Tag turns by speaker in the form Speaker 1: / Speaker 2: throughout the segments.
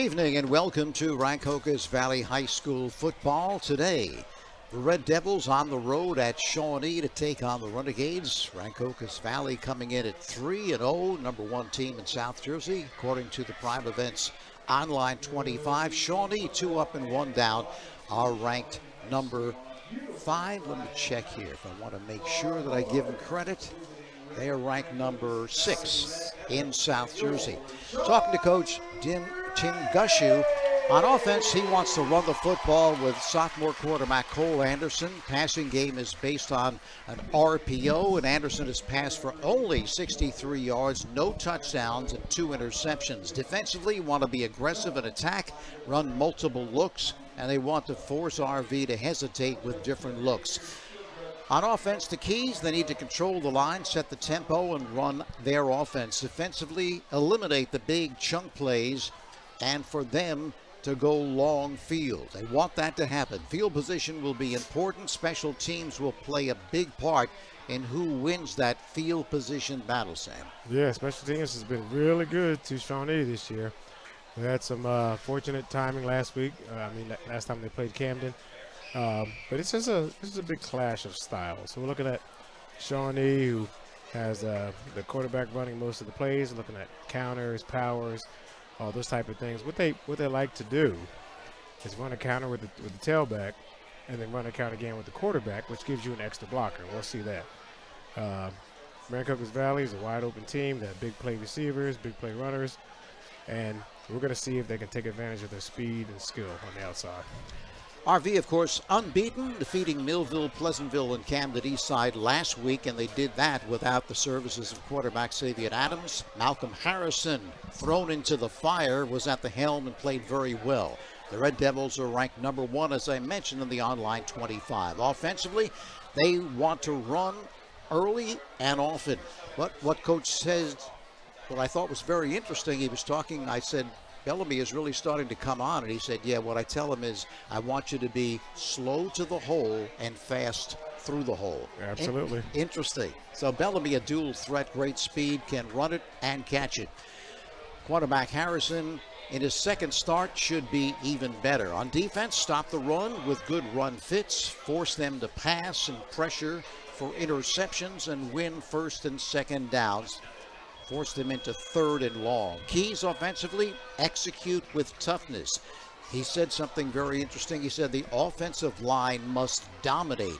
Speaker 1: evening and welcome to Rancocas Valley High School football. Today, the Red Devils on the road at Shawnee to take on the Renegades. Rancocas Valley coming in at 3-0, number one team in South Jersey, according to the Prime Events Online 25. Shawnee, 2 up and 1 down, are ranked number 5. Let me check here if I want to make sure that I give them credit. They are ranked number 6 in South Jersey. Talking to Coach Tim Gushew. On offense, he wants to run the football with sophomore quarterback Cole Anderson. Passing game is based on an RPO, and Anderson has passed for only 63 yards, no touchdowns, and 2 interceptions. Defensively, want to be aggressive and attack, run multiple looks, and they want to force RV to hesitate with different looks. On offense, the keys, they need to control the line, set the tempo, and run their offense. Defensively, eliminate the big chunk plays, and for them to go long field. They want that to happen. Field position will be important. Special teams will play a big part in who wins that field position battle, Sam. Yeah,
Speaker 2: special teams has been really good to Shawnee this year. We had some fortunate timing last week. Last time they played Camden. But this is a big clash of styles. So we're looking at Shawnee, who has the quarterback running most of the plays, looking at counters, powers, all those type of things. What they like to do is run a counter with the tailback and then run a counter again with the quarterback, which gives you an extra blocker. We'll see that. Rancocas Valley is a wide open team. They have big play receivers, big play runners, and we're going to see if they can take advantage of their speed and skill on the outside.
Speaker 1: RV, of course, unbeaten, defeating Millville, Pleasantville, and Camden Eastside last week, and they did that without the services of quarterback Xavier Adams. Malcolm Harrison, thrown into the fire, was at the helm and played very well. The Red Devils are ranked number 1, as I mentioned, in the Online 25. Offensively, they want to run early and often. But what Coach says, what I thought was very interesting, he was talking, I said, Bellamy is really starting to come on, and he said, yeah, what I tell him is I want you to be slow to the hole and fast through the hole.
Speaker 2: Absolutely.
Speaker 1: Interesting. So Bellamy, a dual threat, great speed, can run it and catch it. Quarterback Harrison, in his second start, should be even better. On defense, stop the run with good run fits, force them to pass and pressure for interceptions, and win first and second downs. Force them into third and long. Keys offensively, execute with toughness. He said something very interesting. He said the offensive line must dominate.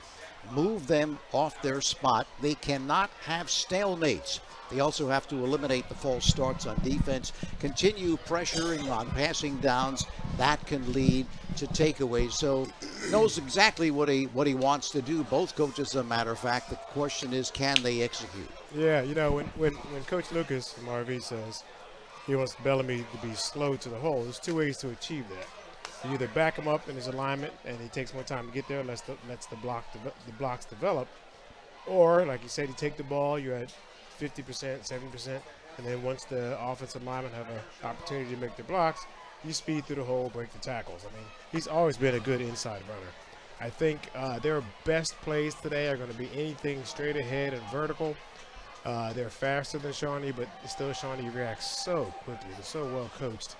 Speaker 1: Move them off their spot. They cannot have stalemates. They also have to eliminate the false starts on defense. Continue pressuring on passing downs. That can lead to takeaways. So knows exactly what he wants to do. Both coaches, as a matter of fact. The question is, can they execute?
Speaker 2: Yeah, when Coach Lucas from RV says he wants Bellamy to be slow to the hole, there's 2 ways to achieve that. You either back him up in his alignment and he takes more time to get there, lets the blocks develop, or like you said, you take the ball, you're at 50%, 70%, and then once the offensive linemen have an opportunity to make their blocks, you speed through the hole, break the tackles. He's always been a good inside runner. I think their best plays today are going to be anything straight ahead and vertical. They're faster than Shawnee, but still Shawnee reacts so quickly. They're so well coached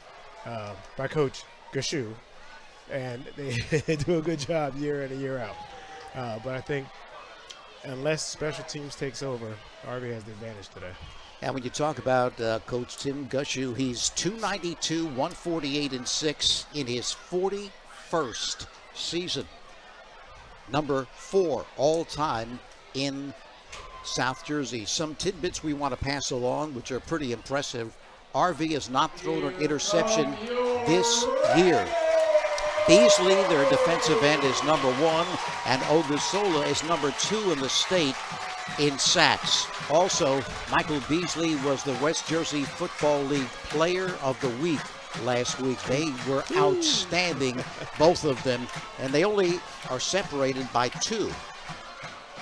Speaker 2: by Coach Gushew, and they do a good job year in and year out. But I think unless special teams takes over, RV has the advantage today.
Speaker 1: And when you talk about Coach Tim Gushew, he's 292, 148, and 6 in his 41st season. Number 4 all-time in South Jersey. Some tidbits we want to pass along, which are pretty impressive. RV has not thrown an interception this year. Beasley, their defensive end, is number 1, and Ogasola is number 2 in the state in sacks. Also, Michael Beasley was the West Jersey Football League Player of the Week last week. They were outstanding, both of them, and they only are separated by 2.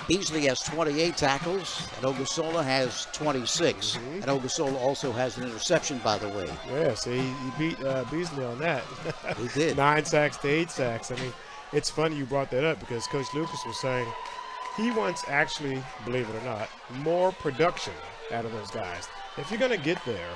Speaker 1: Beasley has 28 tackles, and Ogasola has 26. And Ogasola also has an interception, by the way.
Speaker 2: Yeah, so he beat Beasley on that.
Speaker 1: He did.
Speaker 2: 9 sacks to 8 sacks. It's funny you brought that up because Coach Lucas was saying he wants, actually, believe it or not, more production out of those guys. If you're going to get there,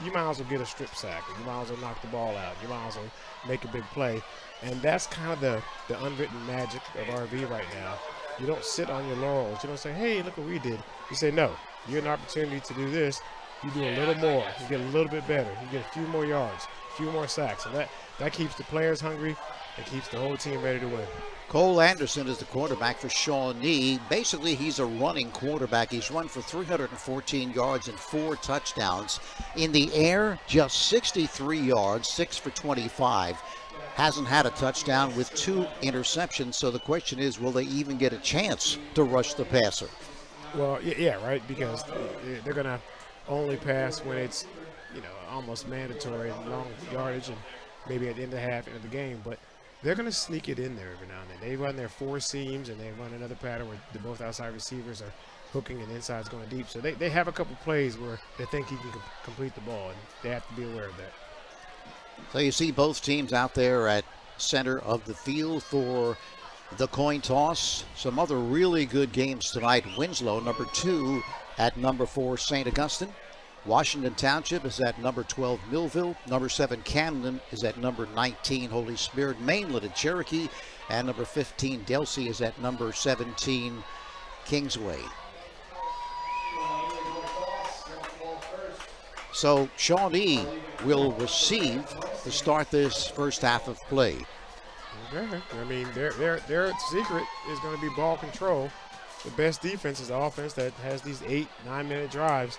Speaker 2: you might as well get a strip sack, or you might as well knock the ball out, you might as well make a big play. And that's kind of the unwritten magic of RV right now. You don't sit on your laurels. You don't say, hey, look what we did. You say, no, you have an opportunity to do this. You do a little more. You get a little bit better. You get a few more yards, a few more sacks. And that keeps the players hungry. It keeps the whole team ready to win.
Speaker 1: Cole Anderson is the quarterback for Shawnee. Basically, he's a running quarterback. He's run for 314 yards and 4 touchdowns. In the air, just 63 yards, 6 for 25. Hasn't had a touchdown with 2 interceptions. So the question is, will they even get a chance to rush the passer?
Speaker 2: Well, yeah, right, because they're going to only pass when it's, almost mandatory, long yardage, and maybe at the end of the half, end of the game. But they're going to sneak it in there every now and then. They run their 4 seams, and they run another pattern where both outside receivers are hooking and the inside's going deep. So they have a couple plays where they think he can complete the ball, and they have to be aware of that.
Speaker 1: So you see both teams out there at center of the field for the coin toss. Some other really good games tonight. Winslow, number 2 at number 4, St. Augustine. Washington Township is at number 12, Millville. Number 7, Camden is at number 19, Holy Spirit. Mainland and Cherokee. And number 15, Delsey is at number 17, Kingsway. So Shawnee will receive to start this first half of play.
Speaker 2: Okay. I mean, their secret is going to be ball control. The best defense is the offense that has these 8-9-minute drives.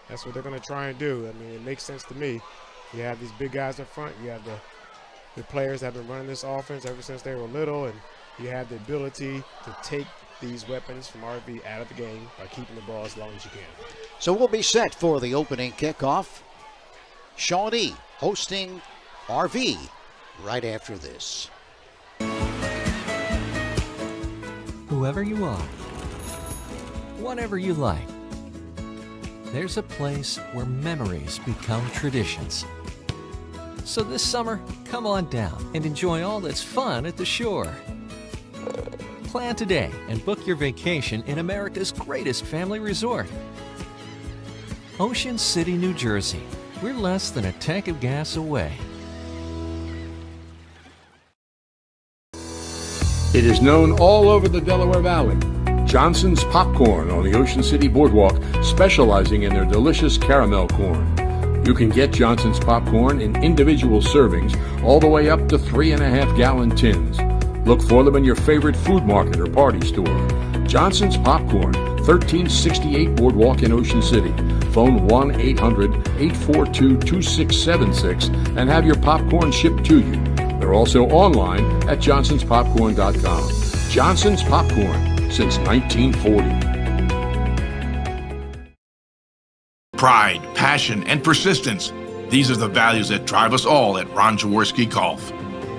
Speaker 2: That's what they're going to try and do. I mean, it makes sense to me. You have these big guys up front. You have the players that have been running this offense ever since they were little, and you have the ability to take these weapons from RV out of the game by keeping the ball as long as you can.
Speaker 1: So we'll be set for the opening kickoff. Shawnee hosting RV right after this.
Speaker 3: Whoever you are, whatever you like, there's a place where memories become traditions. So this summer, come on down and enjoy all that's fun at the shore. Plan today and book your vacation in America's greatest family resort. Ocean City, New Jersey. We're less than a tank of gas away.
Speaker 4: It is known all over the Delaware Valley. Johnson's Popcorn on the Ocean City Boardwalk, specializing in their delicious caramel corn. You can get Johnson's Popcorn in individual servings all the way up to 3.5-gallon tins. Look for them in your favorite food market or party store. Johnson's Popcorn, 1368 Boardwalk in Ocean City. Phone 1-800-842-2676 and have your popcorn shipped to you. They're also online at johnsonspopcorn.com. Johnson's Popcorn, since 1940.
Speaker 5: Pride, passion, and persistence. These are the values that drive us all at Ron Jaworski Golf.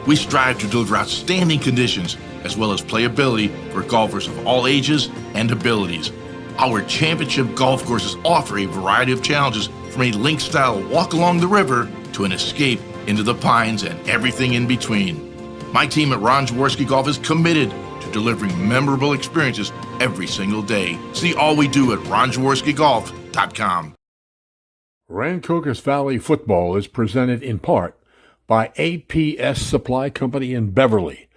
Speaker 5: We strive to deliver outstanding conditions as well as playability for golfers of all ages and abilities. Our championship golf courses offer a variety of challenges, from a link-style walk along the river to an escape into the pines and everything in between. My team at Ron Jaworski Golf is committed to delivering memorable experiences every single day. See all we do at ronjaworskigolf.com.
Speaker 4: Rancocas Valley football is presented in part by APS Supply Company in Beverly.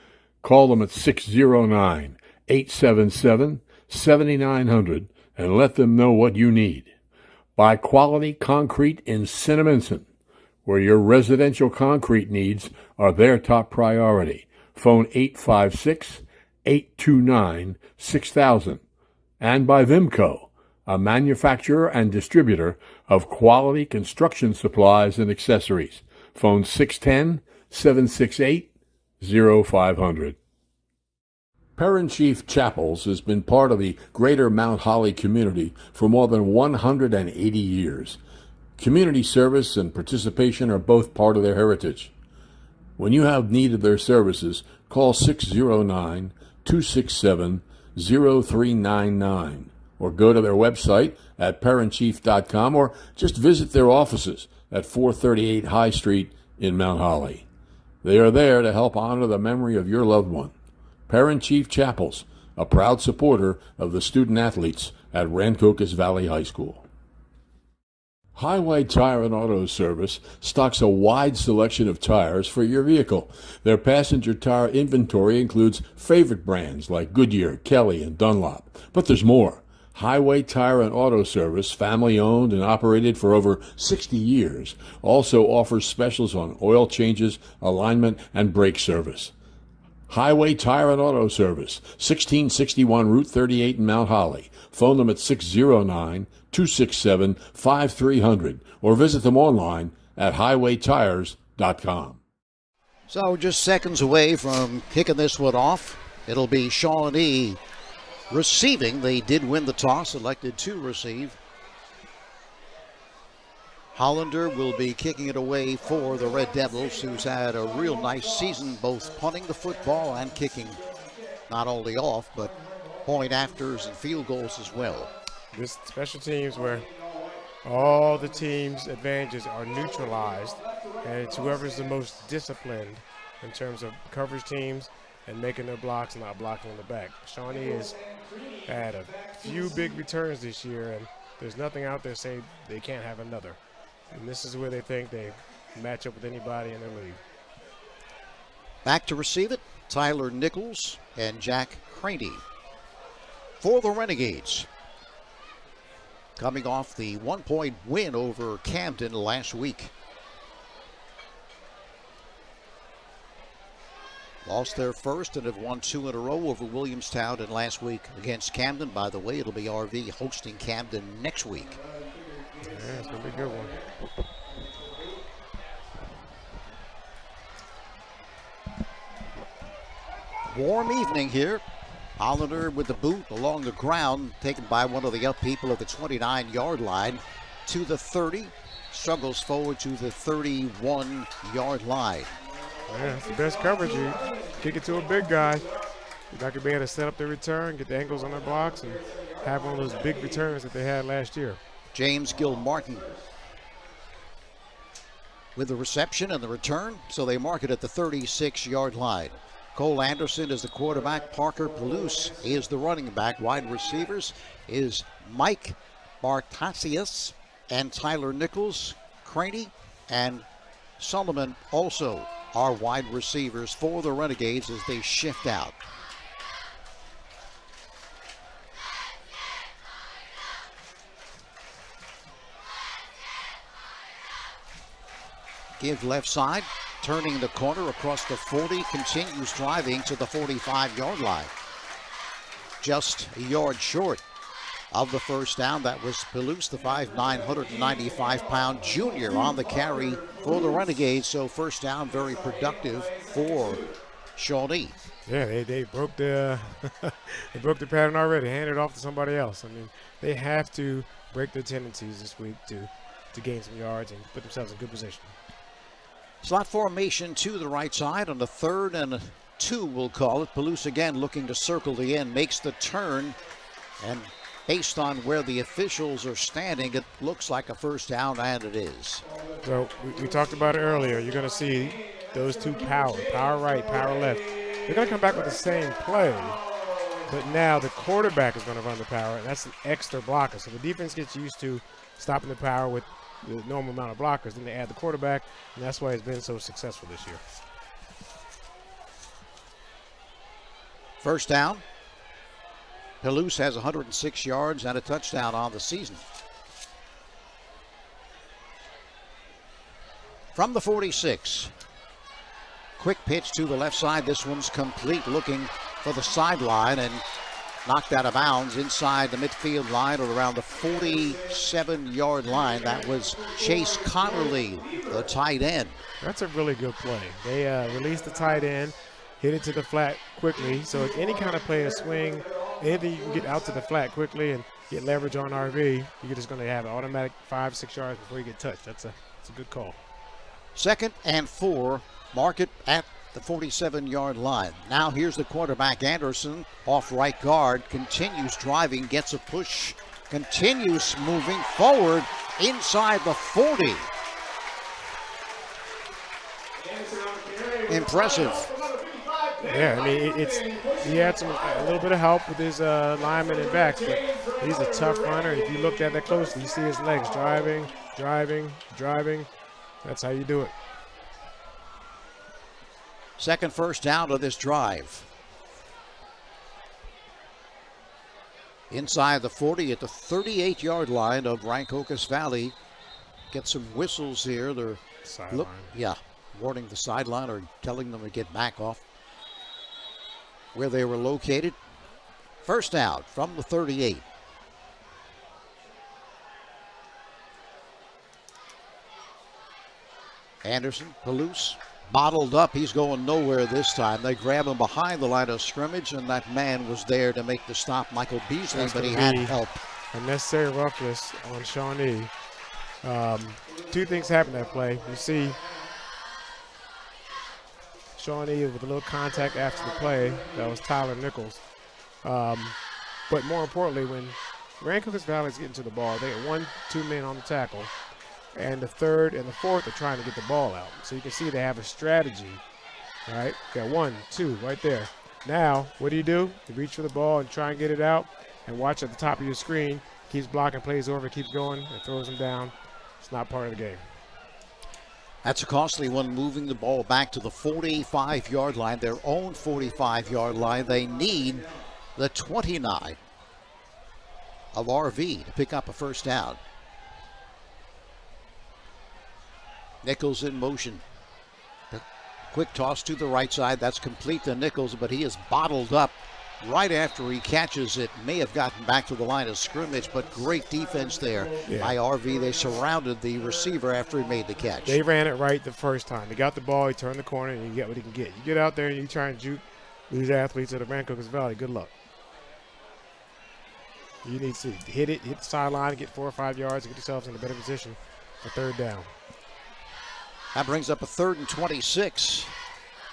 Speaker 4: Call them at 609-877-7900 and let them know what you need. By Quality Concrete in Cinnaminson, where your residential concrete needs are their top priority. Phone 856-829-6000. And by Vimco, a manufacturer and distributor of quality construction supplies and accessories. Phone 610-768-0500. Parent Chief Chapels has been part of the greater Mount Holly community for more than 180 years. Community service and participation are both part of their heritage. When you have need of their services, call 609-267-0399 or go to their website at parentchief.com or just visit their offices at 438 High Street in Mount Holly. They are there to help honor the memory of your loved one. Parent Chief Chapels, a proud supporter of the student athletes at Rancocas Valley High School. Highway Tire and Auto Service stocks a wide selection of tires for your vehicle. Their passenger tire inventory includes favorite brands like Goodyear, Kelly, and Dunlop. But there's more. Highway Tire and Auto Service, family-owned and operated for over 60 years, also offers specials on oil changes, alignment, and brake service. Highway Tire and Auto Service, 1661 Route 38 in Mount Holly. Phone them at 609-267-5300 or visit them online at highwaytires.com.
Speaker 1: So just seconds away from kicking this one off. It'll be Shawnee receiving. They did win the toss, elected to receive. Hollander will be kicking it away for the Red Devils, who's had a real nice season, both punting the football and kicking not only off, but point afters and field goals as well.
Speaker 2: This special teams where all the team's advantages are neutralized, and it's whoever's the most disciplined in terms of coverage teams and making their blocks and not blocking in the back. Shawnee has had a few big returns this year, and there's nothing out there saying they can't have another. And this is where they think they match up with anybody in their league.
Speaker 1: Back to receive it, Tyler Nichols and Jack Craney. For the Renegades, coming off the 1-point win over Camden last week. Lost their first and have won 2 in a row over Williamstown and last week against Camden. By the way, it'll be RV hosting Camden next week.
Speaker 2: Yeah, it's going to be a good one.
Speaker 1: Warm evening here. Hollander with the boot along the ground, taken by one of the up people at the 29-yard line to the 30. Struggles forward to the 31-yard line.
Speaker 2: Yeah, it's the best coverage. You kick it to a big guy. You're not going to be able to set up the return, get the ankles on their blocks, and have one of those big returns that they had last year.
Speaker 1: James Gilmartin with the reception and the return, so they mark it at the 36-yard line. Cole Anderson is the quarterback. Parker Palouse is the running back. Wide receivers is Mike Bartasius and Tyler Nichols. Craney and Solomon also are wide receivers for the Renegades as they shift out. Give left side, turning the corner across the 40, continues driving to the 45-yard line. Just a yard short of the first down. That was Palouse, the 5'9", 195-pound junior on the carry for the Renegades. So first down, very productive for Shawnee.
Speaker 2: Yeah, they broke the they broke the pattern already. Handed it off to somebody else. I mean, they have to break their tendencies this week to gain some yards and put themselves in good position.
Speaker 1: Slot formation to the right side on the 3rd and 2, we'll call it. Palouse again looking to circle the end, makes the turn, and based on where the officials are standing, it looks like a first down, and it is.
Speaker 2: So we talked about it earlier. You're going to see those two power right, power left. They're going to come back with the same play, but now the quarterback is going to run the power, and that's an extra blocker. So the defense gets used to stopping the power with the normal amount of blockers. Then they add the quarterback, and that's why it's been so successful this year.
Speaker 1: First down. Palouse has 106 yards and a touchdown on the season. From the 46. Quick pitch to the left side. This one's complete, looking for the sideline and knocked out of bounds inside the midfield line or around the 47-yard line. That was Chase Connerly, the tight end.
Speaker 2: That's a really good play. They released the tight end, hit it to the flat quickly. So it's any kind of play, a swing, anything you can get out to the flat quickly and get leverage on RV, you're just going to have an automatic 5-6 yards before you get touched. That's a good call.
Speaker 1: 2nd and 4, mark it at the 47-yard line. Now here's the quarterback, Anderson, off right guard, continues driving, gets a push, continues moving forward inside the 40. Impressive.
Speaker 2: Yeah, I mean, he had a little bit of help with his linemen and backs, but he's a tough runner. If you look at that closely, you see his legs driving. That's how you do it.
Speaker 1: Second first down of this drive. Inside the 40 at the 38-yard line of Rancocas Valley. Get some whistles here. They're warning the sideline or telling them to get back off where they were located. First down from the 38. Anderson, Palouse, bottled up. He's going nowhere this time. They grab him behind the line of scrimmage, and that man was there to make the stop, Michael Beasley, but he had help.
Speaker 2: Unnecessary roughness on Shawnee. Two things happened that play. You see Shawnee with a little contact after the play. That was Tyler Nichols. But more importantly, when Rancocas Valley is getting to the ball, they got 1-2 men on the tackle. And the third and the fourth are trying to get the ball out. So you can see they have a strategy. All right, got 1, 2 right there. Now, what do? You reach for the ball and try and get it out, and watch at the top of your screen. Keeps blocking, plays over, keeps going, and throws them down. It's not part of the game.
Speaker 1: That's a costly one, moving the ball back to the 45-yard line, their own 45-yard line. They need the 29 of RV to pick up a first down. Nichols in motion. The quick toss to the right side. That's complete to Nichols, but he is bottled up right after he catches it. May have gotten back to the line of scrimmage, but great defense there by RV. They surrounded the receiver after he made the catch.
Speaker 2: They ran it right the first time. He got the ball, he turned the corner, and you get what he can get. You get out there and you try and juke these athletes at the Rancocas Valley, good luck. You need to hit the sideline, get 4 or 5 yards, and get yourselves in a better position for third down.
Speaker 1: That brings up a 3rd and 26.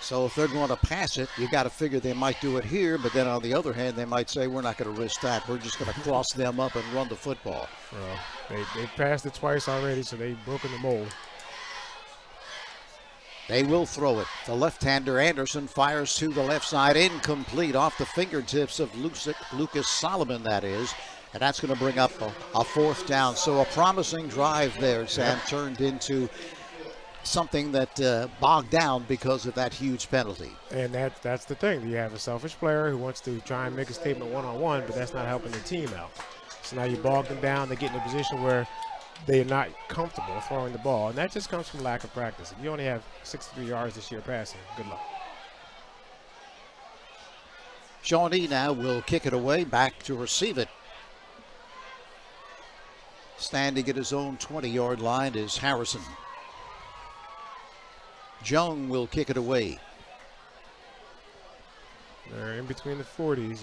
Speaker 1: So if they're going to pass it, you got to figure they might do it here, but then on the other hand, they might say, we're not going to risk that. We're just going to cross them up and run the football.
Speaker 2: Well, they passed it twice already, so they've broken the mold.
Speaker 1: They will throw it. The left-hander Anderson fires to the left side, incomplete, off the fingertips of Lucas Solomon, that is. And that's going to bring up a 4th down. So a promising drive there, Sam, turned into something that bogged down because of that huge penalty.
Speaker 2: And that's the thing. You have a selfish player who wants to try and make a statement one-on-one, but that's not helping the team out. So now you bog them down. They get in a position where they are not comfortable throwing the ball, and that just comes from lack of practice. If you only have 63 yards this year passing, good luck.
Speaker 1: Shawnee now will kick it away, back to receive it. Standing at his own 20-yard line is Harrison. Jung will kick it away.
Speaker 2: They're in between the 40s.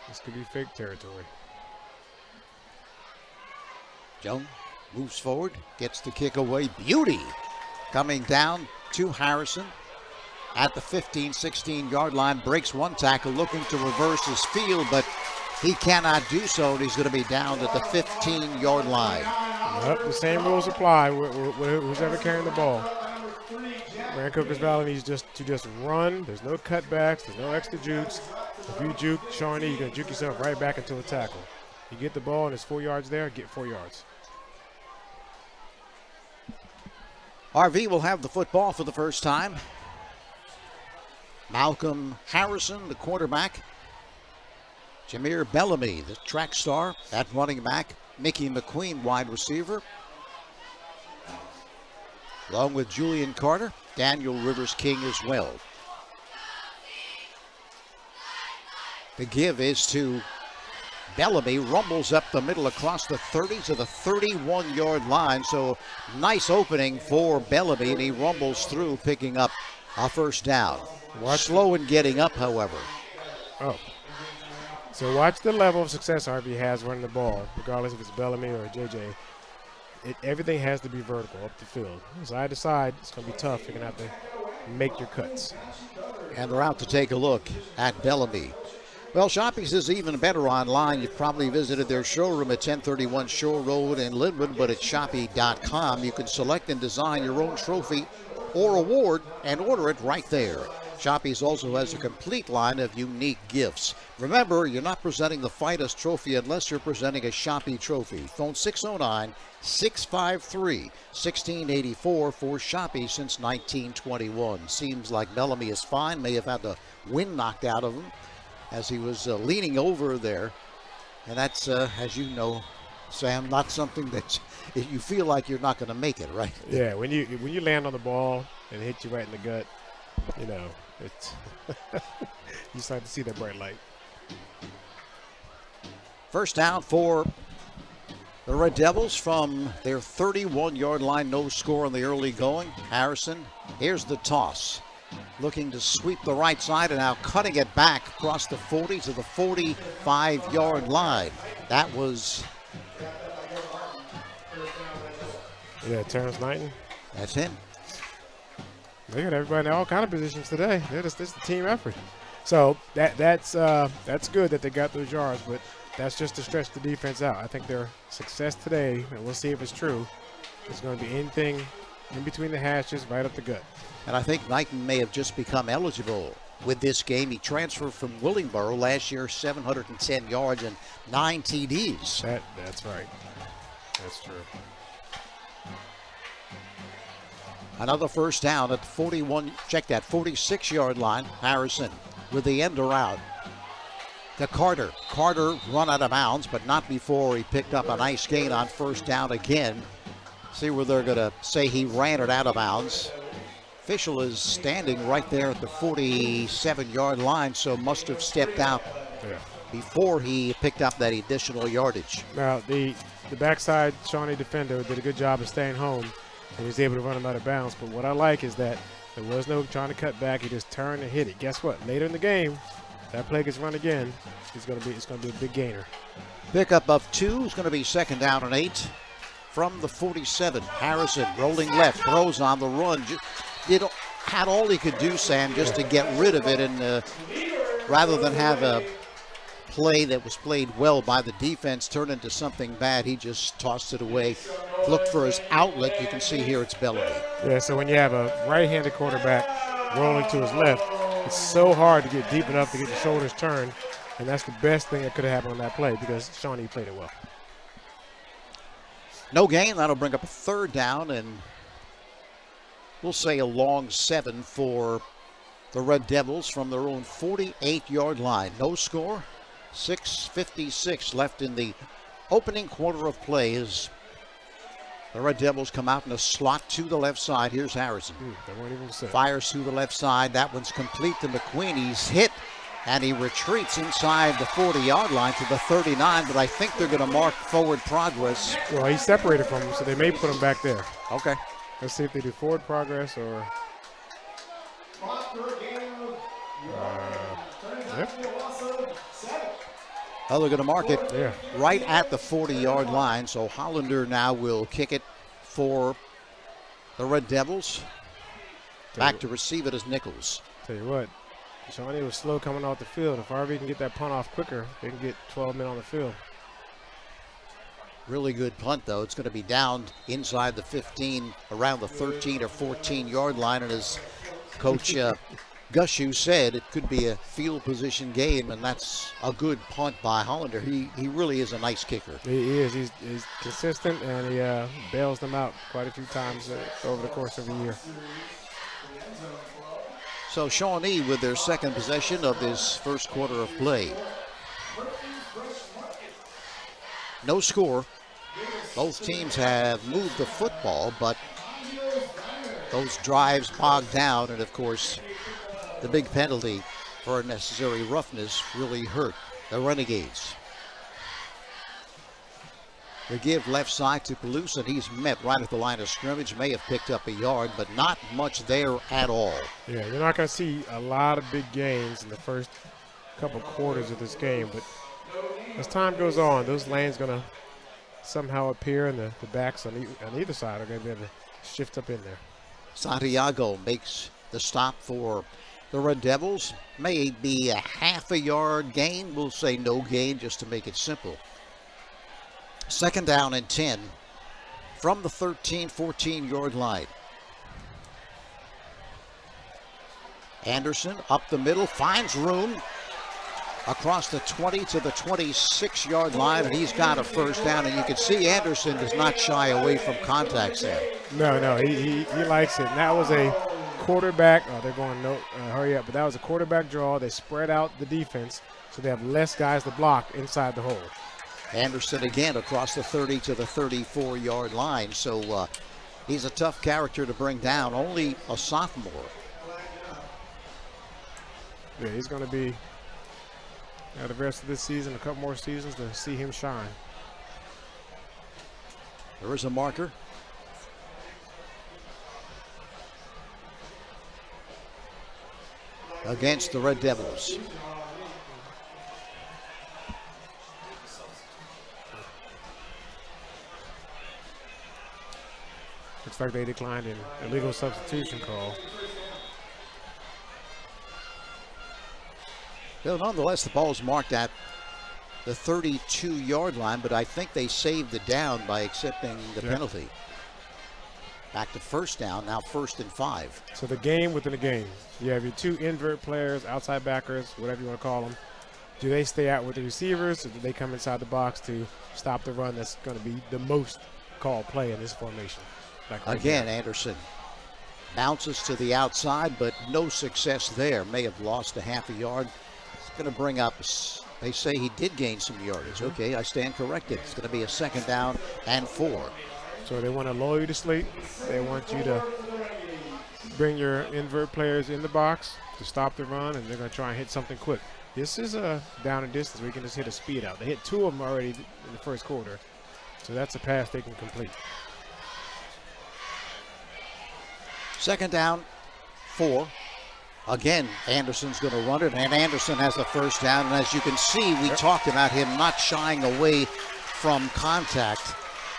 Speaker 2: This could be fake territory.
Speaker 1: Jung moves forward, gets the kick away. Beauty coming down to Harrison at the 15, 16-yard line. Breaks one tackle, looking to reverse his field, but he cannot do so, and he's going to be down at the 15-yard line.
Speaker 2: Yep, the same rules apply. Who's ever carrying the ball. Rancocas Valley needs to just run. There's no cutbacks. There's no extra jukes. If you juke Shawnee, you're going to juke yourself right back into a tackle. You get the ball and it's 4 yards there, get 4 yards.
Speaker 1: RV will have the football for the first time. Malcolm Harrison, the quarterback. Jameer Bellamy, the track star at running back. Mickey McQueen, wide receiver. Along with Julian Carter, Daniel Rivers King as well. The give is to Bellamy, rumbles up the middle across the 30 to the 31-yard line. So nice opening for Bellamy, and he rumbles through, picking up a first down. Slow in getting up, however.
Speaker 2: So watch the level of success RV has running the ball, regardless if it's Bellamy or JJ. Everything has to be vertical up the field. Side to side, it's going to be tough. You're going to have to make your cuts.
Speaker 1: And they're out to take a look at Bellamy. Well, Shoppy's is even better online. You've probably visited their showroom at 1031 Shore Road in Linwood, but at Shoppy.com, you can select and design your own trophy or award and order it right there. Shoppy's also has a complete line of unique gifts. Remember, you're not presenting the finest trophy unless you're presenting a Shoppy trophy. Phone 609-653-1684 for Shoppy since 1921. Seems like Bellamy is fine. May have had the wind knocked out of him as he was leaning over there. And that's, as you know, Sam, not something that you feel like you're not going to make it, right?
Speaker 2: Yeah, when you land on the ball and it hits you right in the gut, you know, it's you start to see that bright light.
Speaker 1: First down for the Red Devils from their 31-yard line. No score in the early going. Harrison, here's the toss. Looking to sweep the right side and now cutting it back across the 40 to the 45-yard line. That was...
Speaker 2: Yeah, Terrence Knighton.
Speaker 1: That's him.
Speaker 2: They got everybody in all kind of positions today. This is a team effort. So that's good that they got those yards, but that's just to stretch the defense out. I think their success today, and we'll see if it's true, is going to be anything in between the hashes, right up the gut.
Speaker 1: And I think Knighton may have just become eligible with this game. He transferred from Willingboro last year, 710 yards and 9 TDs.
Speaker 2: That's right. That's true.
Speaker 1: Another first down at the 46-yard line. Harrison with the end around to Carter. Carter run out of bounds, but not before he picked up a nice gain on first down again. See where they're going to say he ran it out of bounds. Official is standing right there at the 47-yard line, so must have stepped out before he picked up that additional yardage.
Speaker 2: Now, the backside Shawnee defender did a good job of staying home. And he was able to run him out of bounds. But what I like is that there was no trying to cut back. He just turned and hit it. Guess what? Later in the game, that play gets run again. It's going to be a big gainer.
Speaker 1: Pickup of 2 is going to be second down and 8 from the 47. Harrison rolling left, throws on the run. Had all he could do, Sam, just to get rid of it, and rather than have a play that was played well by the defense turn into something bad, he just tossed it away. Looked for his outlet. You can see here it's Bellamy.
Speaker 2: Yeah, so when you have a right-handed quarterback rolling to his left, it's so hard to get deep enough to get the shoulders turned, and that's the best thing that could have happened on that play because Shawnee played it well.
Speaker 1: No gain. That'll bring up a third down, and we'll say a long 7 for the Red Devils from their own 48-yard line. No score. 6:56 left in the opening quarter of play as the Red Devils come out in a slot to the left side. Here's Harrison. Fires to the left side. That one's complete to McQueen. He's hit, and he retreats inside the 40-yard line to the 39, but I think they're going to mark forward progress.
Speaker 2: Well, he's separated from him, so they may put him back there.
Speaker 1: Okay.
Speaker 2: Let's see if they do forward progress or... Yep.
Speaker 1: Oh, they're going to mark it right at the 40-yard line. So Hollander now will kick it for the Red Devils. Back to receive it as Nichols.
Speaker 2: Tell you what, Shawnee was slow coming off the field. If RV can get that punt off quicker, they can get 12 men on the field.
Speaker 1: Really good punt, though. It's going to be down inside the 15, around the 13 or 14-yard line. And as Coach Gushu said, it could be a field position game, and that's a good punt by Hollander. He really is a nice kicker.
Speaker 2: He is. He's consistent, and he bails them out quite a few times over the course of the year.
Speaker 1: So Shawnee with their second possession of this first quarter of play. No score. Both teams have moved the football, but those drives bogged down, and of course, the big penalty for unnecessary roughness really hurt the Renegades. They give left side to Palouse, and he's met right at the line of scrimmage. May have picked up a yard, but not much there at all.
Speaker 2: Yeah, you're not going to see a lot of big gains in the first couple quarters of this game, but as time goes on, those lanes going to somehow appear, and the backs on either side are going to be able to shift up in there.
Speaker 1: Santiago makes the stop for the Red Devils. May be a half a yard gain. We'll say no gain just to make it simple. Second down and 10 from the 13, 14-yard line. Anderson up the middle, finds room across the 20 to the 26-yard line, and he's got a first down. And you can see Anderson does not shy away from contacts there.
Speaker 2: No, he likes it. And that was a quarterback. Oh, they're going no, hurry up. But that was a quarterback draw. They spread out the defense, so they have less guys to block inside the hole.
Speaker 1: Anderson again across the 30 to the 34-yard line. So he's a tough character to bring down. Only a sophomore.
Speaker 2: Yeah, he's going to be the rest of this season, a couple more seasons to see him shine.
Speaker 1: There is a marker. Against the Red Devils.
Speaker 2: Looks like they declined an illegal substitution call.
Speaker 1: Well, nonetheless, the ball is marked at the 32-yard line, but I think they saved the down by accepting the penalty. Back to first down, now 1st and 5.
Speaker 2: So the game within the game. You have your two invert players, outside backers, whatever you want to call them. Do they stay out with the receivers, or do they come inside the box to stop the run that's going to be the most called play in this formation?
Speaker 1: Again, Anderson bounces to the outside, but no success there. May have lost a half a yard. It's going to bring up, they say he did gain some yardage. Okay, I stand corrected. It's going to be a 2nd down and 4.
Speaker 2: So they want to lull you to sleep. They want you to bring your invert players in the box to stop the run, and they're going to try and hit something quick. This is a down and distance where you can just hit a speed out. They hit 2 of them already in the first quarter. So that's a pass they can complete.
Speaker 1: 2nd down, 4. Again, Anderson's going to run it, and Anderson has the first down. And as you can see, we talked about him not shying away from contact.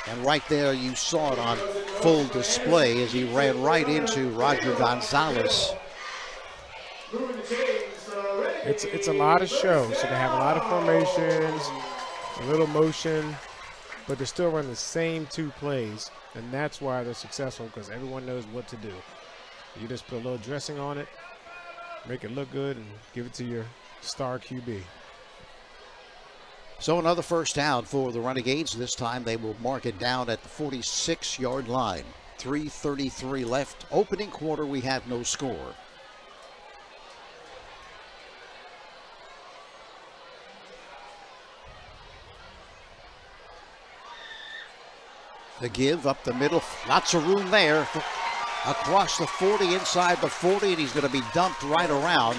Speaker 1: And right there, you saw it on full display as he ran right into Roger Gonzalez.
Speaker 2: It's a lot of show. So they have a lot of formations, a little motion, but they're still running the same 2 plays. And that's why they're successful, because everyone knows what to do. You just put a little dressing on it, make it look good, and give it to your star QB.
Speaker 1: So another first down for the Renegades. This time they will mark it down at the 46-yard line. 3:33 left. Opening quarter, we have no score. The give up the middle. Lots of room there. Across the 40, inside the 40, and he's going to be dumped right around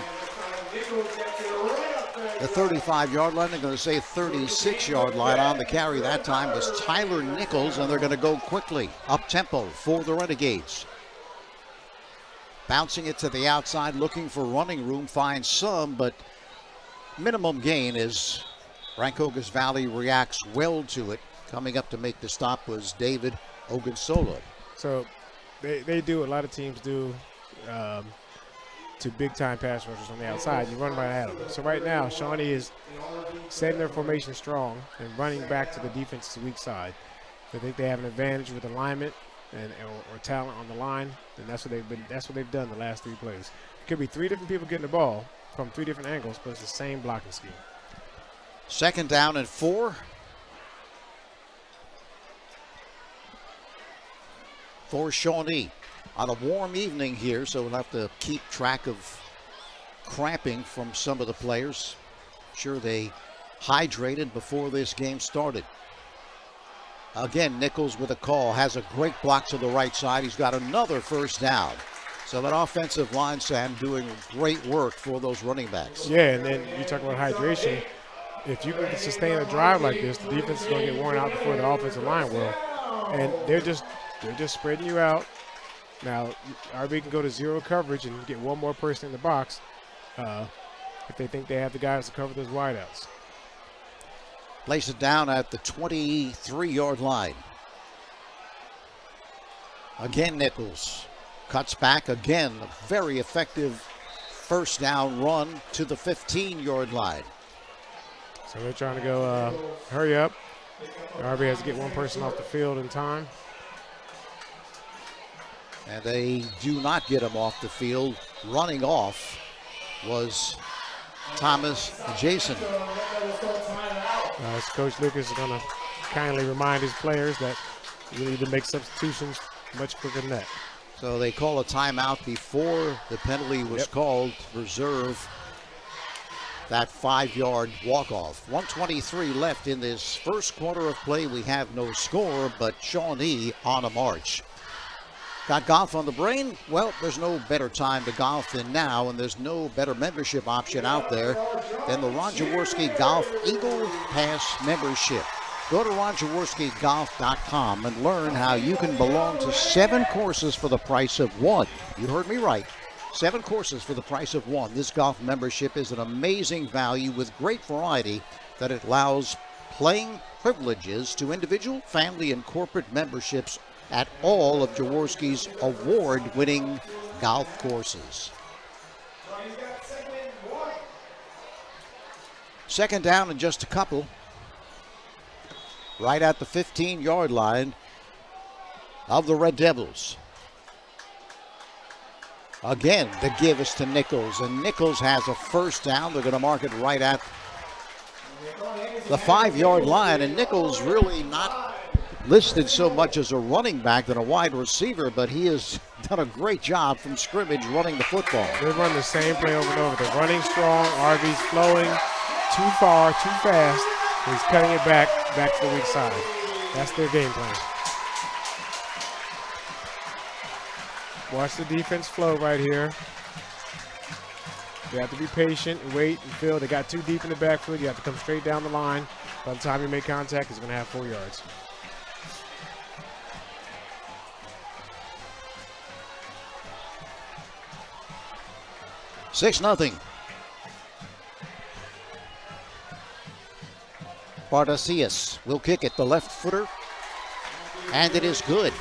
Speaker 1: the 35-yard line. They're going to say 36-yard line on the carry. That time was Tyler Nichols, and they're going to go quickly up-tempo for the Renegades. Bouncing it to the outside, looking for running room, finds some, but minimum gain as Rancocas Valley reacts well to it. Coming up to make the stop was David Ogunsola.
Speaker 2: So they do what a lot of teams do to big-time pass rushers on the outside. You run right at them. So right now, Shawnee is setting their formation strong and running back to the defense's weak side. They think they have an advantage with alignment or talent on the line, and that's what they've done the last 3 plays. It could be 3 different people getting the ball from 3 different angles, but it's the same blocking scheme.
Speaker 1: 2nd down and 4. For Shawnee on a warm evening here, so we'll have to keep track of cramping from some of the players. Sure, they hydrated before this game started. Again, Nichols with a call, has a great block to the right side. He's got another first down. So that offensive line, Sam, doing great work for those running backs.
Speaker 2: Yeah, and then you talk about hydration. If you can sustain a drive like this, the defense is going to get worn out before the offensive line will. And they're just spreading you out. Now, RB can go to 0 coverage and get 1 more person in the box if they think they have the guys to cover those wideouts.
Speaker 1: Place it down at the 23-yard line. Again, Nichols cuts back. Again, a very effective first down run to the 15-yard line.
Speaker 2: So they're trying to go hurry up. RB has to get 1 person off the field in time.
Speaker 1: And they do not get him off the field. Running off was Thomas Jason.
Speaker 2: Coach Lucas is going to kindly remind his players that you need to make substitutions much quicker than that.
Speaker 1: So they call a timeout before the penalty was called to reserve that 5-yard walk-off. 1:23 left in this first quarter of play. We have no score, but Shawnee on a march. Got golf on the brain? Well, there's no better time to golf than now, and there's no better membership option out there than the Ron Jaworski Golf Eagle Pass membership. Go to ronjaworskigolf.com and learn how you can belong to 7 courses for the price of 1. You heard me right. 7 courses for the price of 1. This golf membership is an amazing value with great variety that it allows playing privileges to individual, family, and corporate memberships at all of Jaworski's award-winning golf courses. Second down and just a couple. Right at the 15-yard line of the Red Devils. Again, the give is to Nichols, and Nichols has a first down. They're going to mark it right at the 5-yard line, and Nichols really not listed so much as a running back than a wide receiver, but he has done a great job from scrimmage running the football.
Speaker 2: They run the same play over and over. They're running strong, RV's flowing too far, too fast. He's cutting it back to the weak side. That's their game plan. Watch the defense flow right here. You have to be patient and wait and feel. They got too deep in the backfield. You have to come straight down the line. By the time you make contact, he's going to have 4 yards.
Speaker 1: $6-0. Bardasius will kick it, the left footer, and it is good.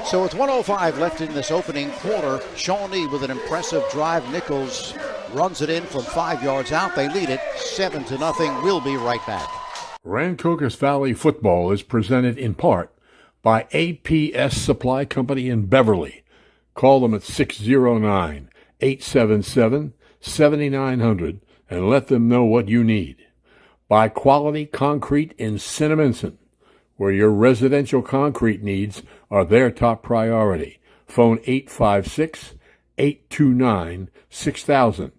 Speaker 1: So with 1:05 left in this opening quarter, Shawnee with an impressive drive. Nichols runs it in from 5 yards out. They lead it 7-0. We'll be right back.
Speaker 4: Rancocas Valley football is presented in part by APS Supply Company in Beverly. Call them at 609-877-7900 and let them know what you need. By Quality Concrete in Cinnaminson, where your residential concrete needs are their top priority. Phone 856-829-6000.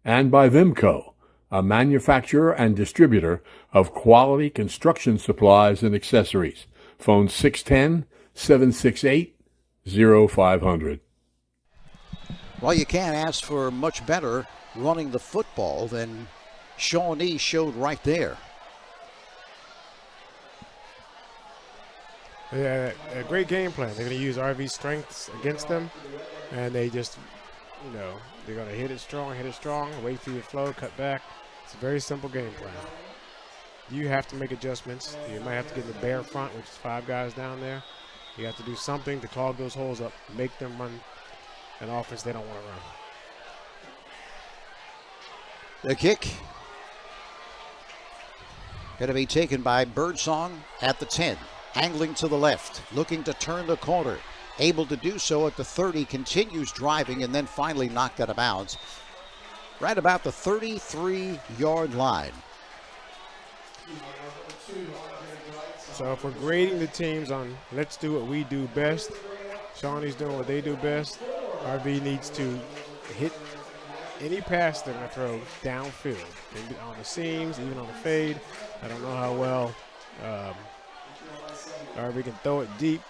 Speaker 4: And by Vimco, a manufacturer and distributor of quality construction supplies and accessories. Phone 610-768-0500.
Speaker 1: Well, you can't ask for much better running the football than Shawnee showed right there.
Speaker 2: Yeah, a great game plan. They're going to use RV's strengths against them, and they just, they're going to hit it strong, wait for your flow, cut back. It's a very simple game plan. You have to make adjustments. You might have to get in the bare front, which is 5 guys down there. You have to do something to clog those holes up, make them run an offense they don't want to run.
Speaker 1: The kick going to be taken by Birdsong at the 10. Angling to the left, looking to turn the corner. Able to do so at the 30, continues driving, and then finally knocked out of bounds. Right about the 33-yard line.
Speaker 2: So if we're grading the teams on let's do what we do best, Shawnee's doing what they do best. RV needs to hit any pass they're going to throw downfield, maybe on the seams, even on the fade. I don't know how well RV can throw it deep,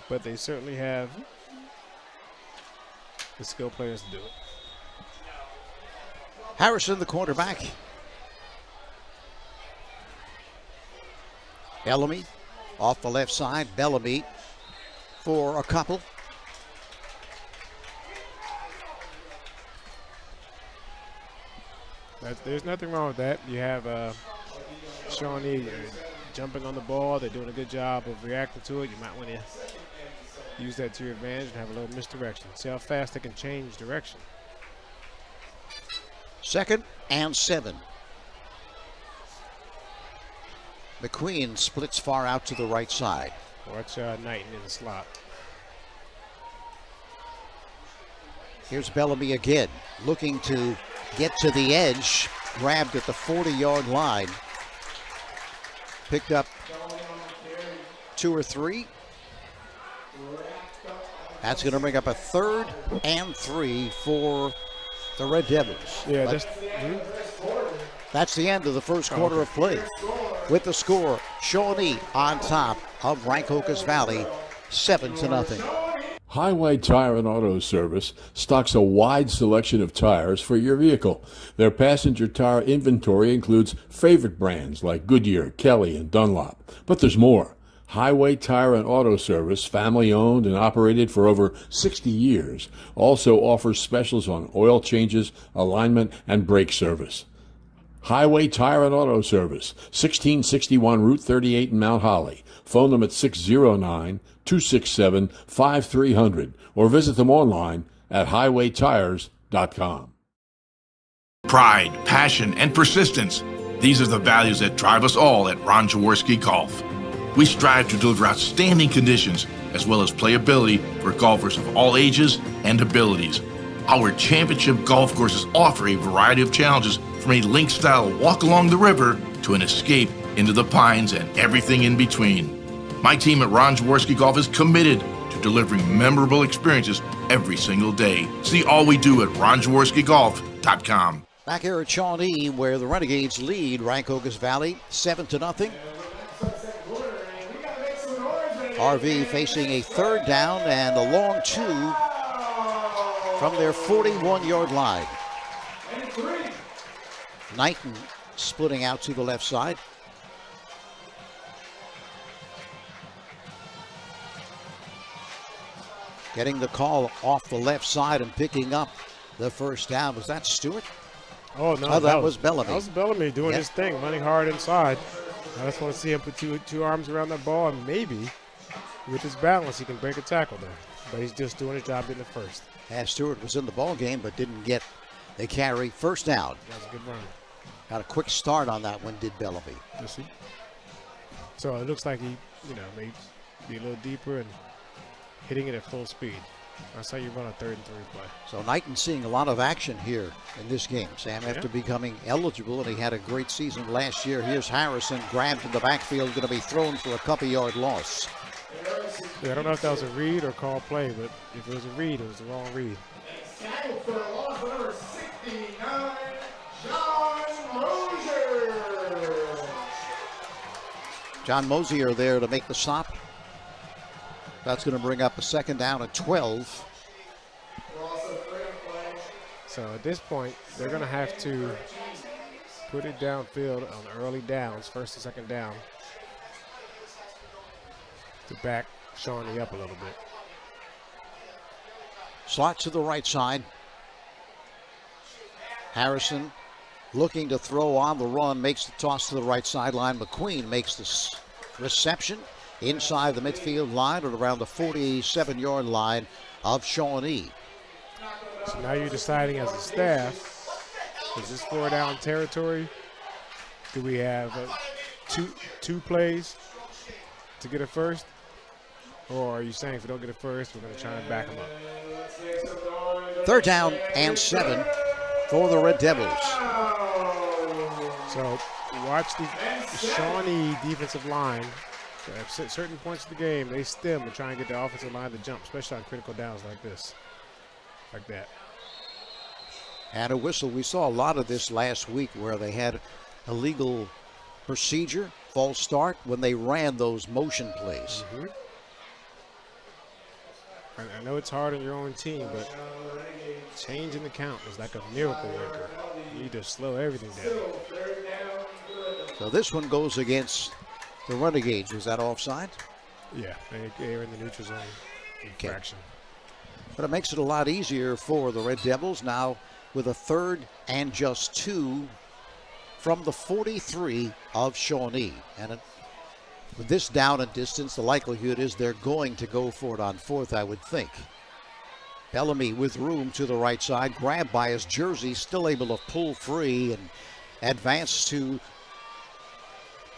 Speaker 2: but they certainly have the skill players to do it.
Speaker 1: Harrison, the quarterback. Bellamy off the left side. Bellamy for a couple.
Speaker 2: There's nothing wrong with that. You have Shawnee jumping on the ball. They're doing a good job of reacting to it. You might want to use that to your advantage and have a little misdirection. See how fast they can change direction.
Speaker 1: 2nd and 7. McQueen splits far out to the right side.
Speaker 2: Watch Knighton in the slot.
Speaker 1: Here's Bellamy again, looking to get to the edge. Grabbed at the 40-yard line. Picked up 2 or 3. That's going to bring up a 3rd and 3 for the Red Devils.
Speaker 2: Yeah,
Speaker 1: that's the end of the first quarter of play. With the score, Shawnee on top of Rancocas Valley, 7-0.
Speaker 4: Highway Tire and Auto Service stocks a wide selection of tires for your vehicle. Their passenger tire inventory includes favorite brands like Goodyear, Kelly, and Dunlop. But there's more. Highway Tire and Auto Service, family owned and operated for over 60 years, also offers specials on oil changes, alignment, and brake service. Highway Tire and Auto Service, 1661 Route 38 in Mount Holly. Phone them at 609-267-5300 or visit them online at highwaytires.com.
Speaker 5: Pride, passion, and persistence. These are the values that drive us all at Ron Jaworski Golf. We strive to deliver outstanding conditions as well as playability for golfers of all ages and abilities. Our championship golf courses offer a variety of challenges from a link-style walk along the river to an escape into the pines and everything in between. My team at Ron Jaworski Golf is committed to delivering memorable experiences every single day. See all we do at ronjaworskigolf.com.
Speaker 1: Back here at Shawnee, where the Renegades lead Rancocas Valley 7-0. RV facing a 3rd down and a long 2 from their 41-yard line. Knighton splitting out to the left side. Getting the call off the left side and picking up the first down. Was that Stewart?
Speaker 2: Oh, no.
Speaker 1: That was Bellamy.
Speaker 2: That was Bellamy doing his thing, running hard inside. I just want to see him put two arms around that ball, and maybe with his balance he can break a tackle there. But he's just doing his job in the first.
Speaker 1: Stewart was in the ball game but didn't get the carry. First down.
Speaker 2: That was a good run.
Speaker 1: Got a quick start on that one, did Bellamy.
Speaker 2: Yes, he. So it looks like he, may be a little deeper and hitting it at full speed. That's how you run a 3rd and 3 play.
Speaker 1: So Knighton seeing a lot of action here in this game, Sam, after becoming eligible, and he had a great season last year. Here's Harrison, grabbed in the backfield, going to be thrown for a couple-yard loss.
Speaker 2: Yeah, I don't know if that was a read or call play, but if it was a read, it was the wrong read.
Speaker 6: Tackled for a loss, number 69, John Mosier.
Speaker 1: John Mosier there to make the stop. That's going to bring up a 2nd down and 12.
Speaker 2: So at this point, they're going to have to put it downfield on early downs, 1st and 2nd down, to back Shawnee up a little bit.
Speaker 1: Slot to the right side. Harrison looking to throw on the run, makes the toss to the right sideline. McQueen makes the reception inside the midfield line at around the 47-yard line of Shawnee.
Speaker 2: So now you're deciding as a staff, is this 4-down territory? Do we have two plays to get it first? Or are you saying if we don't get it first, we're going to try and back them up?
Speaker 1: 3rd down and 7 for the Red Devils.
Speaker 2: So watch the Shawnee defensive line. At certain points of the game, they stem and try and get the offensive line to jump, especially on critical downs like this, like that.
Speaker 1: And a whistle. We saw a lot of this last week where they had a legal procedure, false start, when they ran those motion plays.
Speaker 2: Mm-hmm. I know it's hard on your own team, but changing the count is like a miracle worker. You need to slow everything down.
Speaker 1: So this one goes against the Renegades. Was that offside?
Speaker 2: Yeah, they're in the neutral zone infraction.
Speaker 1: But it makes it a lot easier for the Red Devils now with a 3rd and just 2 from the 43 of Shawnee. And with this down and distance, the likelihood is they're going to go for it on 4th, I would think. Bellamy with room to the right side, grabbed by his jersey, still able to pull free and advance to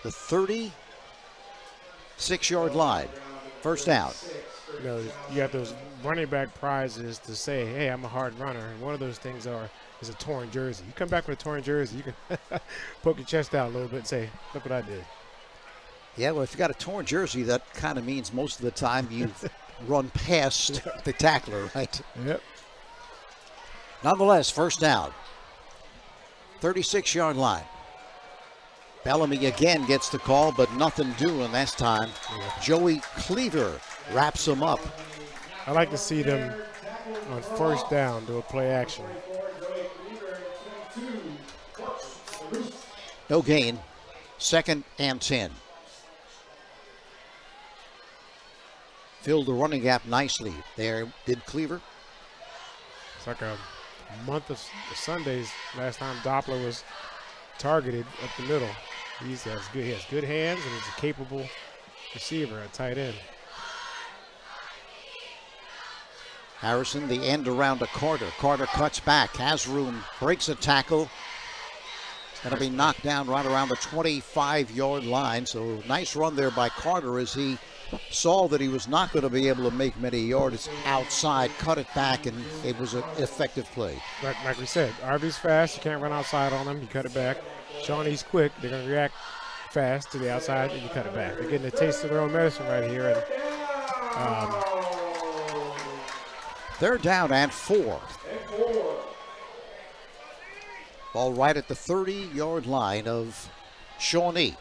Speaker 1: the 36-yard line. First down.
Speaker 2: You know, you have those running back prizes to say, hey, I'm a hard runner. And one of those things is a torn jersey. You come back with a torn jersey, you can poke your chest out a little bit and say, look what I did.
Speaker 1: Yeah, well, if you got a torn jersey, that kind of means most of the time you've run past the tackler, right?
Speaker 2: Yep.
Speaker 1: Nonetheless, first down. 36-yard line. Bellamy again gets the call, but nothing doing this time. Joey Cleaver wraps him up.
Speaker 2: I like to see them on first down do a play action.
Speaker 1: No gain. 2nd and 10. Filled the running gap nicely. There did Cleaver.
Speaker 2: It's like a month of Sundays last time Doppler was targeted up the middle. He has good hands, and he's a capable receiver at tight end.
Speaker 1: Harrison, the end around to Carter. Carter cuts back, has room, breaks a tackle. It's going to be knocked down right around the 25-yard line. So nice run there by Carter as he saw that he was not going to be able to make many yards outside, cut it back, and it was an effective play.
Speaker 2: Like we said, RV's fast. You can't run outside on him. You cut it back. Shawnee's quick. They're going to react fast to the outside, and you cut it back. They're getting a taste of their own medicine right here. And
Speaker 1: 3rd down and 4. Ball right at the 30-yard line of Shawnee.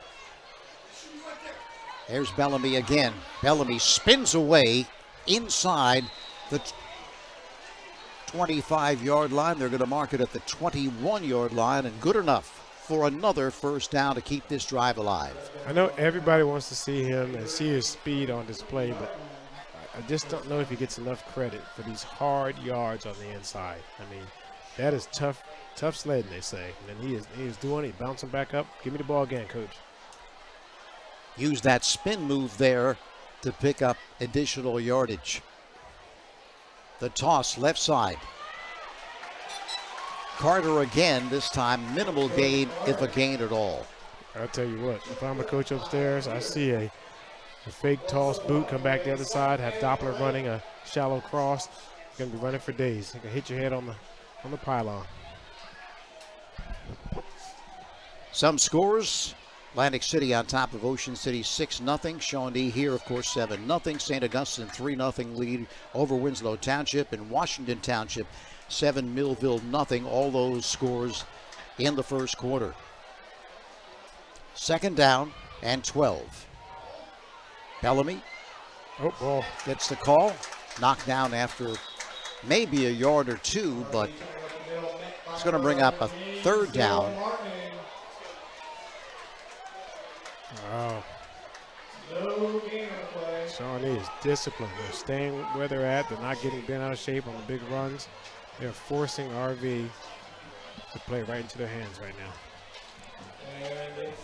Speaker 1: There's Bellamy again. Bellamy spins away inside the 25-yard line. They're going to mark it at the 21-yard line, and good enough for another first down to keep this drive alive.
Speaker 2: I know everybody wants to see him and see his speed on display, but I just don't know if he gets enough credit for these hard yards on the inside. I mean, that is tough sledding, they say. And he is doing it, bouncing back up. Give me the ball again, coach.
Speaker 1: Use that spin move there to pick up additional yardage. The toss left side. Carter again, this time minimal gain, if a gain at all.
Speaker 2: I'll tell you what, if I'm a coach upstairs, I see a fake toss boot come back the other side, have Doppler running a shallow cross. You're going to be running for days. You can hit your head on the pylon.
Speaker 1: Some scores. Atlantic City on top of Ocean City 6-0. Shawnee here, of course, 7-0. St. Augustine 3-0 lead over Winslow Township, and Washington Township 7, Millville 0. All those scores in the first quarter. 2nd down and 12. Bellamy gets the call. Knocked down after maybe a yard or two, but it's going to bring up a 3rd down.
Speaker 2: Wow. Shawnee is disciplined. They're staying where they're at. They're not getting bent out of shape on the big runs. They're forcing RV to play right into their hands right now.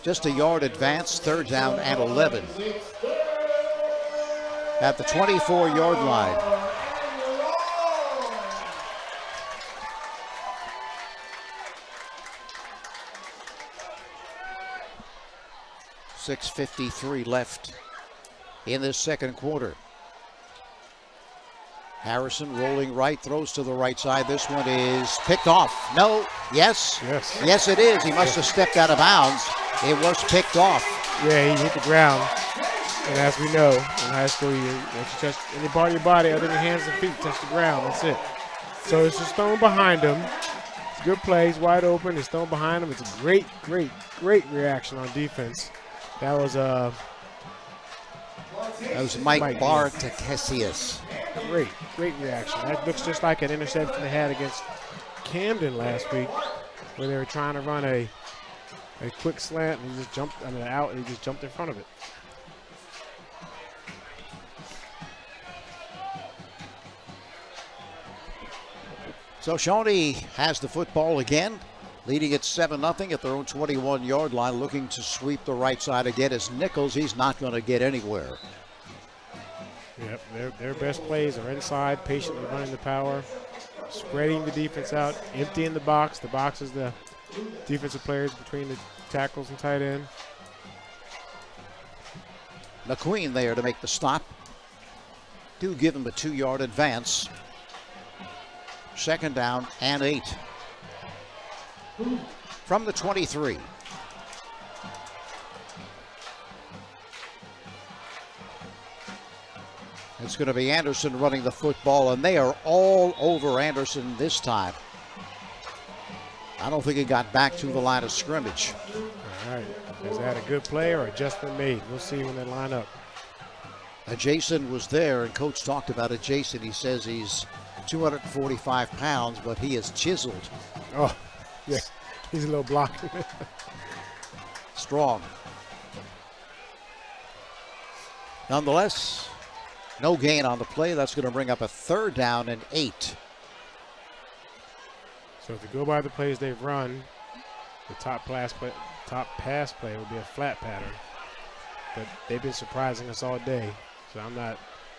Speaker 1: Just a yard advance, 3rd down and 11. At the 24-yard line. .653 left in this second quarter. Harrison rolling right, throws to the right side. This one is picked off. No, yes. Yes, it is. He must have stepped out of bounds. It was picked off.
Speaker 2: Yeah, he hit the ground. And as we know, in high school, once you touch any part of your body other than your hands and feet, touch the ground. That's it. So it's just thrown behind him. It's a good play. He's wide open. It's thrown behind him. It's a great reaction on defense. That was
Speaker 1: Mike Bartakesius.
Speaker 2: Great reaction. That looks just like an interception they had against Camden last week, where they were trying to run a quick slant and he just jumped out and he just jumped in front of it.
Speaker 1: So Shawnee has the football again, leading at 7-0 at their own 21-yard line, looking to sweep the right side again. As Nichols, he's not going to get anywhere.
Speaker 2: Yep, their best plays are inside, patiently running the power, spreading the defense out, emptying the box. The box is the defensive players between the tackles and tight end.
Speaker 1: McQueen there to make the stop. do give him a 2-yard advance. 2nd down and 8. From the 23. It's going to be Anderson running the football, and they are all over Anderson this time. I don't think he got back to the line of scrimmage.
Speaker 2: All right. Has that a good play or adjustment made? We'll see when they line up.
Speaker 1: Jason was there, and Coach talked about it. Jason, he says he's 245 pounds, but he is chiseled.
Speaker 2: Oh, yeah. He's a little blocked.
Speaker 1: Strong. Nonetheless, no gain on the play. That's going to bring up a 3rd down and 8.
Speaker 2: So if you go by the plays they've run, the top pass play would be a flat pattern. But they've been surprising us all day, so I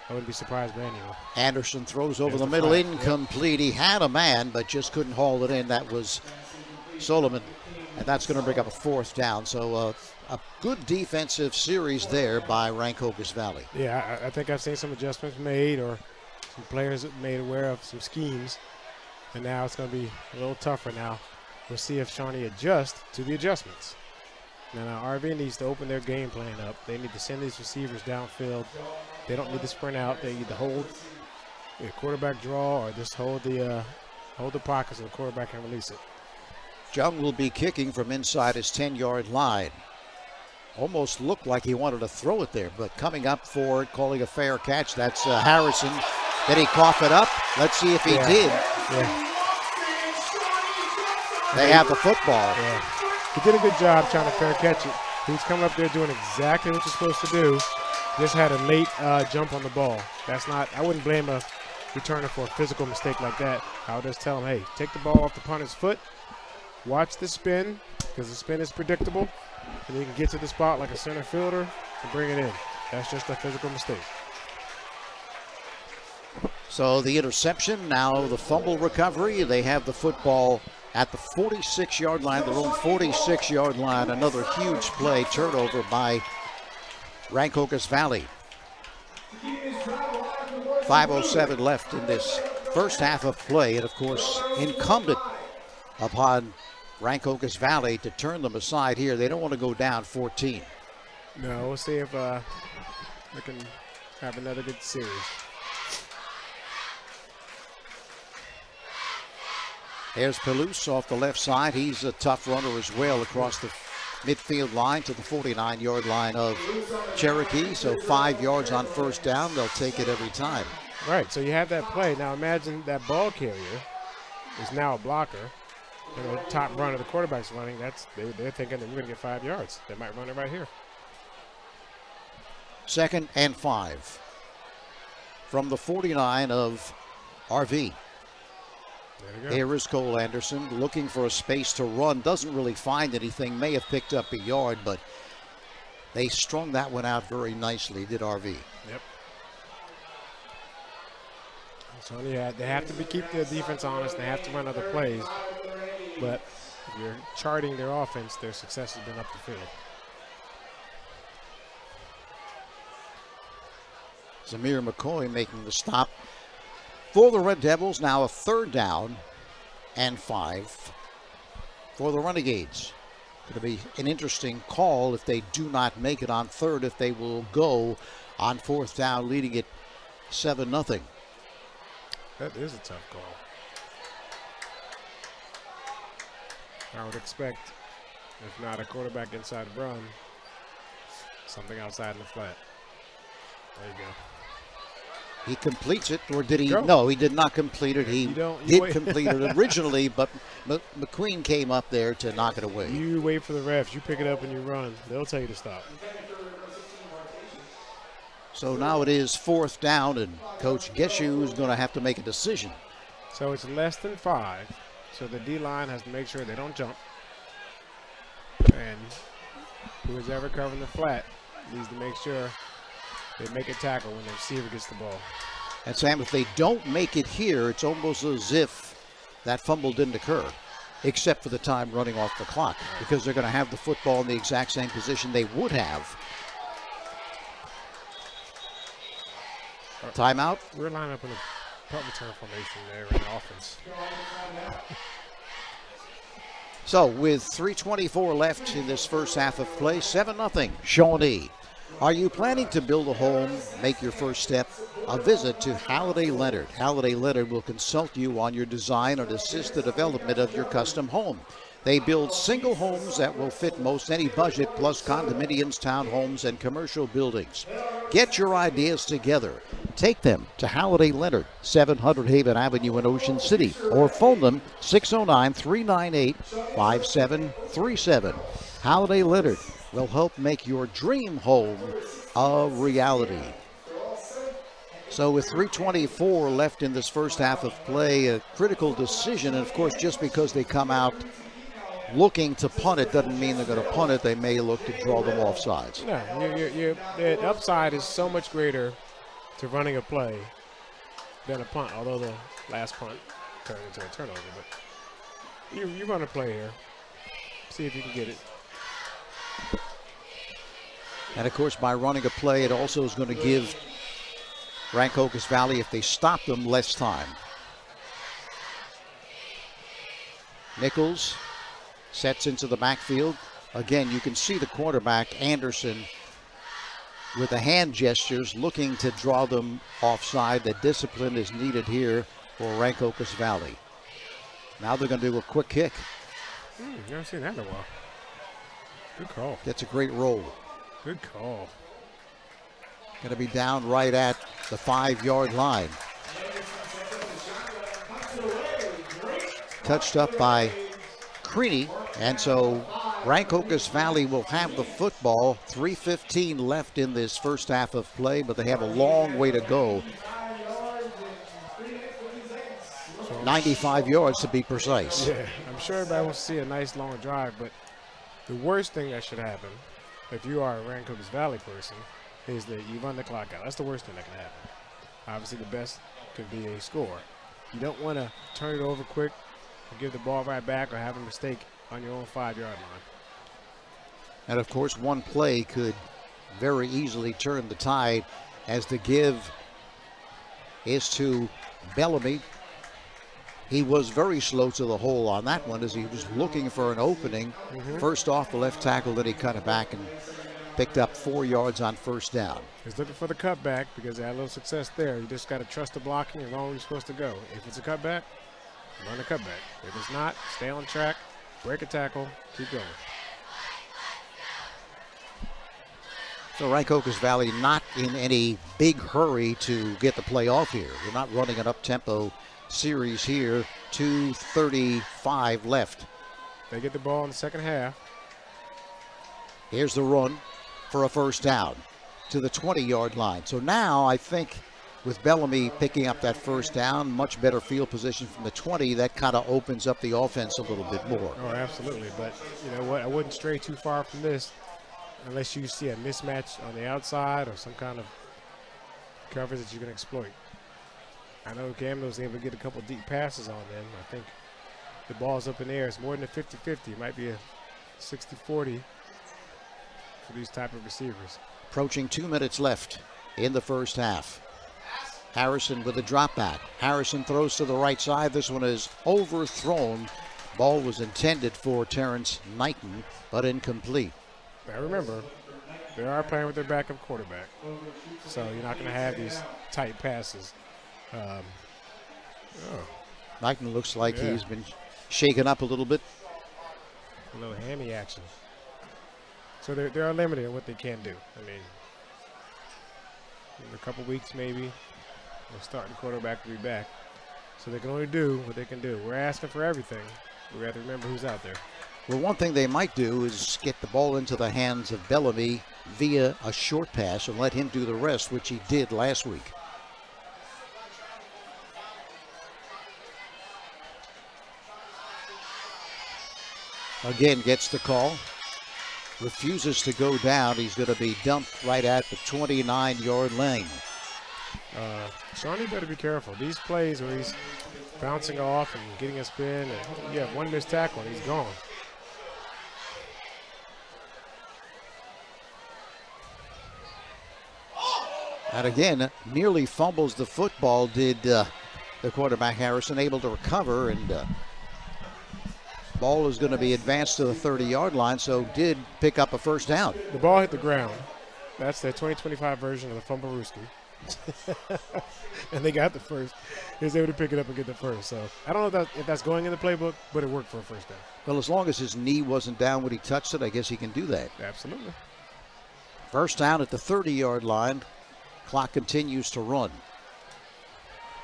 Speaker 2: wouldn't be surprised by anyone.
Speaker 1: Anderson throws over
Speaker 2: There's
Speaker 1: the
Speaker 2: the
Speaker 1: middle,
Speaker 2: flat.
Speaker 1: incomplete. He had a man, but just couldn't haul it in. That was Solomon, and that's going to bring up a 4th down. So a good defensive series there by Rancocas Valley.
Speaker 2: Yeah, I think I've seen some adjustments made or some players made aware of some schemes, and now it's going to be a little tougher now. We'll see if Shawnee adjusts to the adjustments. Now RV needs to open their game plan up. They need to send these receivers downfield. They don't need to sprint out. They need to hold a quarterback draw or just hold the pocket so the quarterback can release it.
Speaker 1: Jung will be kicking from inside his 10-yard line. Almost looked like he wanted to throw it there, but coming up for it, calling a fair catch. That's Harrison. Did he cough it up? Let's see if he did.
Speaker 2: Yeah.
Speaker 1: They have the football.
Speaker 2: Yeah. He did a good job trying to fair catch it. He's coming up there doing exactly what you're supposed to do. Just had a late jump on the ball. I wouldn't blame a returner for a physical mistake like that. I would just tell him, hey, take the ball off the punter's foot. Watch the spin, because the spin is predictable. And you can get to the spot like a center fielder and bring it in. That's just a physical mistake.
Speaker 1: So the interception, now the fumble recovery. They have the football at the 46-yard line, their own 46-yard line. Another huge play, turnover by Rancocas Valley. 5:07 left in this first half of play, and of course incumbent upon Rancocas Valley to turn them aside here. They don't want to go down 14.
Speaker 2: No, we'll see if they can have another good series.
Speaker 1: There's Palouse off the left side. He's a tough runner as well across the midfield line to the 49-yard line of Cherokee. So 5 yards on first down. They'll take it every time.
Speaker 2: Right, so you have that play. Now imagine that ball carrier is now a blocker. And the top runner the quarterback's running, they're thinking that we're going to get 5 yards. They might run it right here.
Speaker 1: 2nd and 5 from the 49 of RV.
Speaker 2: There you go.
Speaker 1: Here is Cole Anderson looking for a space to run. Doesn't really find anything. May have picked up a yard, but they strung that one out very nicely, did RV.
Speaker 2: Yep. So they have to keep their defense honest. They have to run other plays. But if you're charting their offense, their success has been up the field.
Speaker 1: Zamir McCoy making the stop for the Red Devils. Now a 3rd down and 5 for the Renegades. Going to be an interesting call if they do not make it on 3rd, if they will go on 4th down, leading it 7-0.
Speaker 2: That is a tough call. I would expect, if not a quarterback inside run, something outside in the flat. There you go.
Speaker 1: He completes it, or did he?
Speaker 2: Go.
Speaker 1: No, he did not complete it. He did
Speaker 2: wait.
Speaker 1: complete it originally, but McQueen came up there to knock it away.
Speaker 2: You wait for the refs. You pick it up and you run. They'll tell you to stop.
Speaker 1: So now it is 4th down, and Coach Geshu is going to have to make a decision.
Speaker 2: So it's less than 5. So the D-line has to make sure they don't jump. And whoever's ever covering the flat needs to make sure they make a tackle when the receiver gets the ball.
Speaker 1: And Sam, if they don't make it here, it's almost as if that fumble didn't occur, except for the time running off the clock, because they're going to have the football in the exact same position they would have. Timeout.
Speaker 2: We're lined up in a punt return formation there in the offense.
Speaker 1: So with 3:24 left in this first half of play, 7-0 Shawnee. Are you planning to build a home, make your first step? A visit to Halliday Leonard. Halliday Leonard will consult you on your design and assist the development of your custom home. They build single homes that will fit most any budget, plus condominiums, townhomes, and commercial buildings. Get your ideas together. Take them to Halliday Leonard, 700 Haven Avenue in Ocean City, or phone them 609-398-5737. Halliday Leonard will help make your dream home a reality. So with 3:24 left in this first half of play, a critical decision, and of course just because they come out looking to punt it doesn't mean they're going to punt it. They may look to draw them off sides.
Speaker 2: No, the upside is so much greater to running a play than a punt, although the last punt turned into a turnover. But you run a play here. See if you can get it.
Speaker 1: And of course, by running a play, it also is going to give Rancocas Valley, if they stop them, less time. Nichols sets into the backfield. Again, you can see the quarterback, Anderson, with the hand gestures, looking to draw them offside. The discipline is needed here for Rancocas Valley. Now they're going to do a quick kick.
Speaker 2: Never seen that in a while. Good call.
Speaker 1: That's a great roll.
Speaker 2: Good call.
Speaker 1: Going to be down right at the 5-yard line. Touched up by Creaney, and so Rancocas Valley will have the football. 3:15 left in this first half of play, but they have a long way to go. 95 yards to be precise.
Speaker 2: Yeah, I'm sure everybody wants to see a nice long drive, but the worst thing that should happen, if you are a Rancocas Valley person, is that you run the clock out. That's the worst thing that can happen. Obviously, the best could be a score. You don't want to turn it over quick and give the ball right back or have a mistake on your own 5-yard line.
Speaker 1: And of course, one play could very easily turn the tide, as the give is to Bellamy. He was very slow to the hole on that one as he was looking for an opening. First off the left tackle, then he cut it back and picked up 4 yards on first down.
Speaker 2: He's looking for the cutback because they had a little success there. You just got to trust the blocking and know where you're supposed to go. If it's a cutback, run the cutback. If it's not, stay on track, break a tackle, keep going.
Speaker 1: So Rancocas Valley not in any big hurry to get the play off here. We're not running an up-tempo series here. 2:35 left.
Speaker 2: They get the ball in the second half.
Speaker 1: Here's the run for a first down to the 20-yard line. So now I think with Bellamy picking up that first down, much better field position from the 20, that kind of opens up the offense a little bit more.
Speaker 2: Oh, absolutely. But you know what? I wouldn't stray too far from this unless you see a mismatch on the outside or some kind of coverage that you can exploit. I know Gamble was able to get a couple deep passes on them. I think the ball's up in the air. It's more than a 50-50. It might be a 60-40 for these type of receivers.
Speaker 1: Approaching 2 minutes left in the first half. Harrison with a drop back. Harrison throws to the right side. This one is overthrown. Ball was intended for Terrence Knighton, but incomplete.
Speaker 2: Now remember, they are playing with their backup quarterback, so you're not going to have these tight passes.
Speaker 1: Knighton looks like he's been shaken up a little bit.
Speaker 2: A little hammy action. So they are limited in what they can do. I mean, in a couple weeks maybe, the starting quarterback will be back. So they can only do what they can do. We're asking for everything. We have to remember who's out there.
Speaker 1: Well, one thing they might do is get the ball into the hands of Bellamy via a short pass and let him do the rest, which he did last week. Again, gets the call. Refuses to go down. He's going to be dumped right at the 29-yard line.
Speaker 2: Shawnee better be careful. These plays where he's bouncing off and getting a spin, and you have one missed tackle and he's gone.
Speaker 1: And again, nearly fumbles the football, did the quarterback Harrison, able to recover, and ball is going to be advanced to the 30-yard line, so did pick up a first down.
Speaker 2: The ball hit the ground. That's the 2025 version of the Fumble-Rooski. And they got the first. He was able to pick it up and get the first. So I don't know if that's going in the playbook, but it worked for a first down.
Speaker 1: Well, as long as his knee wasn't down when he touched it, I guess he can do that.
Speaker 2: Absolutely.
Speaker 1: First down at the 30-yard line. Clock continues to run.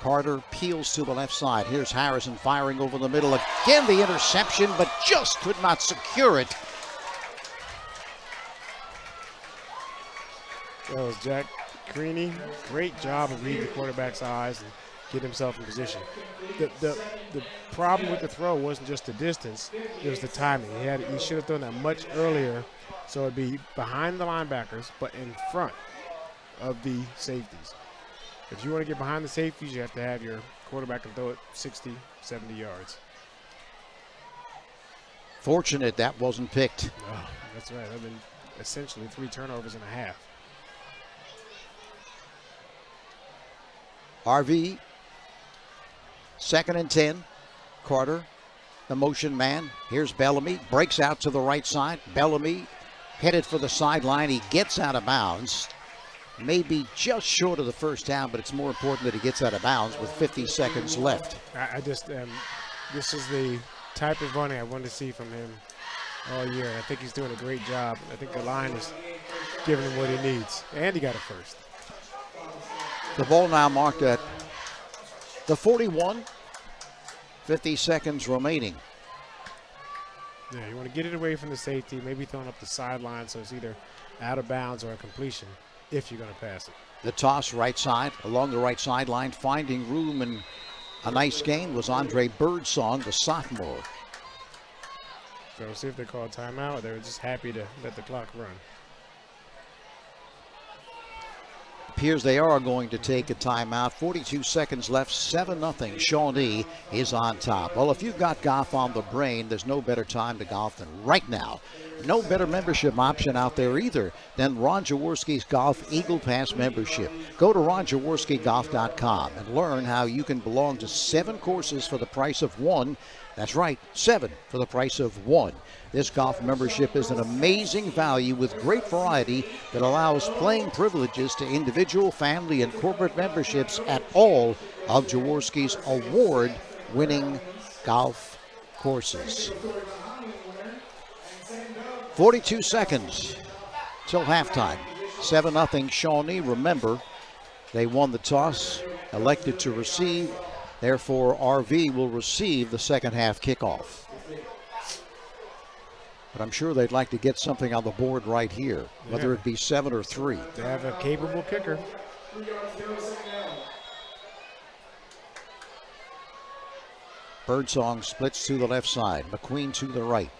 Speaker 1: Carter peels to the left side. Here's Harrison firing over the middle. Again, the interception, but just could not secure it.
Speaker 2: That was Jack Creaney. Great job of reading the quarterback's eyes and getting himself in position. The problem with the throw wasn't just the distance, it was the timing. He should have thrown that much earlier, so it'd be behind the linebackers, but in front of the safeties. If you want to get behind the safeties, you have to have your quarterback and throw it 60, 70 yards.
Speaker 1: Fortunate that wasn't picked.
Speaker 2: Oh, that's right. I've been essentially 3 turnovers and a half.
Speaker 1: RV, 2nd and 10. Carter, the motion man. Here's Bellamy, breaks out to the right side. Bellamy headed for the sideline. He gets out of bounds. Maybe just short of the first down, but it's more important that he gets out of bounds with 50 seconds left.
Speaker 2: I just, this is the type of running I wanted to see from him all year. I think he's doing a great job. I think the line is giving him what he needs. And he got it first.
Speaker 1: The ball now marked at the 41. 50 seconds remaining.
Speaker 2: Yeah, you want to get it away from the safety, maybe throwing up the sideline so it's either out of bounds or a completion if you're going to pass it.
Speaker 1: The toss right side, along the right sideline, finding room, and a nice gain was Andre Birdsong, the sophomore.
Speaker 2: So we'll see if they call a timeout or they were just happy to let the clock run.
Speaker 1: Appears they are going to take a timeout. 42 seconds left, 7-0. Shawnee is on top. Well, if you've got golf on the brain, there's no better time to golf than right now. No better membership option out there either than Ron Jaworski's Golf Eagle Pass membership. Go to ronjaworskigolf.com and learn how you can belong to 7 courses for the price of 1. That's right, 7 for the price of 1. This golf membership is an amazing value with great variety that allows playing privileges to individual, family, and corporate memberships at all of Jaworski's award-winning golf courses. 42 seconds till halftime. 7-0 Shawnee. Remember, they won the toss, elected to receive. Therefore, RV will receive the second half kickoff. But I'm sure they'd like to get something on the board right here, whether it be 7 or 3.
Speaker 2: They have a capable kicker.
Speaker 1: Birdsong splits to the left side. McQueen to the right.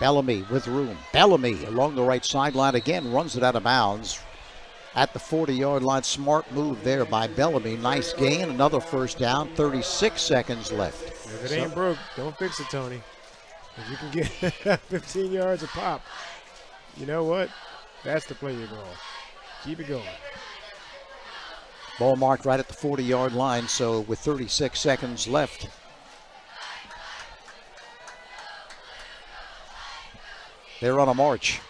Speaker 1: Bellamy with room. Bellamy along the right sideline again, runs it out of bounds at the 40-yard line. Smart move there by Bellamy. Nice gain, another first down, 36 seconds left.
Speaker 2: If it ain't broke, don't fix it, Tony. If you can get 15 yards a pop, you know what? That's the play you're going. Keep it going.
Speaker 1: Ball marked right at the 40-yard line, so with 36 seconds left. They're on a march.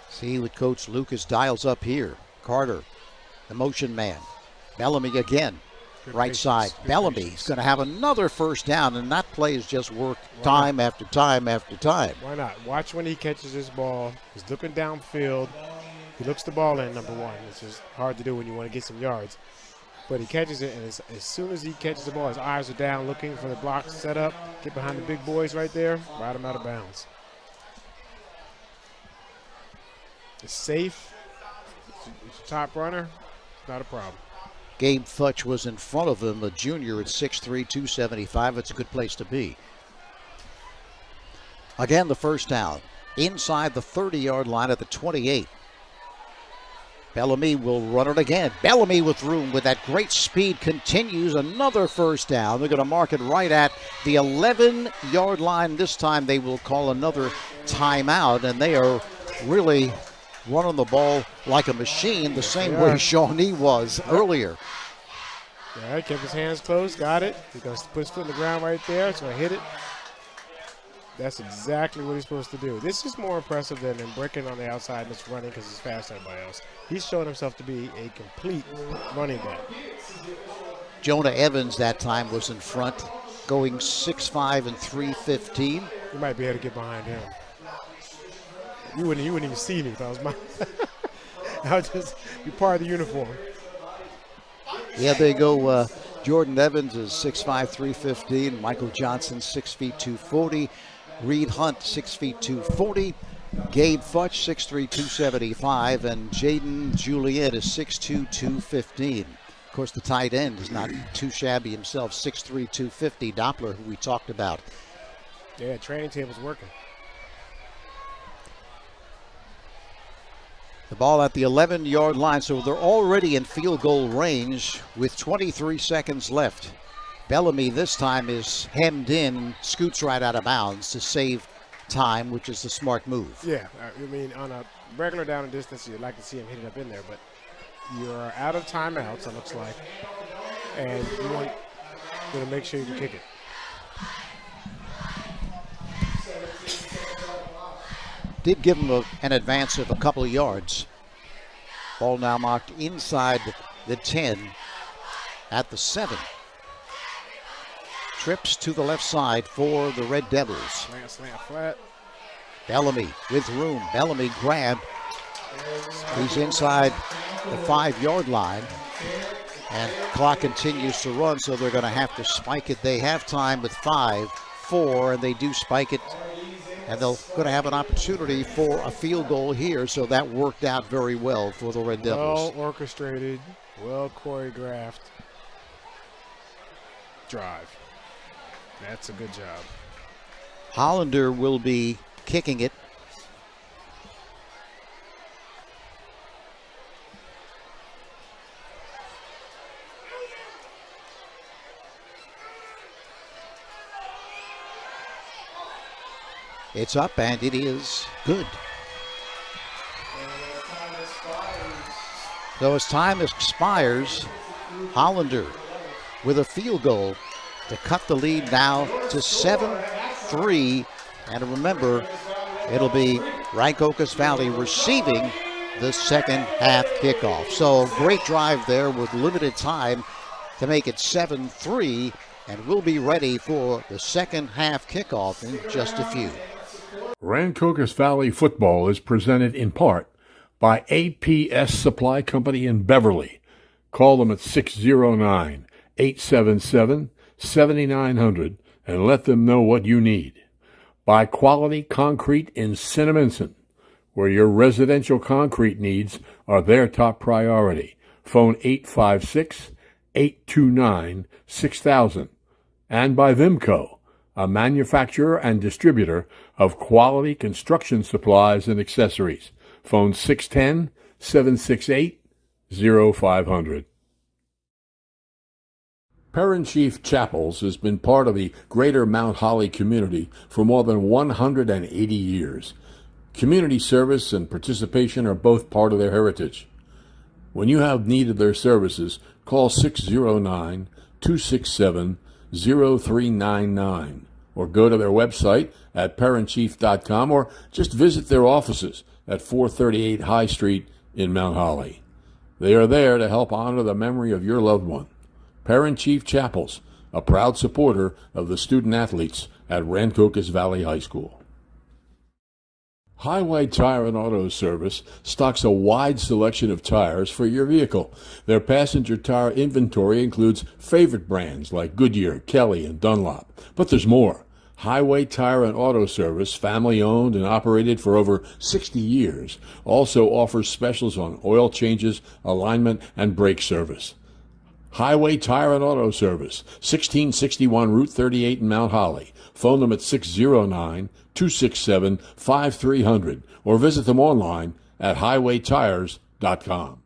Speaker 1: See what Coach Lucas dials up here. Carter, the motion man. Bellamy again. Right side. Bellamy's going to have another first down, and that play has just worked time after time after time.
Speaker 2: Why not? Watch when he catches this ball. He's looking downfield. He looks the ball in, number one, which is hard to do when you want to get some yards. But he catches it, and as soon as he catches the ball, his eyes are down looking for the block set up. Get behind the big boys right there. Ride him out of bounds. It's safe. It's a top runner. It's not a problem.
Speaker 1: Gabe Futch was in front of him, a junior at 6'3", 275. It's a good place to be. Again, the first down. Inside the 30-yard line at the 28. Bellamy will run it again. Bellamy with room with that great speed continues. Another first down. They're going to mark it right at the 11-yard line. This time they will call another timeout, and they are really running the ball like a machine, the same way Shawnee was earlier.
Speaker 2: All right, kept his hands closed, got it. He's going to put his foot in the ground right there. He's going to hit it. That's exactly what he's supposed to do. This is more impressive than him breaking on the outside and just running because he's faster than everybody else. He's showing himself to be a complete running back.
Speaker 1: Jonah Evans that time was in front, going 6'5" and 315.
Speaker 2: You might be able to get behind him. You wouldn't even see me if I was my. I would just be part of the uniform.
Speaker 1: Yeah, they go. Jordan Evans is 6'5", 315. Michael Johnson, 6 feet 240. Reed Hunt, 6 feet 240. Gabe Futch, 6'3", 275. And Jaden Juliet is 6'2", 215. Of course, the tight end is not too shabby himself, 6'3", 250. Doppler, who we talked about.
Speaker 2: Yeah, training table's working.
Speaker 1: The ball at the 11-yard line, so they're already in field goal range with 23 seconds left. Bellamy this time is hemmed in, scoots right out of bounds to save time, which is the smart move.
Speaker 2: Yeah, I mean, on a regular down and distance, you'd like to see him hit it up in there, but you're out of timeouts, it looks like, and you want to make sure you can kick it.
Speaker 1: Did give him an advance of a couple of yards. Ball now marked inside the 10 at the 7. Trips to the left side for the Red Devils.
Speaker 2: Slant, flat.
Speaker 1: Bellamy with room. Bellamy grabbed. He's inside the 5-yard line. And clock continues to run, so they're going to have to spike it. They have time with 5-4, and they do spike it. And they're going to have an opportunity for a field goal here, so that worked out very well for the Red Devils.
Speaker 2: Well orchestrated, well choreographed drive. That's a good job.
Speaker 1: Hollander will be kicking it. It's up, and it is good. So as time expires, Hollander with a field goal to cut the lead now to 7-3. And remember, it'll be Rancocas Valley receiving the second half kickoff. So great drive there with limited time to make it 7-3. And we'll be ready for the second half kickoff in just a few.
Speaker 4: Rancocas Valley football is presented in part by APS Supply Company in Beverly. Call them at 609-877-7900 and let them know what you need. By Quality Concrete in Cinnaminson, where your residential concrete needs are their top priority. Phone 856-829-6000. And by Vimco, a manufacturer and distributor of quality construction supplies and accessories. Phone 610-768-0500. Parent Chief Chapels has been part of the greater Mount Holly community for more than 180 years. Community service and participation are both part of their heritage. When you have need of their services, call 609-267-0399 or go to their website at parentchief.com or just visit their offices at 438 High Street in Mount Holly. They are there to help honor the memory of your loved one. Parent Chief Chapels, a proud supporter of the student athletes at Rancocas Valley High School. Highway Tire and Auto Service stocks a wide selection of tires for your vehicle. Their passenger tire inventory includes favorite brands like Goodyear, Kelly, and Dunlop. But there's more. Highway Tire and Auto Service, family-owned and operated for over 60 years, also offers specials on oil changes, alignment, and brake service. Highway Tire and Auto Service, 1661 Route 38 in Mount Holly. Phone them at 609-267-5300 or visit them online at highwaytires.com.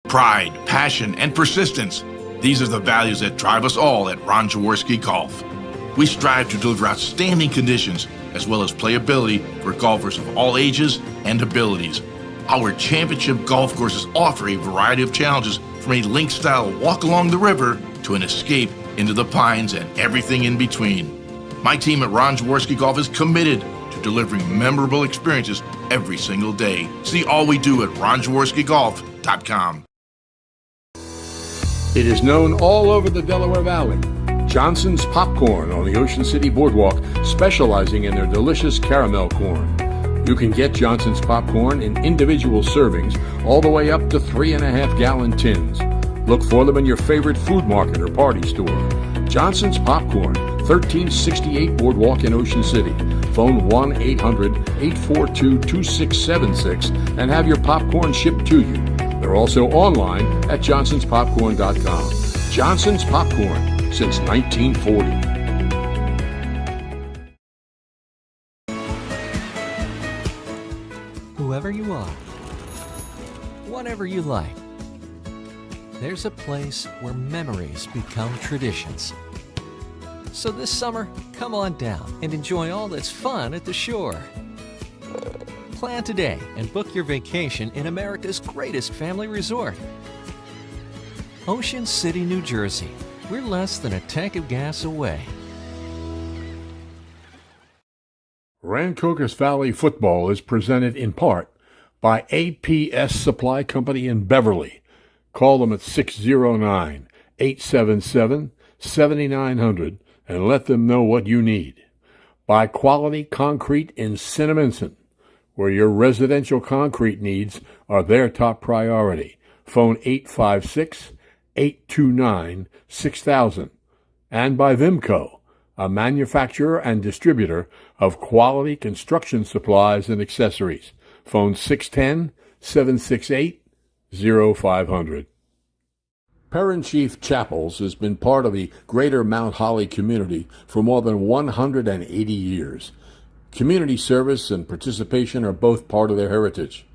Speaker 5: Pride, passion, and persistence. These are the values that drive us all at Ron Jaworski Golf. We strive to deliver outstanding conditions as well as playability for golfers of all ages and abilities. Our championship golf courses offer a variety of challenges, from a link-style walk along the river to an escape into the pines and everything in between. My team at Ron Jaworski Golf is committed to delivering memorable experiences every single day. See all we do at ronjaworskigolf.com.
Speaker 4: It is known all over the Delaware Valley. Johnson's Popcorn on the Ocean City Boardwalk, specializing in their delicious caramel corn. You can get Johnson's Popcorn in individual servings all the way up to 3.5-gallon tins. Look for them in your favorite food market or party store. Johnson's Popcorn, 1368 Boardwalk in Ocean City. Phone 1-800-842-2676 and have your popcorn shipped to you. They're also online at johnsonspopcorn.com. Johnson's Popcorn, since 1940.
Speaker 3: Whoever you are, whatever you like, there's a place where memories become traditions. So this summer, come on down and enjoy all that's fun at the shore. Plan today and book your vacation in America's greatest family resort. Ocean City, New Jersey. We're less than a tank of gas away.
Speaker 4: Rancocas Valley football is presented in part by APS Supply Company in Beverly. Call them at 609-877-7900 and let them know what you need. By Quality Concrete in Cinnaminson, where your residential concrete needs are their top priority. Phone 856-829-6000. And by Vimco, a manufacturer and distributor of quality construction supplies and accessories. Phone 610-768-0500. Parent Chief Chapels has been part of the greater Mount Holly community for more than 180 years. Community service and participation are both part of their heritage.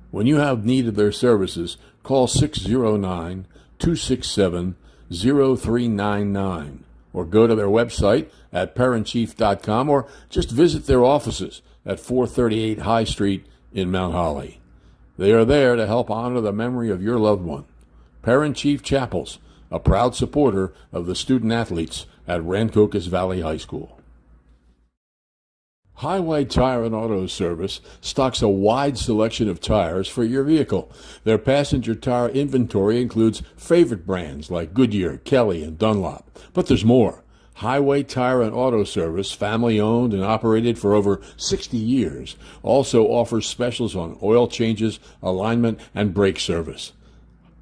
Speaker 4: When you have need of their services, call 609-267-0399 or go to their website at parentchief.com or just visit their offices at 438 High Street in Mount Holly. They are there to help honor the memory of your loved one. Parent Chief Chapels, a proud supporter of the student-athletes at Rancocas Valley High School. Highway Tire and Auto Service stocks a wide selection of tires for your vehicle. Their passenger tire inventory includes favorite brands like Goodyear, Kelly, and Dunlop. But there's more. Highway Tire and Auto Service, family-owned and operated for over 60 years, also offers specials on oil changes, alignment, and brake service.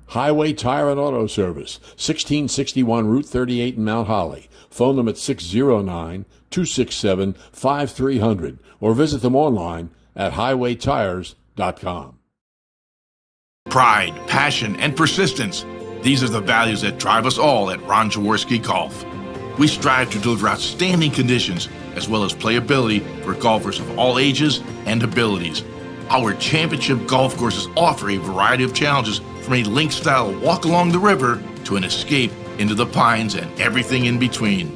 Speaker 4: Highway Tire and Auto Service, 1661 Route 38 in Mount Holly. Phone them at 609-267-5300 or visit them online at highwaytires.com.
Speaker 5: Pride, passion, and persistence. These are the values that drive us all at Ron Jaworski Golf. We strive to deliver outstanding conditions as well as playability for golfers of all ages and abilities. Our championship golf courses offer a variety of challenges, from a link-style walk along the river to an escape into the pines and everything in between.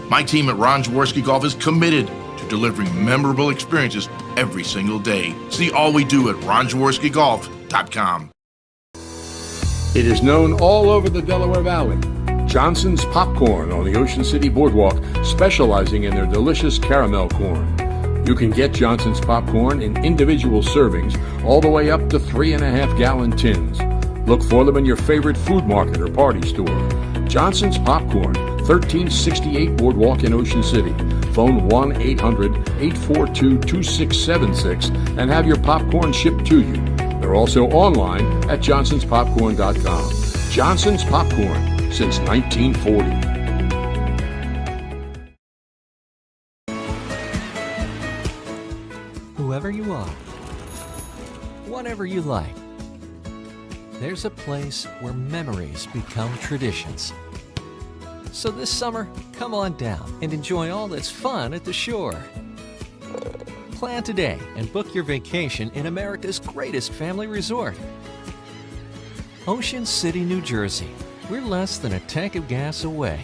Speaker 5: My team at Ron Jaworski Golf is committed to delivering memorable experiences every single day. See all we do at ronjaworskigolf.com.
Speaker 4: It is known all over the Delaware Valley. Johnson's Popcorn on the Ocean City Boardwalk, specializing in their delicious caramel corn. You can get Johnson's Popcorn in individual servings all the way up to 3.5-gallon tins. Look for them in your favorite food market or party store. Johnson's Popcorn, 1368 Boardwalk in Ocean City. Phone 1-800-842-2676 and have your popcorn shipped to you. They're also online at johnsonspopcorn.com. Johnson's Popcorn, since 1940.
Speaker 3: Whoever you are, whatever you like, there's a place where memories become traditions. So this summer, come on down and enjoy all that's fun at the shore. Plan today and book your vacation in America's greatest family resort. Ocean City, New Jersey. We're less than a tank of gas away.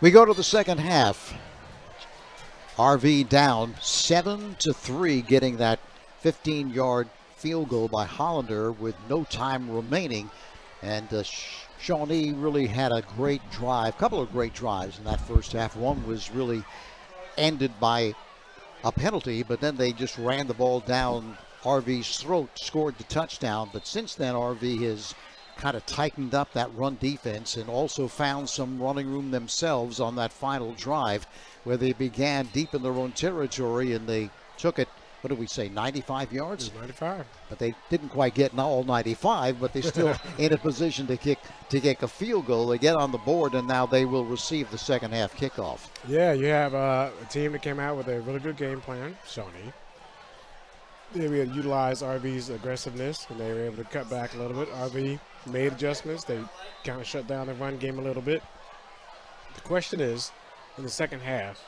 Speaker 1: We go to the second half. RV down 7-3, getting that 15-yard field goal by Hollander with no time remaining. And Shawnee really had a great drive, couple of great drives in that first half. One was really ended by a penalty, but then they just ran the ball down RV's throat, scored the touchdown. But since then, RV has kind of tightened up that run defense and also found some running room themselves on that final drive where they began deep in their own territory and they took it, what did we say, 95 yards?
Speaker 2: 95.
Speaker 1: But they didn't quite get all 95, but they still in a position to kick a field goal. They get on the board, and now they will receive the second half kickoff.
Speaker 2: Yeah, you have a team that came out with a really good game plan, Shawnee. They were able to utilize RV's aggressiveness, and they were able to cut back a little bit. RV made adjustments. They kind of shut down the run game a little bit. The question is, in the second half,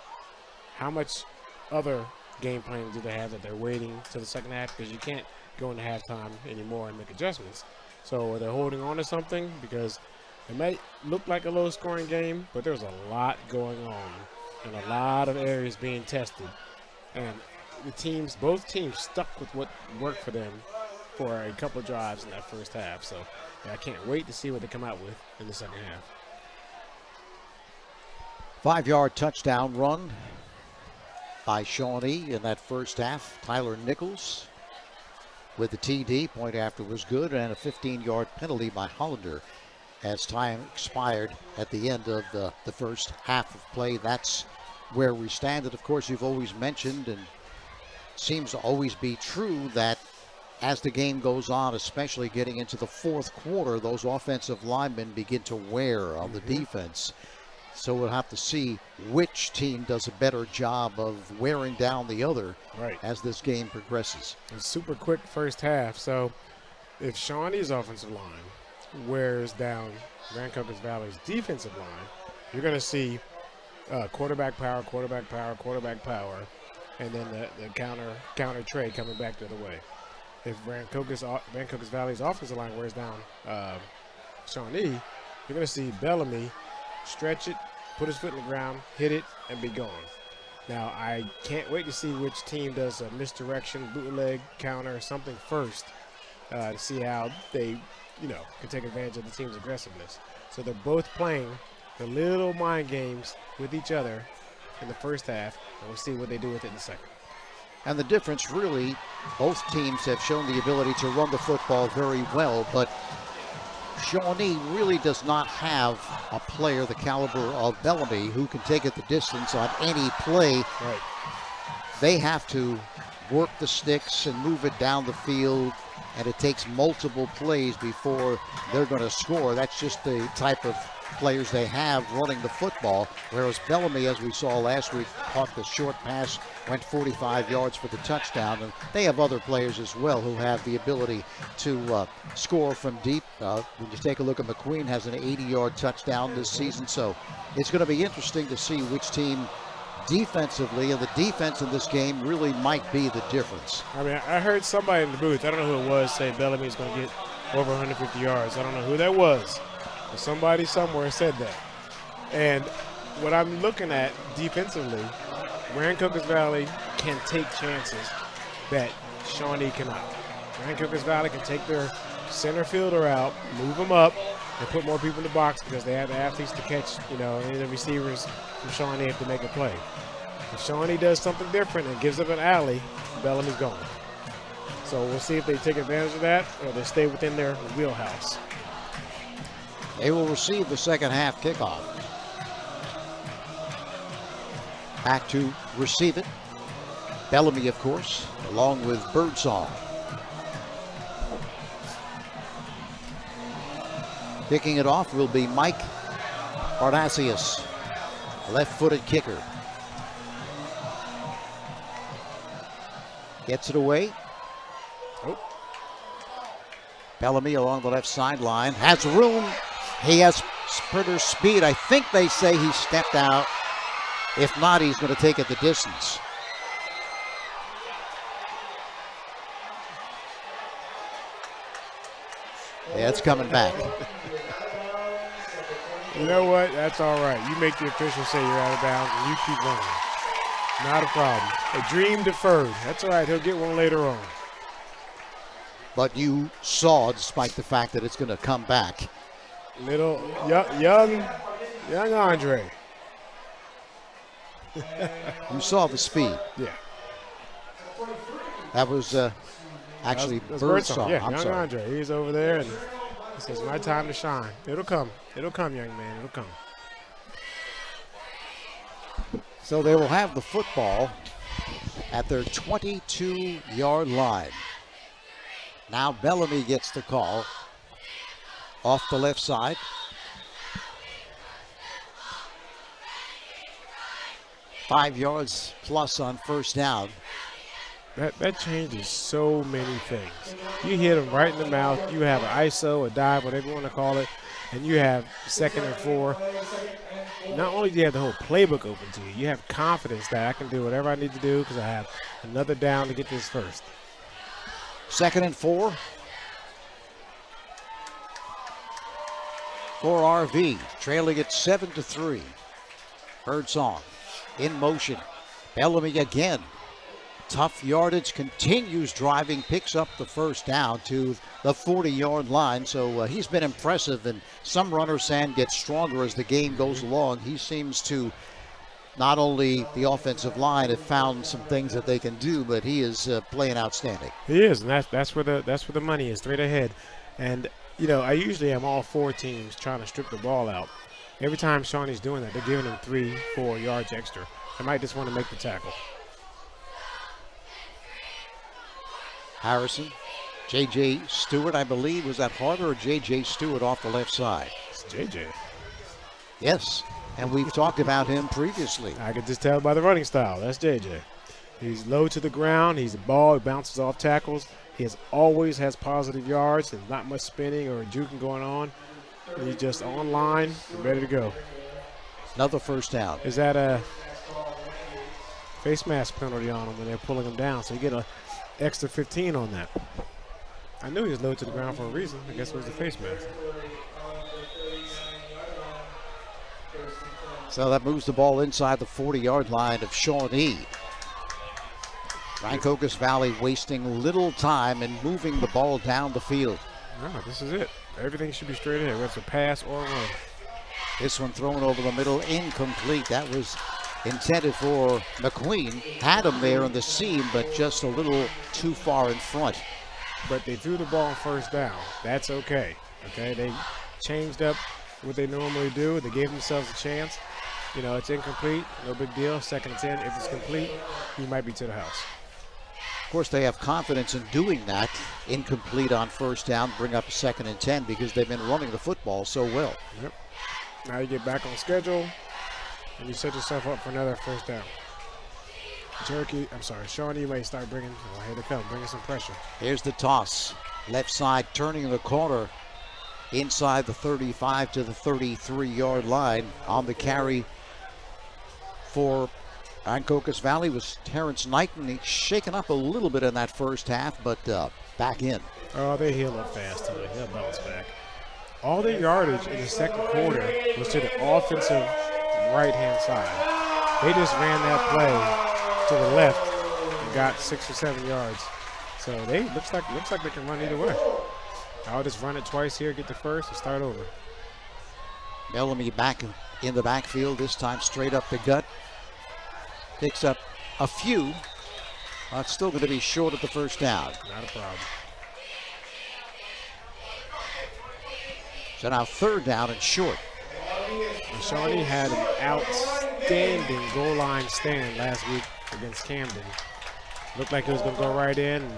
Speaker 2: how much other game plan do they have that they're waiting to the second half? Because you can't go into halftime anymore and make adjustments. So are they holding on to something? Because it might look like a low-scoring game, but there's a lot going on and a lot of areas being tested. And both teams stuck with what worked for them for a couple of drives in that first half. So I can't wait to see what they come out with in the second half.
Speaker 1: 5-yard touchdown run by Shawnee in that first half. Tyler Nichols with the TD. Point after was good, and a 15-yard penalty by Hollander as time expired at the end of the first half of play. That's where we stand. And of course, you've always mentioned, and seems to always be true, that as the game goes on, especially getting into the fourth quarter, those offensive linemen begin to wear on the defense. So we'll have to see which team does a better job of wearing down the other as this game progresses.
Speaker 2: It's super quick first half. So if Shawnee's offensive line wears down Rancocas Valley's defensive line, you're going to see quarterback power, and then the counter tray coming back the other way. If Rancocas Valley's offensive line wears down Shawnee, you're going to see Bellamy stretch it, put his foot in the ground, hit it, and be gone. Now, I can't wait to see which team does a misdirection, bootleg, counter, something first to see how they, can take advantage of the team's aggressiveness. So they're both playing the little mind games with each other in the first half, and we'll see what they do with it in the second.
Speaker 1: And the difference, really, both teams have shown the ability to run the football very well, but Shawnee really does not have a player the caliber of Bellamy who can take it the distance on any play.
Speaker 2: Right.
Speaker 1: They have to work the sticks and move it down the field, and it takes multiple plays before they're going to score. That's just the type of players they have running the football, whereas Bellamy, as we saw last week, caught the short pass, went 45 yards for the touchdown, and they have other players as well who have the ability to score from deep. When you take a look at McQueen, has an 80-yard touchdown this season, so it's going to be interesting to see which team defensively, and the defense in this game really might be the difference.
Speaker 2: I mean, I heard somebody in the booth, I don't know who it was, say Bellamy's going to get over 150 yards. I don't know who that was. Somebody somewhere said that. And what I'm looking at defensively, Rancocas Valley can take chances that Shawnee cannot. Rancocas Valley can take their center fielder out, move them up, and put more people in the box because they have the athletes to catch, any of the receivers from Shawnee have to make a play. If Shawnee does something different and gives up an alley, Bellamy's gone. So we'll see if they take advantage of that or they stay within their wheelhouse.
Speaker 1: They will receive the second half kickoff. Back to receive it. Bellamy, of course, along with Birdsong. Kicking it off will be Mike Ardasius, left-footed kicker. Gets it away. Bellamy along the left sideline. Has room. He has sprinter speed. I think they say he stepped out. If not, he's going to take it the distance. Yeah, it's coming back.
Speaker 2: You know what? That's all right. You make the official say you're out of bounds, and you keep running. Not a problem. A dream deferred. That's all right. He'll get one later on.
Speaker 1: But you saw, despite the fact that it's going to come back.
Speaker 2: Little young Andre.
Speaker 1: You saw the speed.
Speaker 2: Yeah.
Speaker 1: That was actually
Speaker 2: That's
Speaker 1: Birdsong.
Speaker 2: Yeah,
Speaker 1: I'm
Speaker 2: young
Speaker 1: sorry.
Speaker 2: Andre. He's over there, and he says, "My time to shine. It'll come. It'll come, young man. It'll come."
Speaker 1: So they will have the football at their 22-yard line. Now Bellamy gets the call off the left side. Five yards plus on first down.
Speaker 2: That changes so many things. You hit him right in the mouth. You have an ISO, a dive, whatever you want to call it, and you have 2nd and 4. Not only do you have the whole playbook open to you, you have confidence that I can do whatever I need to do because I have another down to get this first.
Speaker 1: 2nd and 4. For RV, trailing at 7-3. Birdsong in motion. Bellamy again. Tough yardage, continues driving, picks up the first down to the 40-yard line. So he's been impressive, and some runners and get stronger as the game goes along. He seems to, not only the offensive line have found some things that they can do, but he is playing outstanding.
Speaker 2: He is, and that's where the money is, straight ahead. And you know, I usually am all 4 teams trying to strip the ball out. Every time Shawnee's doing that, they're giving him 3-4 yards extra. They might just want to make the tackle.
Speaker 1: Harrison, J.J. Stewart, I believe. Was that Harder or J.J. Stewart off the left side?
Speaker 2: It's J.J.
Speaker 1: Yes, and we've talked about him previously.
Speaker 2: I could just tell by the running style. That's J.J. He's low to the ground. He's a ball. He bounces off tackles. He always has positive yards and not much spinning or juking going on. He's just on line and ready to go.
Speaker 1: Another first down.
Speaker 2: Is that a face mask penalty on him when they're pulling him down? So you get an extra 15 on that. I knew he was low to the ground for a reason. I guess it was the face mask.
Speaker 1: So that moves the ball inside the 40-yard line of Shawnee. Rancocas Valley wasting little time and moving the ball down the field.
Speaker 2: No, this is it. Everything should be straight ahead, whether it's a pass or a run.
Speaker 1: This one thrown over the middle, incomplete. That was intended for McQueen. Had him there in the seam, but just a little too far in front.
Speaker 2: But they threw the ball on first down. That's okay. Okay, they changed up what they normally do. They gave themselves a chance. You know, it's incomplete, no big deal. 2nd and 10. If it's complete, you might be to the house.
Speaker 1: Of course, they have confidence in doing that. Incomplete on first down, bring up a 2nd and 10 because they've been running the football so well.
Speaker 2: Yep. Now you get back on schedule, and you set yourself up for another first down. Shawnee may start bringing, here they come, bringing some pressure.
Speaker 1: Here's the toss. Left side turning the corner inside the 35 to the 33-yard line. On the carry for Rancocas Valley was Terrence Knighton. He's shaken up a little bit in that first half, but back in.
Speaker 2: Oh, they heal up fast tonight. They'll bounce back. All their yardage in the second quarter was to the offensive right-hand side. They just ran that play to the left and got 6 or 7 yards. So they looks like they can run either way. I'll just run it twice here, get the first, and start over.
Speaker 1: Bellamy back in the backfield, this time straight up the gut. Picks up a few. It's still going to be short at the first down.
Speaker 2: Not a problem.
Speaker 1: So now 3rd down and short.
Speaker 2: And Shawnee had an outstanding goal line stand last week against Camden. Looked like it was going to go right in, and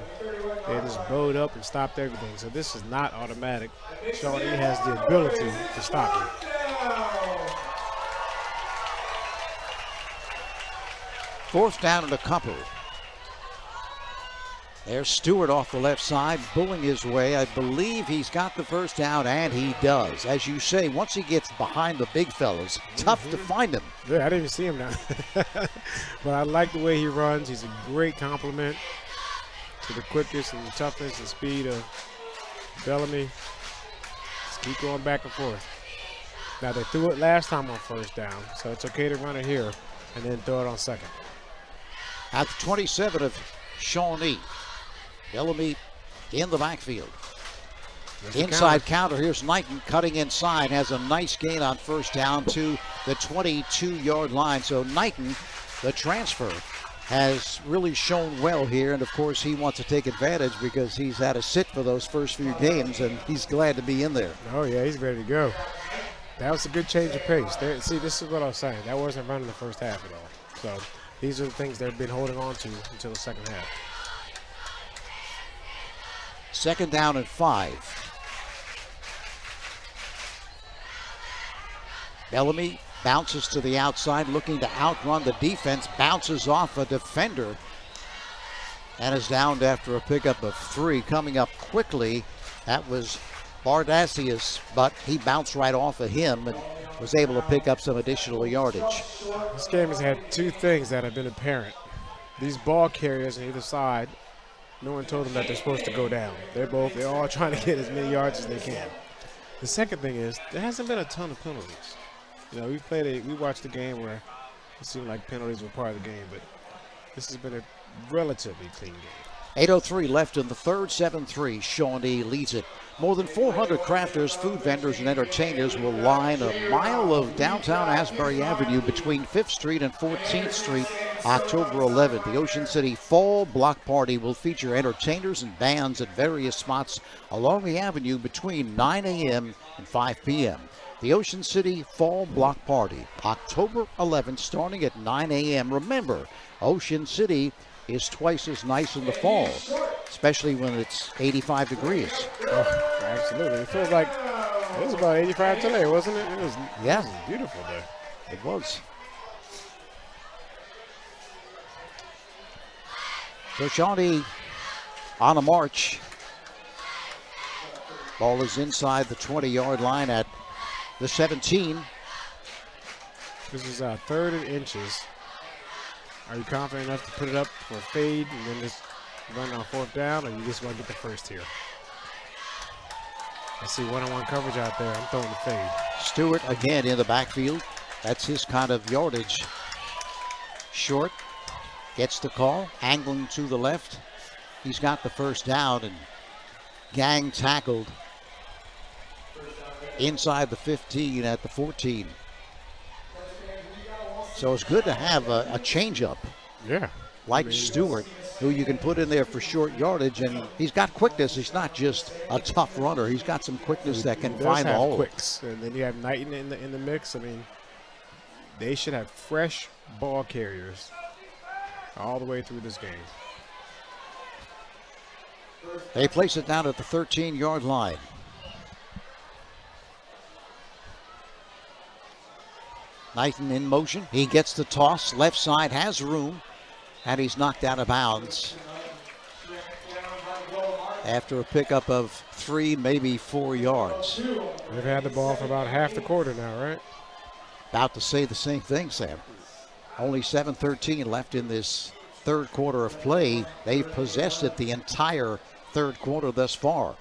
Speaker 2: they just bowed up and stopped everything. So this is not automatic. Shawnee has the ability to stop it.
Speaker 1: 4th down and a couple. There's Stewart off the left side, bulling his way. I believe he's got the first down, and he does. As you say, once he gets behind the big fellas, tough to find him.
Speaker 2: Yeah, I didn't even see him now. But I like the way he runs. He's a great compliment to the quickness and the toughness and speed of Bellamy. Just keep going back and forth. Now, they threw it last time on first down, so it's okay to run it here and then throw it on second.
Speaker 1: At the 27 of Shawnee. Bellamy in the backfield. Inside counter. Here's Knighton cutting inside. Has a nice gain on first down to the 22-yard line. So Knighton, the transfer, has really shown well here. And, of course, he wants to take advantage because he's had a sit for those first few games, and he's glad to be in there.
Speaker 2: Oh, yeah, he's ready to go. That was a good change of pace. See, this is what I was saying. That wasn't running the first half at all. So these are the things they've been holding on to until the second half.
Speaker 1: 2nd down and 5. Bellamy bounces to the outside, looking to outrun the defense, bounces off a defender, and is downed after a pickup of 3. Coming up quickly, that was Bardasius, but he bounced right off of him and was able to pick up some additional yardage.
Speaker 2: This game has had two things that have been apparent. These ball carriers on either side, no one told them that they're supposed to go down. They're all trying to get as many yards as they can. The second thing is there hasn't been a ton of penalties. You know, we watched a game where it seemed like penalties were part of the game, but this has been a relatively clean game.
Speaker 1: 8:03 left in the third, 7-3. Shawnee leads it. More than 400 crafters, food vendors, and entertainers will line a mile of downtown Asbury Avenue between 5th Street and 14th Street October 11th. The Ocean City Fall Block Party will feature entertainers and bands at various spots along the avenue between 9 a.m. and 5 p.m. The Ocean City Fall Block Party, October 11th, starting at 9 a.m. Remember, Ocean City is twice as nice in the fall, especially when it's 85 degrees.
Speaker 2: Oh, absolutely. It feels like it was about 85 today, wasn't it? It was a beautiful day.
Speaker 1: It was. So Shawnee on a march. Ball is inside the 20-yard line at the 17.
Speaker 2: This is 3rd and inches. Are you confident enough to put it up for a fade and then just run on 4th down, or you just want to get the first here? I see one-on-one coverage out there. I'm throwing the fade.
Speaker 1: Stewart again in the backfield. That's his kind of yardage. Short gets the call, angling to the left. He's got the first down and gang tackled inside the 15 at the 14. So it's good to have a changeup.
Speaker 2: Yeah.
Speaker 1: Like Stewart, who you can put in there for short yardage, and he's got quickness. He's not just a tough runner. He's got some quickness that can find the hole.
Speaker 2: Quicks. And then you have Knighton in the mix. I mean, they should have fresh ball carriers all the way through this game.
Speaker 1: They place it down at the 13-yard line. Knighton in motion. He gets the toss. Left side has room, and he's knocked out of bounds after a pickup of 3, maybe 4 yards.
Speaker 2: They've had the ball for about half the quarter now, right?
Speaker 1: About to say the same thing, Sam. Only 7:13 left in this third quarter of play. They've possessed it the entire third quarter thus far.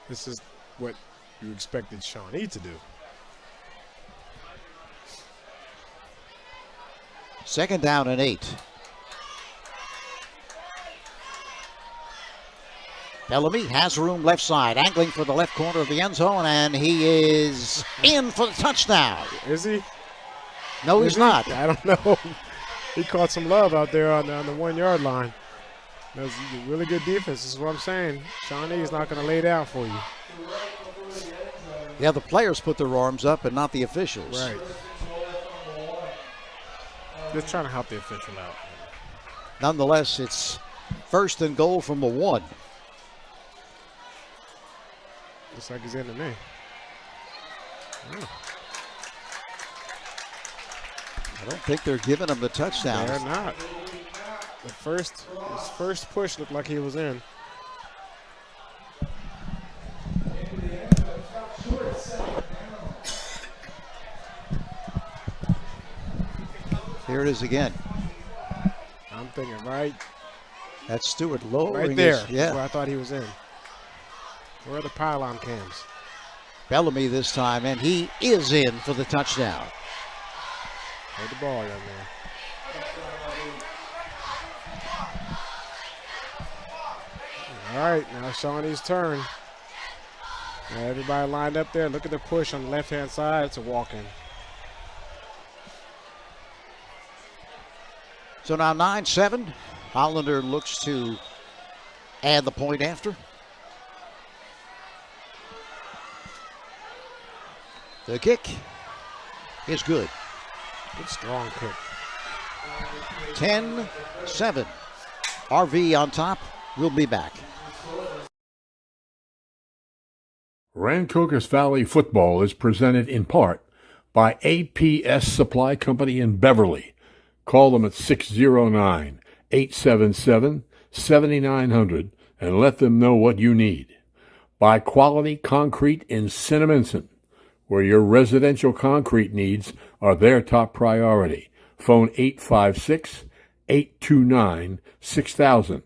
Speaker 2: This is what you expected Shawnee to do.
Speaker 1: 2nd down and 8. Bellamy has room left side, angling for the left corner of the end zone, and he is in for the touchdown.
Speaker 2: Is he?
Speaker 1: No, he's not.
Speaker 2: I don't know. He caught some love out there on the 1-yard line. That was really good defense. This is what I'm saying. Shawnee is not going to lay down for you.
Speaker 1: Yeah, the players put their arms up and not the officials.
Speaker 2: Right. Just trying to help the official out.
Speaker 1: Nonetheless, it's 1st and goal from the 1.
Speaker 2: Looks like he's into me. Yeah.
Speaker 1: I don't think they're giving him the touchdown.
Speaker 2: They're not. His first push looked like he was in.
Speaker 1: Here it is again.
Speaker 2: I'm thinking right.
Speaker 1: That's Stewart lowering
Speaker 2: Right there.
Speaker 1: his, yeah.
Speaker 2: That's where I thought he was in. Where are the pylon cams?
Speaker 1: Bellamy this time, and he is in for the touchdown.
Speaker 2: Hold the ball, young man. All right, now Shawnee's turn. Now everybody lined up there. Look at the push on the left-hand side. It's a walk-in.
Speaker 1: So now 9-7. Hollander looks to add the point after. The kick is good.
Speaker 2: Good strong kick.
Speaker 1: 10-7. RV on top. We'll be back.
Speaker 4: Rancocas Valley football is presented in part by APS Supply Company in Beverly. Call them at 609-877-7900 and let them know what you need. By Quality Concrete in Cinnaminson, where your residential concrete needs are their top priority. Phone 856-829-6000.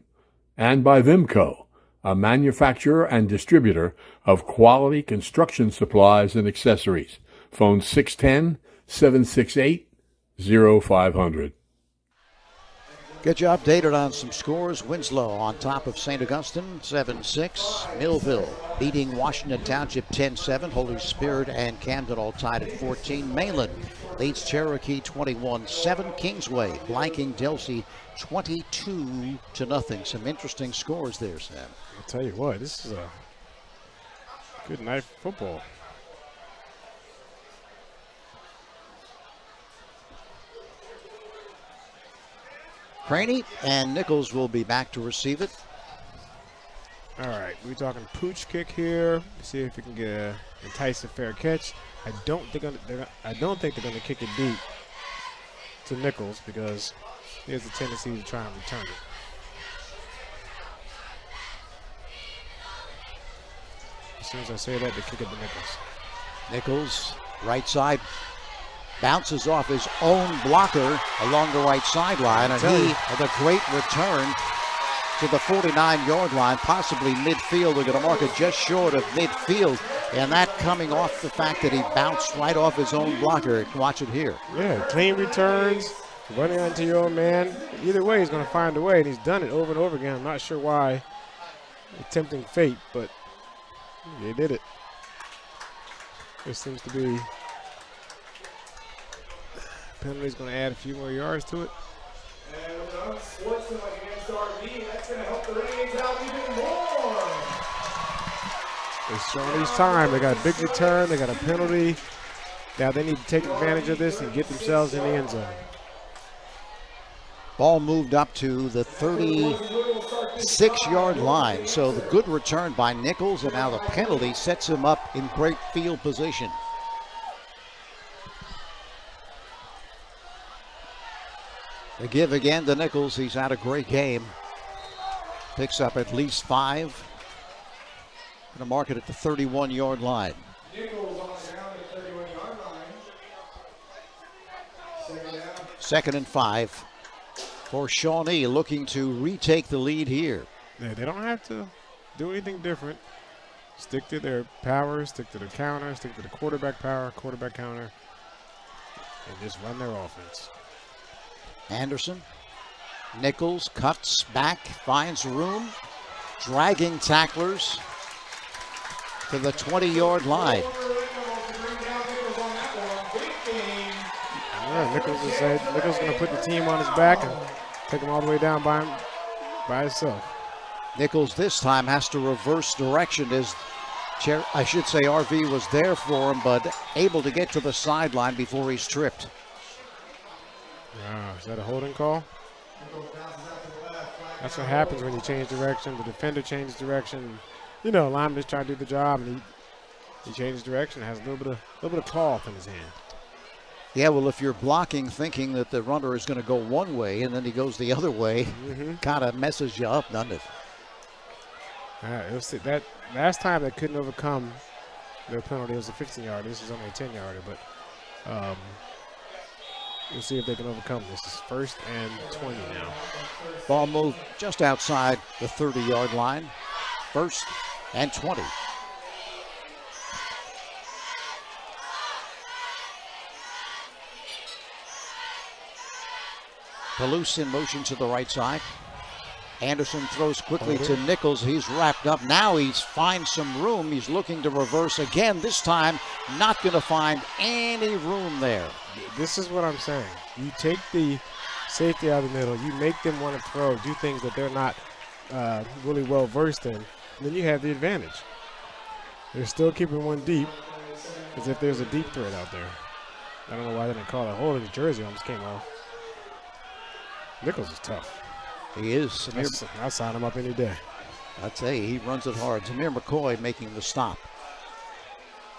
Speaker 4: And by Vimco, a manufacturer and distributor of quality construction supplies and accessories. Phone 610-768-0500.
Speaker 1: Get you updated on some scores. Winslow on top of St. Augustine, 7-6. Millville beating Washington Township 10-7. Holy Spirit and Camden all tied at 14. Mainland leads Cherokee 21-7. Kingsway blanking Delsey 22-0. Some interesting scores there, Sam.
Speaker 2: I'll tell you what, this is a good night for football.
Speaker 1: Craney and Nichols will be back to receive it.
Speaker 2: All right, we're talking pooch kick here. See if we can get a entice a fair catch. I don't think they're going to kick it deep to Nichols because he has a tendency to try and return it. As soon as I say that, they kick it to Nichols.
Speaker 1: Nichols, right side, bounces off his own blocker along the right sideline, and he had a great return to the 49-yard line, possibly midfield. They're going to mark it just short of midfield, and that coming off the fact that he bounced right off his own blocker. Watch it here.
Speaker 2: Yeah, clean returns, running onto your own man. Either way, he's going to find a way, and he's done it over and over again. I'm not sure why, tempting fate, but they did it. There seems to be penalty's going to add a few more yards to it.
Speaker 6: And Swanson against RV, that's going to help the Renegades out even more.
Speaker 2: It's Shawnee's time. They got a big return. They got a penalty. Now they need to take advantage of this and get themselves in the end zone.
Speaker 1: Ball moved up to the 36-yard line. So the good return by Nichols, and now the penalty sets him up in great field position. The give again to Nichols. He's had a great game. Picks up at least 5. Going to mark it at the 31-yard line.
Speaker 6: Nichols on down at the 31-yard line.
Speaker 1: Second and 5 for Shawnee, looking to retake the lead here.
Speaker 2: Yeah, they don't have to do anything different. Stick to their power, stick to the counter, stick to the quarterback power, quarterback counter, and just run their offense.
Speaker 1: Anderson, Nichols cuts back, finds room, dragging tacklers to the 20-yard line.
Speaker 2: Yeah, Nichols is going to put the team on his back and take him all the way down by himself.
Speaker 1: Nichols this time has to reverse direction as I should say RV was there for him, but able to get to the sideline before he's tripped.
Speaker 2: Wow, is that a holding call? That's what happens when you change direction. The defender changes direction. You know, lineman is trying to do the job, and he changes direction. Has a little bit of cloth in his hand.
Speaker 1: Yeah, well, if you're blocking thinking that the runner is going to go one way and then he goes the other way, kind of messes you up, doesn't it?
Speaker 2: All right, that last time they couldn't overcome their penalty. It was a 15-yarder. This is only a 10-yarder, but we'll see if they can overcome this. It's 1st and 20 now.
Speaker 1: Ball moved just outside the 30-yard line. 1st and 20. Palouse in motion to the right side. Anderson throws quickly to Nichols. He's wrapped up. Now he's finds some room. He's looking to reverse again. This time, not going to find any room there.
Speaker 2: This is what I'm saying. You take the safety out of the middle. You make them want to throw, do things that they're not really well versed in. And then you have the advantage. They're still keeping one deep as if there's a deep threat out there. I don't know why they didn't call it. Holding his jersey almost came off. Nichols is tough.
Speaker 1: He is.
Speaker 2: I'll sign him up any day.
Speaker 1: I'd say he runs it hard. Tamir McCoy making the stop.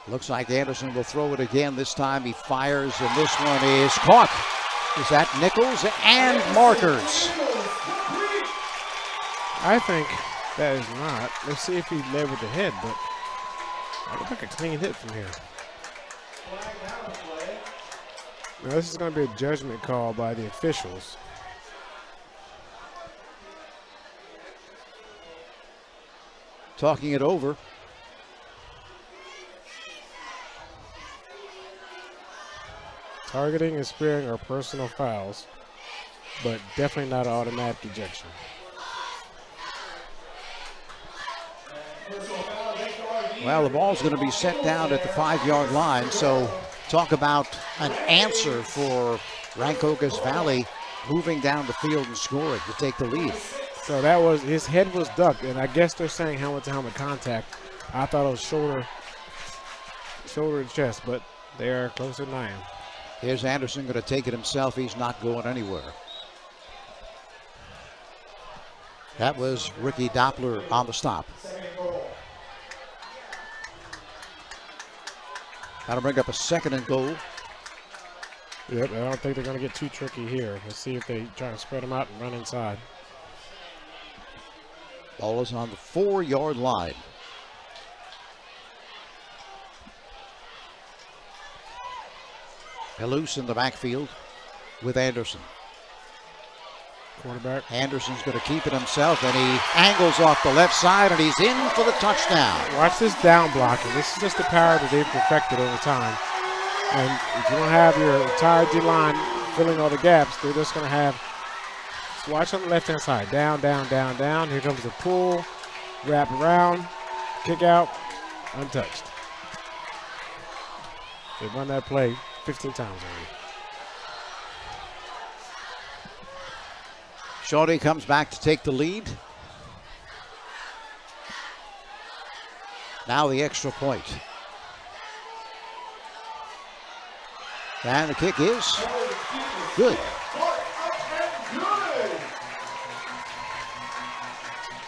Speaker 1: Looks like Anderson will throw it again. This time he fires, and this one is caught. Is that Nichols and markers?
Speaker 2: I think that is not. Let's see if he led with the head, but I look like a clean hit from here. Now this is going to be a judgment call by the officials.
Speaker 1: Talking it over.
Speaker 2: Targeting and spearing are personal fouls, but definitely not automatic ejection.
Speaker 1: Well, the ball's going to be set down at the 5-yard line, so talk about an answer for Rancocas Valley moving down the field and scoring to take the lead.
Speaker 2: So that was, his head was ducked, and I guess they're saying helmet-to-helmet contact. I thought it was shoulder to chest, but they are closer than I am.
Speaker 1: Here's Anderson going to take it himself. He's not going anywhere. That was Ricky Doppler on the stop. That'll bring up a 2nd and goal.
Speaker 2: Yep, I don't think they're going to get too tricky here. Let's see if they try to spread them out and run inside.
Speaker 1: Ball is on the 4-yard line. Palouse in the backfield with Anderson.
Speaker 2: Quarterback.
Speaker 1: Anderson's going to keep it himself, and he angles off the left side, and he's in for the touchdown.
Speaker 2: Watch this down blocking. This is just the power that they've perfected over time. And if you don't have your entire D-line filling all the gaps, they're just going to have, just watch on the left-hand side. Down, down, down, down. Here comes the pull, wrap around, kick out, untouched. They've run that play 15 times already.
Speaker 1: Shawnee comes back to take the lead. Now the extra point. And the kick is good.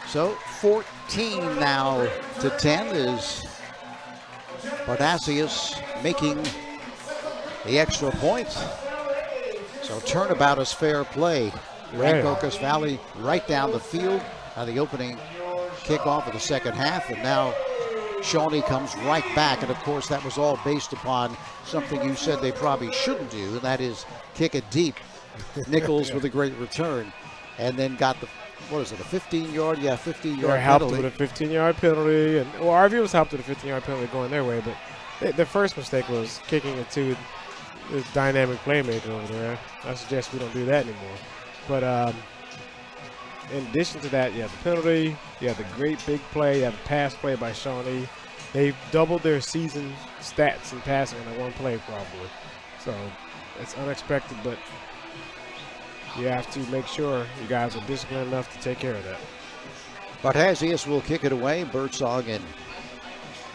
Speaker 1: So 14 now to 10 is Bardasius making the extra point. So turnabout is fair play. Rancocas Valley right down the field on the opening kickoff of the second half, and now Shawnee comes right back, and of course that was all based upon something you said they probably shouldn't do, and that is kick it deep. Nichols with a great return, and then got the, what is it, a 15-yard? Yeah, 15-yard
Speaker 2: helped
Speaker 1: penalty.
Speaker 2: with a 15-yard penalty, and well, our viewers helped with a 15-yard penalty going their way, but the first mistake was kicking it to this dynamic playmaker over there. I suggest we don't do that anymore. But in addition to that, you have the penalty, you have the great big play, you have the pass play by Shawnee. They've doubled their season stats in passing in one play probably. So it's unexpected, but you have to make sure you guys are disciplined enough to take care of that.
Speaker 1: Bardasius will kick it away. Birdsong and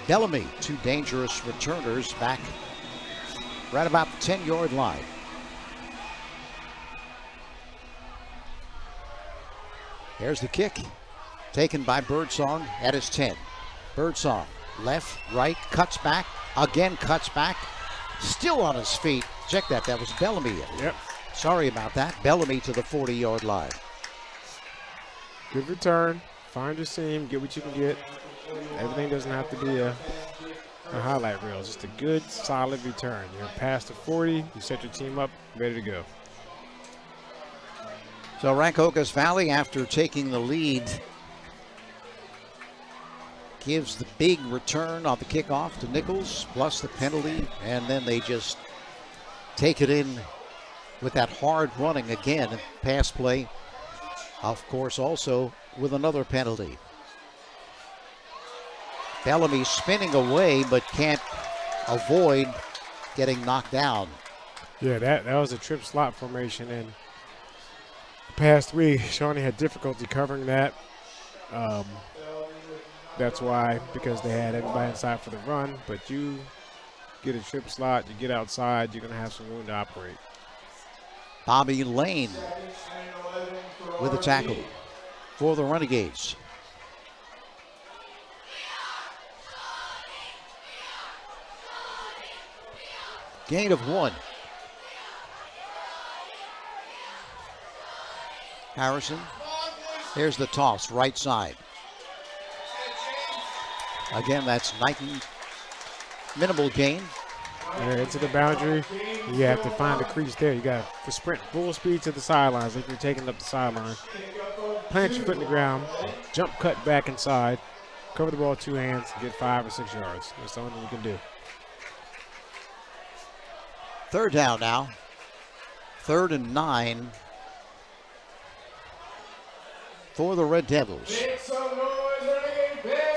Speaker 1: Bellamy, two dangerous returners, back right about the 10-yard line. Here's the kick, taken by Birdsong at his 10. Birdsong, left, right, cuts back, again cuts back, still on his feet. Check that, that was Bellamy.
Speaker 2: Yep.
Speaker 1: Sorry about that. Bellamy to the 40-yard line.
Speaker 2: Good return, find your seam, get what you can get. Everything doesn't have to be a highlight reel, it's just a good, solid return. You're past the 40, you set your team up, ready to go.
Speaker 1: So Rancocas Valley, after taking the lead, gives the big return on the kickoff to Nichols, plus the penalty, and then they just take it in with that hard running again. Pass play, of course, also with another penalty. Bellamy spinning away but can't avoid getting knocked down.
Speaker 2: Yeah, that was a trip slot formation, and the past week, Shawnee had difficulty covering that. That's why, because they had everybody inside for the run, but you get a trip slot, you get outside, you're going to have some room to operate.
Speaker 1: Bobby Lane with a tackle for the Renegades. Gain of 1. Harrison. Here's the toss, right side. Again, that's Knighton. Minimal gain.
Speaker 2: Yeah, into the boundary. You have to find the crease there. You got to sprint full speed to the sidelines if you're taking up the sideline. Plant your foot in the ground. Jump cut back inside. Cover the ball with 2 hands. Get 5 or 6 yards. That's the only thing you can do.
Speaker 1: 3rd down now. 3rd and 9 for the Red Devils.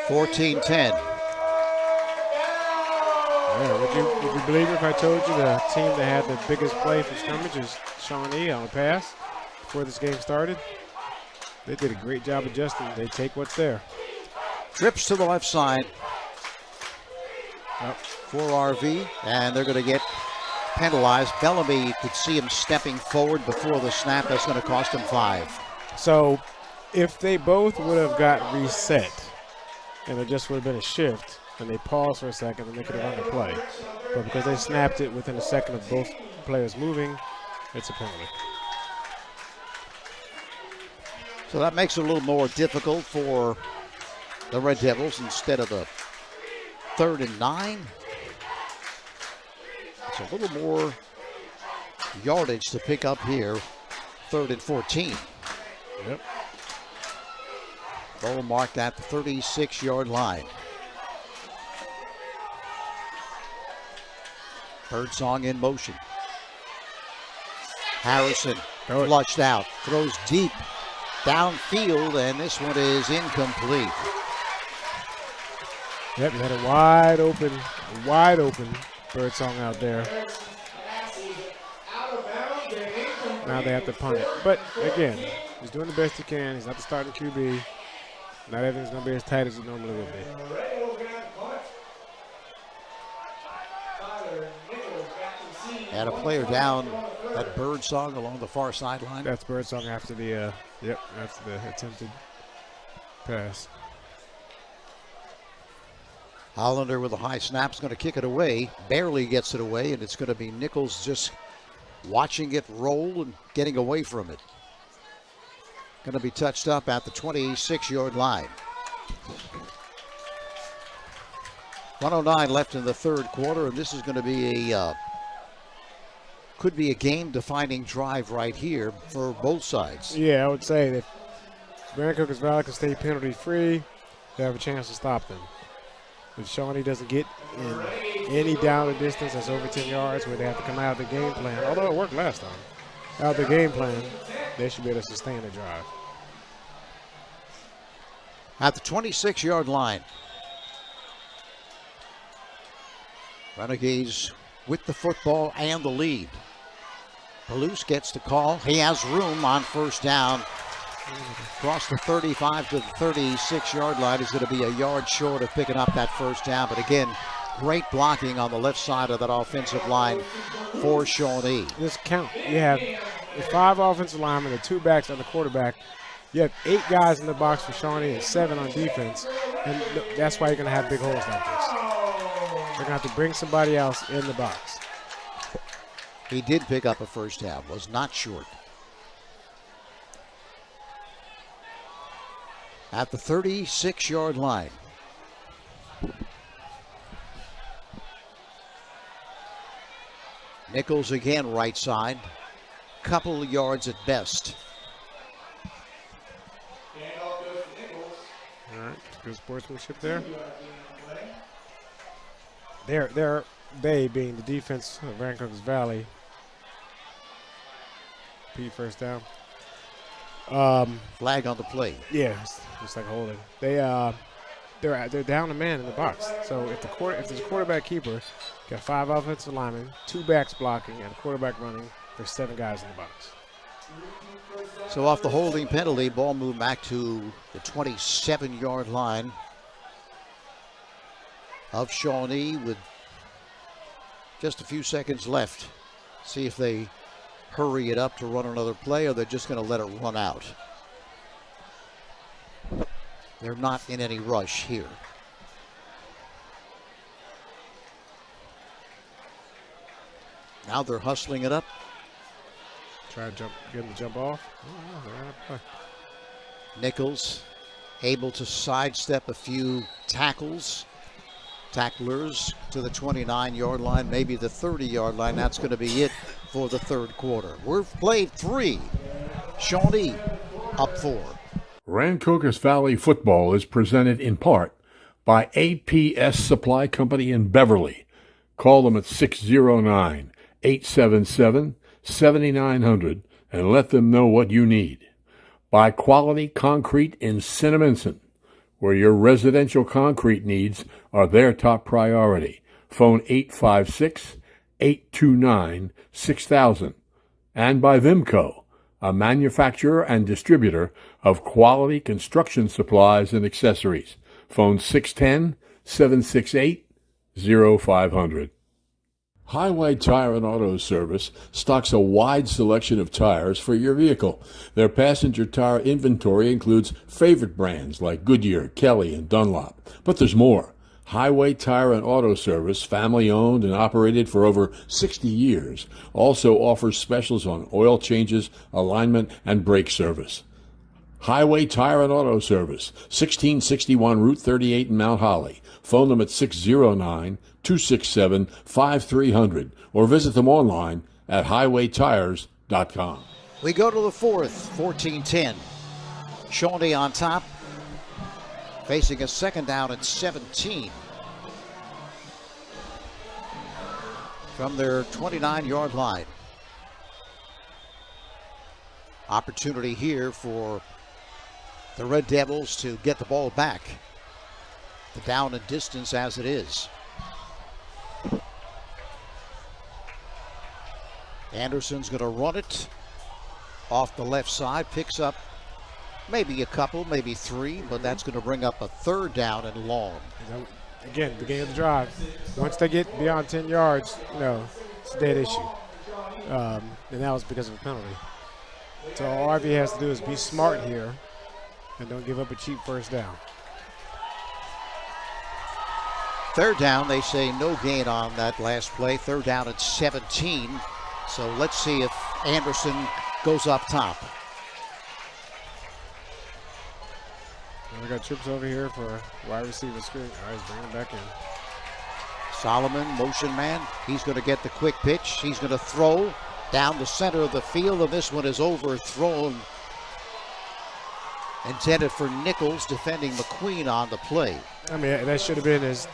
Speaker 1: 14-10.
Speaker 2: Yeah, would you believe it if I told you the team that had the biggest play from scrimmage is Shawnee on the pass before this game started? They did a great job adjusting. They take what's there.
Speaker 1: Trips to the left side for RV, and they're going to get penalized. Bellamy, you could see him stepping forward before the snap. That's going to cost him 5.
Speaker 2: So if they both would have got reset and it just would have been a shift and they paused for a second, then they could have run the play. But because they snapped it within a second of both players moving, it's a penalty.
Speaker 1: So that makes it a little more difficult for the Red Devils instead of the 3rd and 9. It's a little more yardage to pick up here. 3rd and 14.
Speaker 2: Yep.
Speaker 1: Goal marked at the 36-yard line. Birdsong in motion. Harrison flushed out, throws deep downfield, and this one is incomplete.
Speaker 2: Yep, you had a wide open Birdsong out there. Now they have to punt it. But again, he's doing the best he can. He's not the starting QB. Not everything's going to be as tight as it normally would be.
Speaker 1: And a player down at Birdsong along the far sideline.
Speaker 2: That's Birdsong after the after the attempted pass.
Speaker 1: Hollander with a high snap is going to kick it away. Barely gets it away, and it's going to be Nichols just watching it roll and getting away from it. Going to be touched up at the 26-yard line. 1:09 left in the 3rd quarter, and this is going to be could be a game-defining drive right here for both sides.
Speaker 2: Yeah, I would say that Rancocas Valley can stay penalty-free. They have a chance to stop them. If Shawnee doesn't get in any down or distance that's over 10 yards where they have to come out of the game plan, although it worked last time, out of the game plan, they should be able to sustain the drive.
Speaker 1: At the 26-yard line, Renegades with the football and the lead. Palouse gets the call. He has room on 1st down. Across the 35 to the 36-yard line. Is going to be a yard short of picking up that 1st down. But again, great blocking on the left side of that offensive line for Shawnee.
Speaker 2: Just count. You have the 5 offensive linemen, the 2 backs and the quarterback. You have 8 guys in the box for Shawnee and 7 on defense. And that's why you're going to have big holes like this. They're going to have to bring somebody else in the box.
Speaker 1: He did pick up a 1st down. Was not short. At the 36-yard line. Nichols again right side. Couple of yards at best.
Speaker 2: All right, good sportsmanship there. They being the defense of Rancocas Valley, repeat first down.
Speaker 1: Flag on the play.
Speaker 2: Yeah, it's like holding. They're down a man in the box. So if there's a quarterback keeper, got 5 offensive linemen, 2 backs blocking, and a quarterback running, there's 7 guys in the box.
Speaker 1: So off the holding penalty, ball moved back to the 27-yard line of Shawnee with just a few seconds left. See if they hurry it up to run another play or they're just going to let it run out. They're not in any rush here. Now they're hustling it up.
Speaker 2: Try to get him to jump off.
Speaker 1: Nichols able to sidestep a few tacklers to the 29-yard line, maybe the 30-yard line. That's going to be it for the third quarter. We've played 3. Shawnee up 4.
Speaker 4: Rancocas Valley football is presented in part by APS Supply Company in Beverly. Call them at 609-877-7900 and let them know what you need. By Quality Concrete in Cinnaminson, where your residential concrete needs are their top priority. Phone 856-829-6000. And by Vimco, a manufacturer and distributor of quality construction supplies and accessories. Phone 610-768-0500. Highway Tire and Auto Service stocks a wide selection of tires for your vehicle. Their passenger tire inventory includes favorite brands like Goodyear, Kelly, and Dunlop. But there's more. Highway Tire and Auto Service, family-owned and operated for over 60 years, also offers specials on oil changes, alignment, and brake service. Highway Tire and Auto Service, 1661 Route 38 in Mount Holly. Phone them at 609-267-5300 or visit them online at highwaytires.com.
Speaker 1: We go to the fourth, 14-10. Shawnee on top, facing a second down and 17 from their 29-yard line. Opportunity here for the Red Devils to get the ball back. The down and distance as it is. Anderson's going to run it off the left side, picks up maybe a couple, maybe 3, but that's going to bring up a third down and long.
Speaker 2: Again, beginning of the drive. Once they get beyond 10 yards, it's a dead issue. And that was because of a penalty. So all RV has to do is be smart here and don't give up a cheap first down.
Speaker 1: Third down, they say no gain on that last play. Third down at 17. So let's see if Anderson goes up top.
Speaker 2: We got trips over here for wide receiver screen. All right, he's bringing it back in.
Speaker 1: Solomon, motion man. He's going to get the quick pitch. He's going to throw down the center of the field, and this one is overthrown. Intended for Nichols, defending McQueen on the play.
Speaker 2: I mean, that should have been as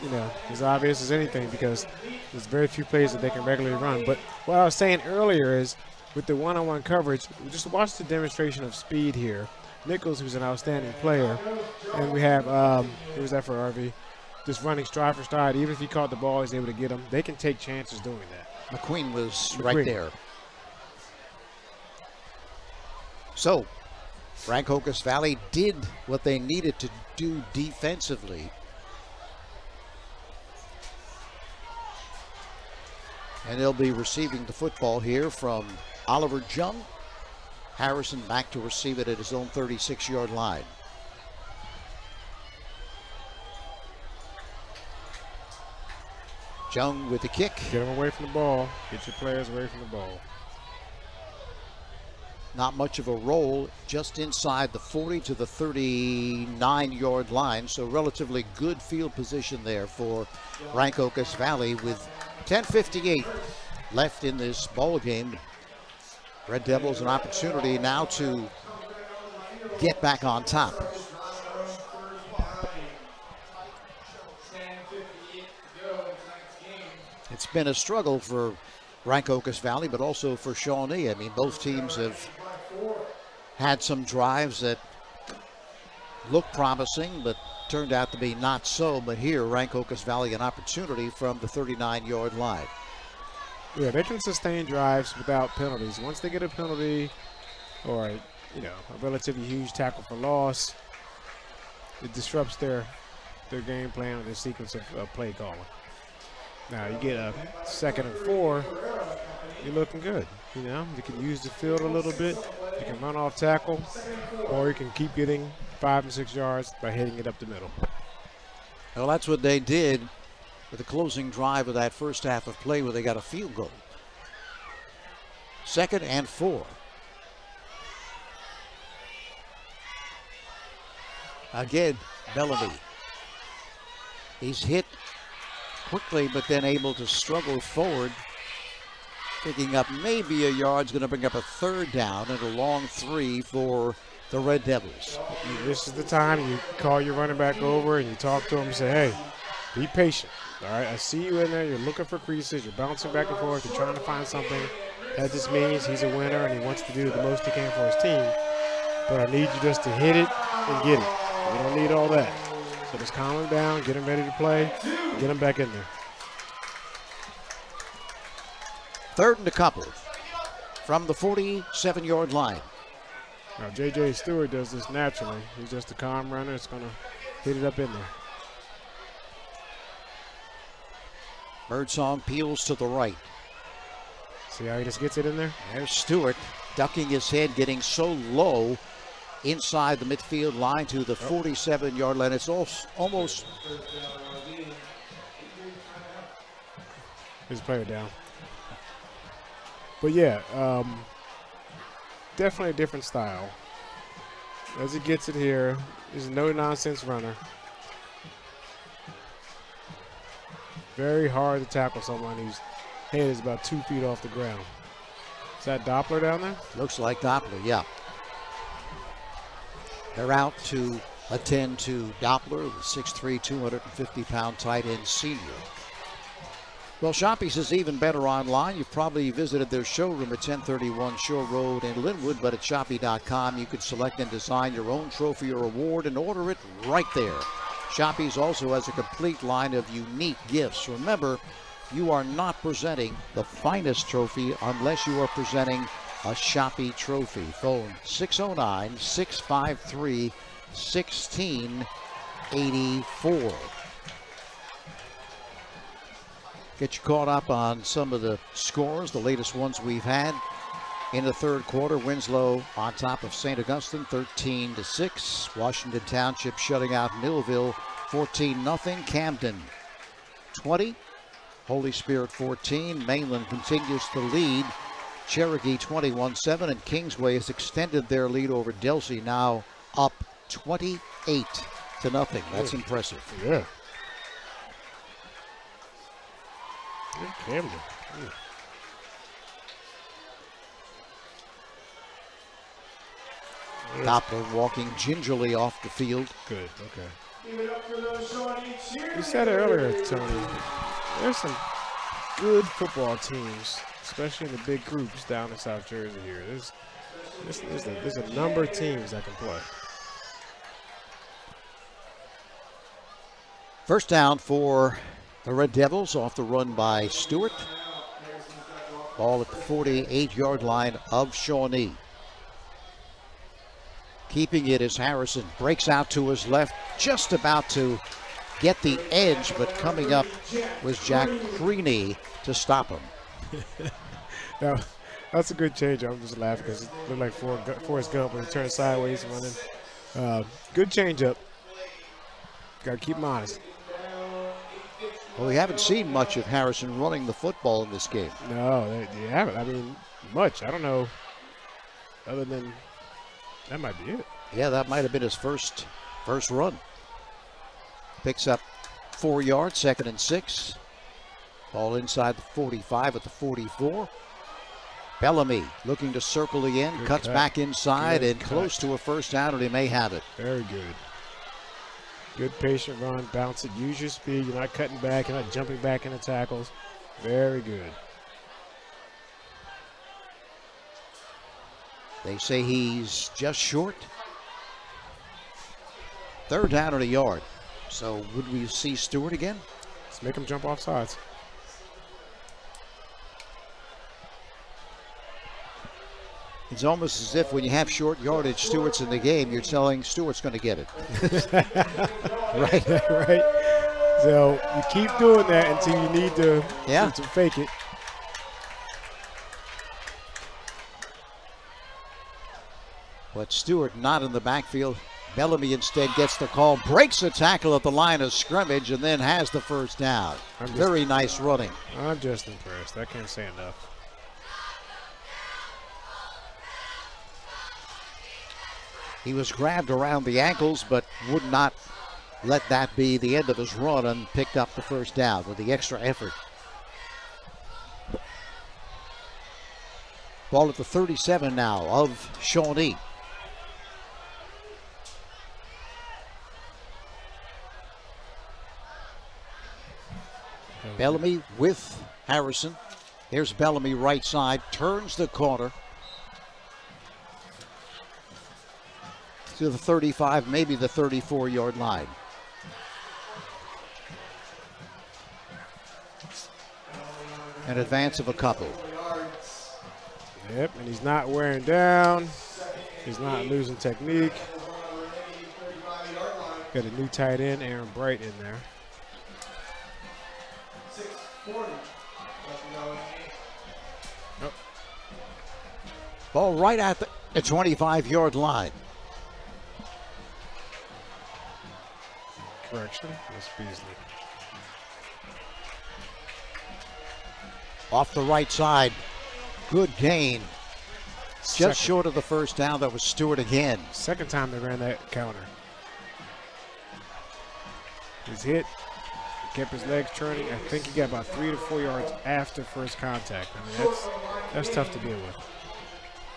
Speaker 2: obvious as anything because there's very few plays that they can regularly run. But what I was saying earlier is with the one-on-one coverage, just watch the demonstration of speed here. Nichols, who's an outstanding player, and we have, who's that for RV? Just running stride for stride. Even if he caught the ball, he's able to get him. They can take chances doing that.
Speaker 1: McQueen was right there. So, Rancocas Valley did what they needed to do defensively. And they'll be receiving the football here from Oliver Jung. Harrison back to receive it at his own 36-yard line. Jung with the kick.
Speaker 2: Get them away from the ball. Get your players away from the ball.
Speaker 1: Not much of a roll, just inside the 40 to the 39-yard line. So relatively good field position there for Rancocas Valley with 10:58 left in this ball game. Red Devils an opportunity now to get back on top. It's been a struggle for Rancocas Valley, but also for Shawnee. I mean, both teams have had some drives that looked promising, but turned out to be not so. But here, Rancocas Valley an opportunity from the 39-yard line.
Speaker 2: Yeah, they can sustain drives without penalties. Once they get a penalty or, a relatively huge tackle for loss, it disrupts their game plan or their sequence of play calling. Now, you get a 2nd and 4, you're looking good. You can use the field a little bit. You can run off tackle, or you can keep getting 5 and 6 yards by hitting it up the middle.
Speaker 1: Well, that's what they did with the closing drive of that first half of play where they got a field goal. 2nd and 4. Again, Bellamy. He's hit quickly, but then able to struggle forward. Picking up maybe a yard, is going to bring up a 3rd down and a long 3 for the Red Devils.
Speaker 2: This is the time you call your running back over and you talk to him and say, hey, be patient. All right, I see you in there. You're looking for creases. You're bouncing back and forth. You're trying to find something. That just means he's a winner and he wants to do the most he can for his team. But I need you just to hit it and get it. We don't need all that. So just calm him down, get him ready to play, get him back in there.
Speaker 1: 3rd and a couple from the 47-yard line.
Speaker 2: Now, J.J. Stewart does this naturally. He's just a calm runner. It's going to hit it up in there.
Speaker 1: Birdsong peels to the right.
Speaker 2: See how he just gets it in there?
Speaker 1: There's Stewart ducking his head, getting so low inside the midfield line to the 47-yard line. It's almost.
Speaker 2: His player down. But yeah, definitely a different style. As he gets it here, he's a no-nonsense runner. Very hard to tackle someone whose head is about 2 feet off the ground. Is that Doppler down there?
Speaker 1: Looks like Doppler, yeah. They're out to attend to Doppler, the 6'3", 250-pound tight end senior. Well, Shoppies is even better online. You've probably visited their showroom at 1031 Shore Road in Linwood, but at Shoppy.com you can select and design your own trophy or award and order it right there. Shoppies also has a complete line of unique gifts. Remember, you are not presenting the finest trophy unless you are presenting a Shoppy trophy. Phone 609-653-1684. Get you caught up on some of the scores, the latest ones we've had. In the 3rd quarter, Winslow on top of St. Augustine, 13-6. Washington Township shutting out Millville, 14-0. Camden, 20. Holy Spirit, 14. Mainland continues to lead. Cherokee, 21-7. And Kingsway has extended their lead over Delsey, now up 28-0. That's impressive.
Speaker 2: Yeah. Camden.
Speaker 1: Doppler walking gingerly off the field.
Speaker 2: Good, okay. You said it earlier, Tony. There's some good football teams, especially in the big groups down in South Jersey here. There's a number of teams that can play.
Speaker 1: First down for the Red Devils off the run by Stewart. Ball at the 48-yard line of Shawnee. Keeping it as Harrison breaks out to his left, just about to get the edge, but coming up was Jack Creaney to stop him.
Speaker 2: Now, that's a good change. I'm just laughing because it looked like Forrest Gump when he turned sideways and running. Good change up. Got to keep him honest.
Speaker 1: Well, we haven't seen much of Harrison running the football in this game.
Speaker 2: No, they haven't. I mean, much. I don't know. Other than that might be it.
Speaker 1: Yeah, that might have been his first run. Picks up 4 yards, 2nd and 6. Ball inside the 45 at the 44. Bellamy looking to circle the end,
Speaker 2: Good
Speaker 1: cuts
Speaker 2: cut.
Speaker 1: back inside
Speaker 2: Good
Speaker 1: and
Speaker 2: cut.
Speaker 1: close to a first down, and he may have it.
Speaker 2: Very good. Good patient run, bounce it, use your speed. You're not cutting back, you're not jumping back into tackles. Very good.
Speaker 1: They say he's just short. 3rd down and a yard. So would we see Stewart again?
Speaker 2: Let's make him jump off sides.
Speaker 1: It's almost as if when you have short yardage, Stewart's in the game, you're telling Stewart's going to get it.
Speaker 2: Right, right. So you keep doing that until you need to fake it.
Speaker 1: But Stewart not in the backfield. Bellamy instead gets the call, breaks the tackle at the line of scrimmage, and then has the first down. Very nice running.
Speaker 2: I'm just impressed. I can't say enough.
Speaker 1: He was grabbed around the ankles, but would not let that be the end of his run and picked up the first down with the extra effort. Ball at the 37 now of Shawnee. Bellamy with Harrison. Here's Bellamy right side, turns the corner to the 35, maybe the 34-yard line. An advance of a couple.
Speaker 2: Yep, and he's not wearing down. He's not losing technique. Got a new tight end, Aaron Bright, in there.
Speaker 1: Oh. Ball right at the 25-yard line.
Speaker 2: Correction, that's Beasley.
Speaker 1: Off the right side. Good gain. Just short of the first down. That was Stewart again.
Speaker 2: Second time they ran that counter. He's hit. Kept his legs turning. I think he got about 3 to 4 yards after first contact. I mean, that's tough to deal with.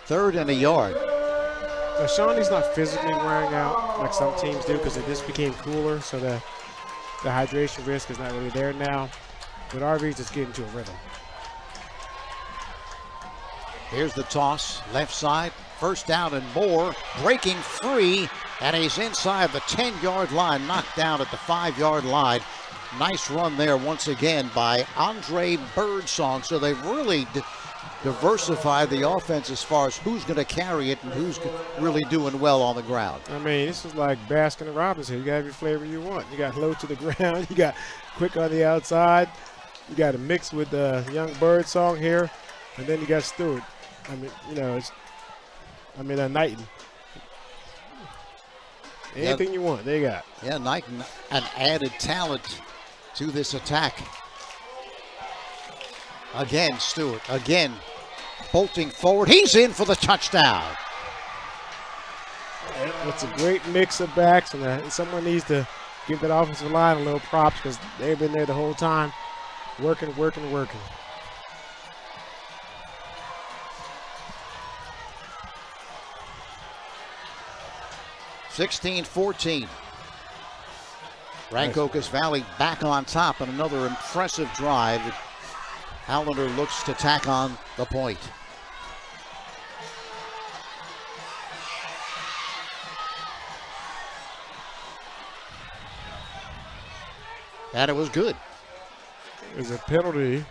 Speaker 1: 3rd and a yard.
Speaker 2: Now, Shawnee's not physically wearing out like some teams do because it just became cooler, so the hydration risk is not really there now. But RV's just getting to a rhythm.
Speaker 1: Here's the toss, left side, first down and more, breaking free, and he's inside the 10-yard line, knocked down at the 5-yard line. Nice run there once again by Andre Birdsong. So they've really diversified the offense as far as who's going to carry it and who's really doing well on the ground.
Speaker 2: I mean, this is like Baskin and Robbins here. You got every flavor you want. You got low to the ground. You got quick on the outside. You got a mix with young Birdsong here. And then you got Stewart. I mean, you know, Knighton. Anything you want, they got.
Speaker 1: Yeah, Knighton, an added talent to this attack. Again, Stewart, again, bolting forward. He's in for the touchdown.
Speaker 2: It's a great mix of backs, and someone needs to give that offensive line a little props because they've been there the whole time, working.
Speaker 1: 16-14. Rancocas Valley back on top and another impressive drive. Hollander looks to tack on the point. And it was good.
Speaker 2: There's a penalty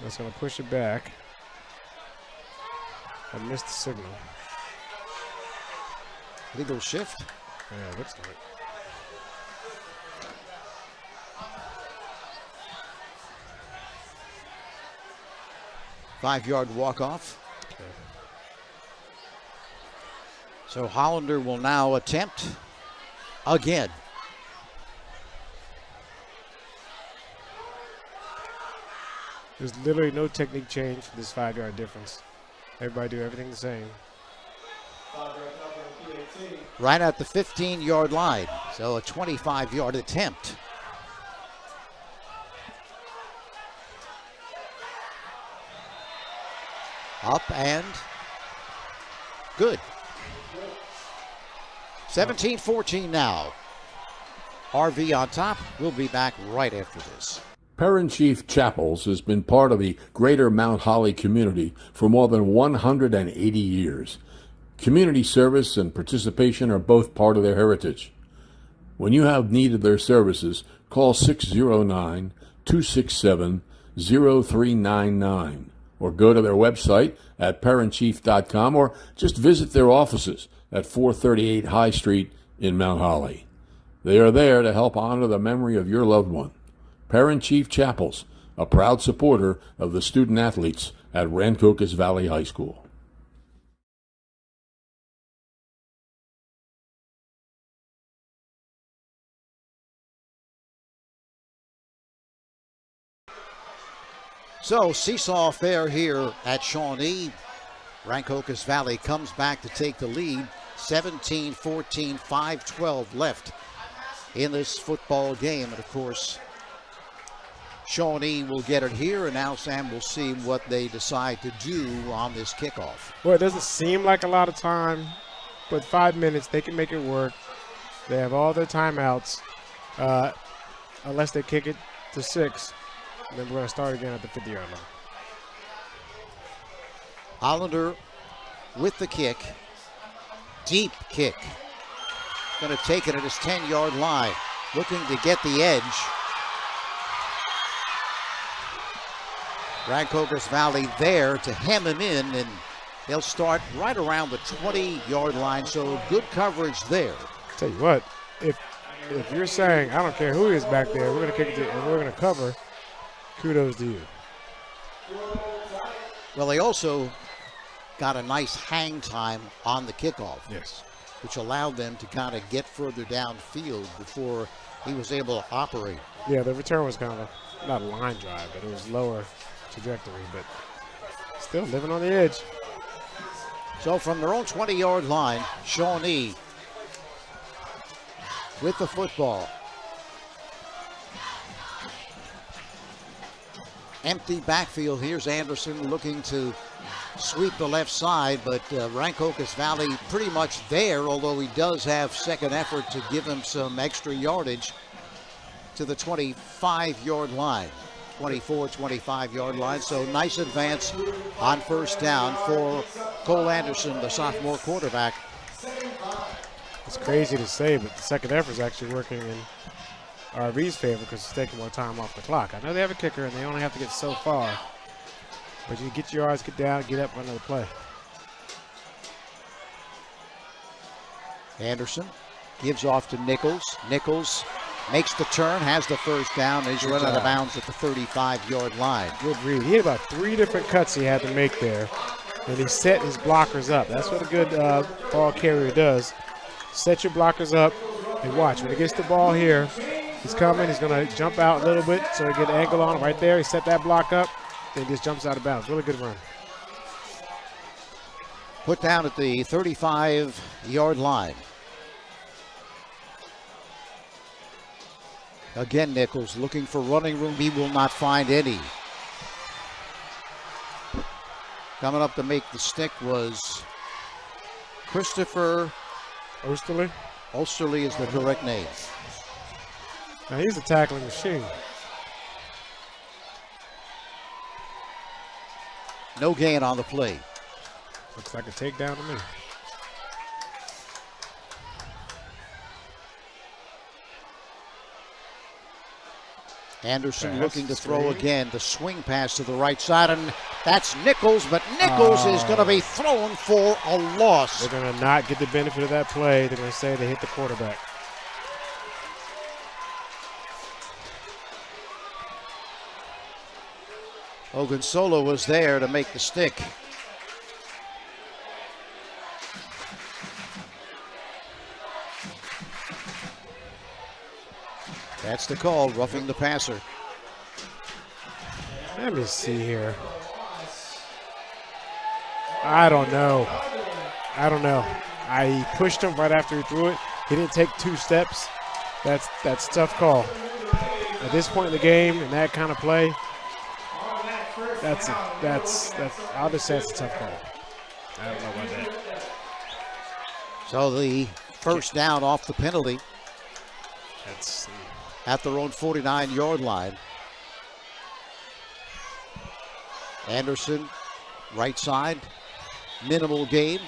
Speaker 2: that's going to push it back. I missed the signal.
Speaker 1: Legal shift.
Speaker 2: Yeah, looks like it.
Speaker 1: Five-yard walk-off. Okay. So Hollander will now attempt again.
Speaker 2: There's literally no technique change for this 5-yard difference. Everybody do everything the same.
Speaker 1: Right at the 15-yard line. So a 25-yard attempt. Up and good. 17-14 now. RV on top. We'll be back right after this.
Speaker 4: Parent-Chief Chapels has been part of the greater Mount Holly community for more than 180 years. Community service and participation are both part of their heritage. When you have need of their services, call 609-267-0399 or go to their website at parentchief.com or just visit their offices at 438 High Street in Mount Holly. They are there to help honor the memory of your loved one. Parent-Chief Chapels, a proud supporter of the student-athletes at Rancocas Valley High School.
Speaker 1: So, seesaw affair here at Shawnee. Rancocas Valley comes back to take the lead. 17-14, 5:12 left in this football game. And, of course, Shawnee will get it here, and now Sam will see what they decide to do on this kickoff.
Speaker 2: Well, it doesn't seem like a lot of time, but 5 minutes, they can make it work. They have all their timeouts, unless they kick it to 6. And then we're going to start again at the 50-yard line.
Speaker 1: Hollander with the kick. Deep kick. Going to take it at his 10-yard line. Looking to get the edge. Rancocas Valley there to hem him in, and they'll start right around the 20-yard line, so good coverage there.
Speaker 2: Tell you what, if you're saying, I don't care who is back there, we're going to kick it and we're going to cover, kudos to you.
Speaker 1: Well, they also got a nice hang time on the kickoff,
Speaker 2: Yes.
Speaker 1: which allowed them to kind of get further downfield before he was able to operate.
Speaker 2: Yeah, the return was kind of not a line drive, but it was lower trajectory, but still living on the edge.
Speaker 1: So from their own 20-yard line, Shawnee with the football. Empty backfield. Here's Anderson looking to sweep the left side, but Rancocas Valley pretty much there, although he does have second effort to give him some extra yardage to the 25-yard line. 24, 25-yard line. So nice advance on first down for Cole Anderson, the sophomore quarterback.
Speaker 2: It's crazy to say, but the second effort is actually working in RV's favor because it's taking more time off the clock. I know they have a kicker and they only have to get so far, but you get your yards, get down, get up, run another play.
Speaker 1: Anderson gives off to Nichols. Nichols makes the turn, has the first down, and he's run out of bounds at the 35-yard line.
Speaker 2: Good read. He had about 3 different cuts he had to make there, and he set his blockers up. That's what a good ball carrier does. Set your blockers up and watch. When he gets the ball here, he's coming. He's going to jump out a little bit so he get an angle on it right there. He set that block up, then he just jumps out of bounds. Really good run.
Speaker 1: Put down at the 35-yard line. Again, Nichols looking for running room. He will not find any. Coming up to make the stick was Christopher
Speaker 2: Osterley.
Speaker 1: Osterley is the correct name.
Speaker 2: Now he's a tackling machine.
Speaker 1: No gain on the play.
Speaker 2: Looks like a takedown to me.
Speaker 1: Anderson
Speaker 2: Pass,
Speaker 1: looking to throw
Speaker 2: screen.
Speaker 1: again. The swing pass to the right side, and that's Nichols, but Nichols is going to be thrown for a loss.
Speaker 2: They're going to not get the benefit of that play. They're going to say they hit the quarterback.
Speaker 1: Ogunsolo was there to make the stick. That's the call, roughing the passer.
Speaker 2: Let me see here. I don't know. I pushed him right after he threw it. He didn't take 2 steps. That's a tough call. At this point in the game, in that kind of play, that's I'll just say it's a tough call. I don't know about that.
Speaker 1: So the first down off the penalty
Speaker 2: That's
Speaker 1: at their own 49-yard line. Anderson, right side, minimal gain.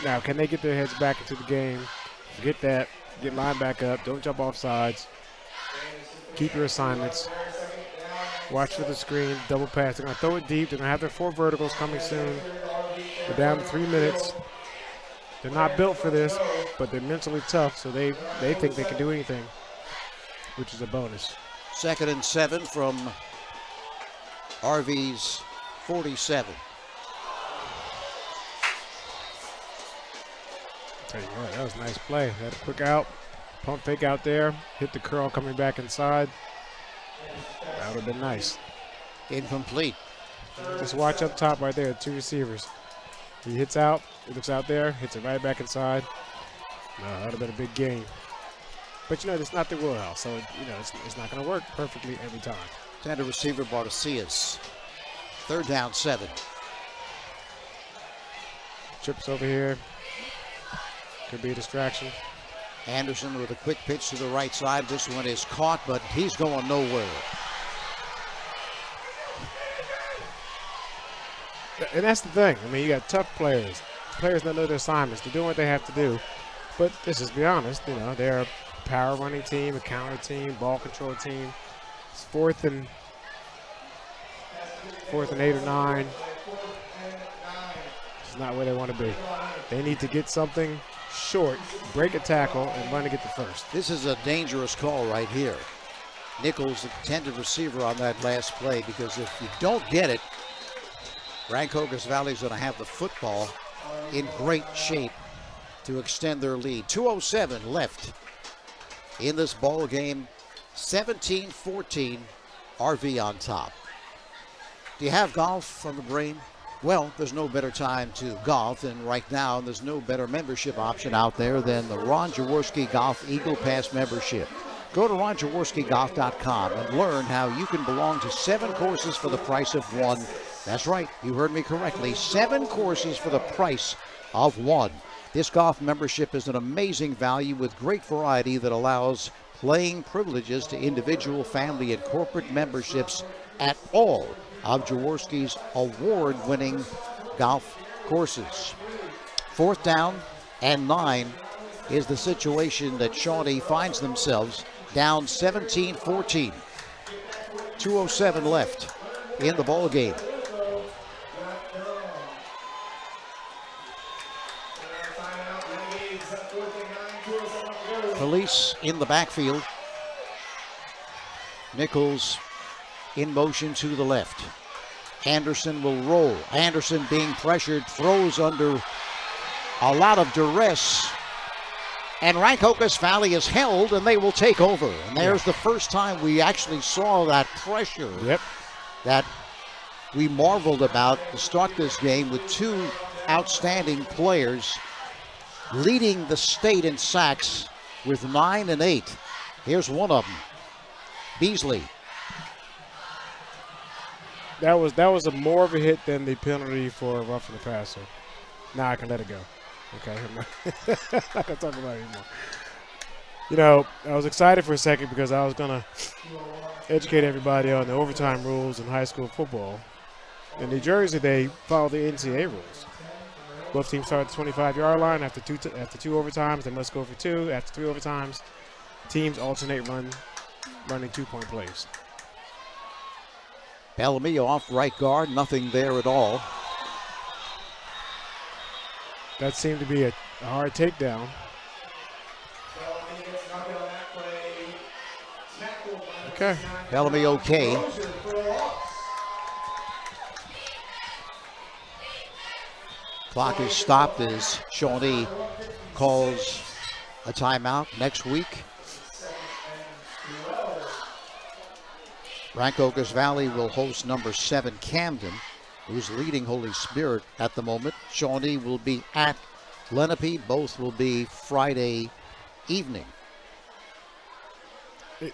Speaker 2: Now, can they get their heads back into the game? Get that. Get line back up. Don't jump off sides. Keep your assignments. Watch for the screen. Double pass. They're going to throw it deep. They're going to have their 4 verticals coming soon. They're down to 3 minutes. They're not built for this, but they're mentally tough, so they think they can do anything, which is a bonus.
Speaker 1: 2nd and 7 from RV's 47.
Speaker 2: Tell you what, that was a nice play. Had a quick out, pump fake out there, hit the curl coming back inside. That would have been nice.
Speaker 1: Incomplete.
Speaker 2: Just watch up top right there, 2 receivers. He hits out, he looks out there, hits it right back inside. No, that would have been a big gain. But, you know, it's not the wheelhouse, so, you know, it's not going to work perfectly every time.
Speaker 1: Tender receiver Bartesias. 3rd down, 7.
Speaker 2: Trips over here. Could be a distraction.
Speaker 1: Anderson with a quick pitch to the right side. This one is caught, but he's going nowhere.
Speaker 2: And that's the thing. I mean, you got tough players. Players that know their assignments. They're doing what they have to do. But let's just be honest, you know, they're a power running team, a counter team, ball control team. It's 4th and 8 or 9. It's not where they want to be. They need to get something short, break a tackle, and run to get the first.
Speaker 1: This is a dangerous call right here. Nichols, the intended receiver on that last play, because if you don't get it, Rancocas Valley is going to have the football in great shape to extend their lead. 2:07 left in this ball game. 17-14, RV on top. Do you have golf on the brain? Well, there's no better time to golf than right now. There's no better membership option out there than the Ron Jaworski Golf Eagle Pass membership. Go to ronjaworskigolf.com and learn how you can belong to 7 courses for the price of 1. That's right, you heard me correctly. 7 courses for the price of 1. This golf membership is an amazing value with great variety that allows playing privileges to individual, family, and corporate memberships at all of Jaworski's award-winning golf courses. 4th down and 9 is the situation that Shawnee finds themselves down 17-14. 2:07 left in the ball game. Police in the backfield. Nichols in motion to the left. Anderson will roll. Anderson being pressured, throws under a lot of duress. And Rancocas Valley is held, and they will take over. And there's the first time we actually saw that pressure that we marveled about to start this game, with 2 outstanding players leading the state in sacks with 9 and 8. Here's one of them, Beasley.
Speaker 2: That was a more of a hit than the penalty for roughing the passer. Now I can let it go. Okay, I'm not going to talk about it anymore. You know, I was excited for a second because I was going to educate everybody on the overtime rules in high school football. In New Jersey, they follow the NCAA rules. Both teams start at the 25-yard line. After two overtimes, they must go for 2. After 3 overtimes, teams alternate running 2-point plays.
Speaker 1: Bellamy off right guard, nothing there at all.
Speaker 2: That seemed to be a hard takedown. Okay.
Speaker 1: Bellamy okay. Clock is stopped as Shawnee calls a timeout. Next week, Rancocas Valley will host number 7 Camden, who's leading Holy Spirit at the moment. Shawnee will be at Lenape. Both will be Friday evening.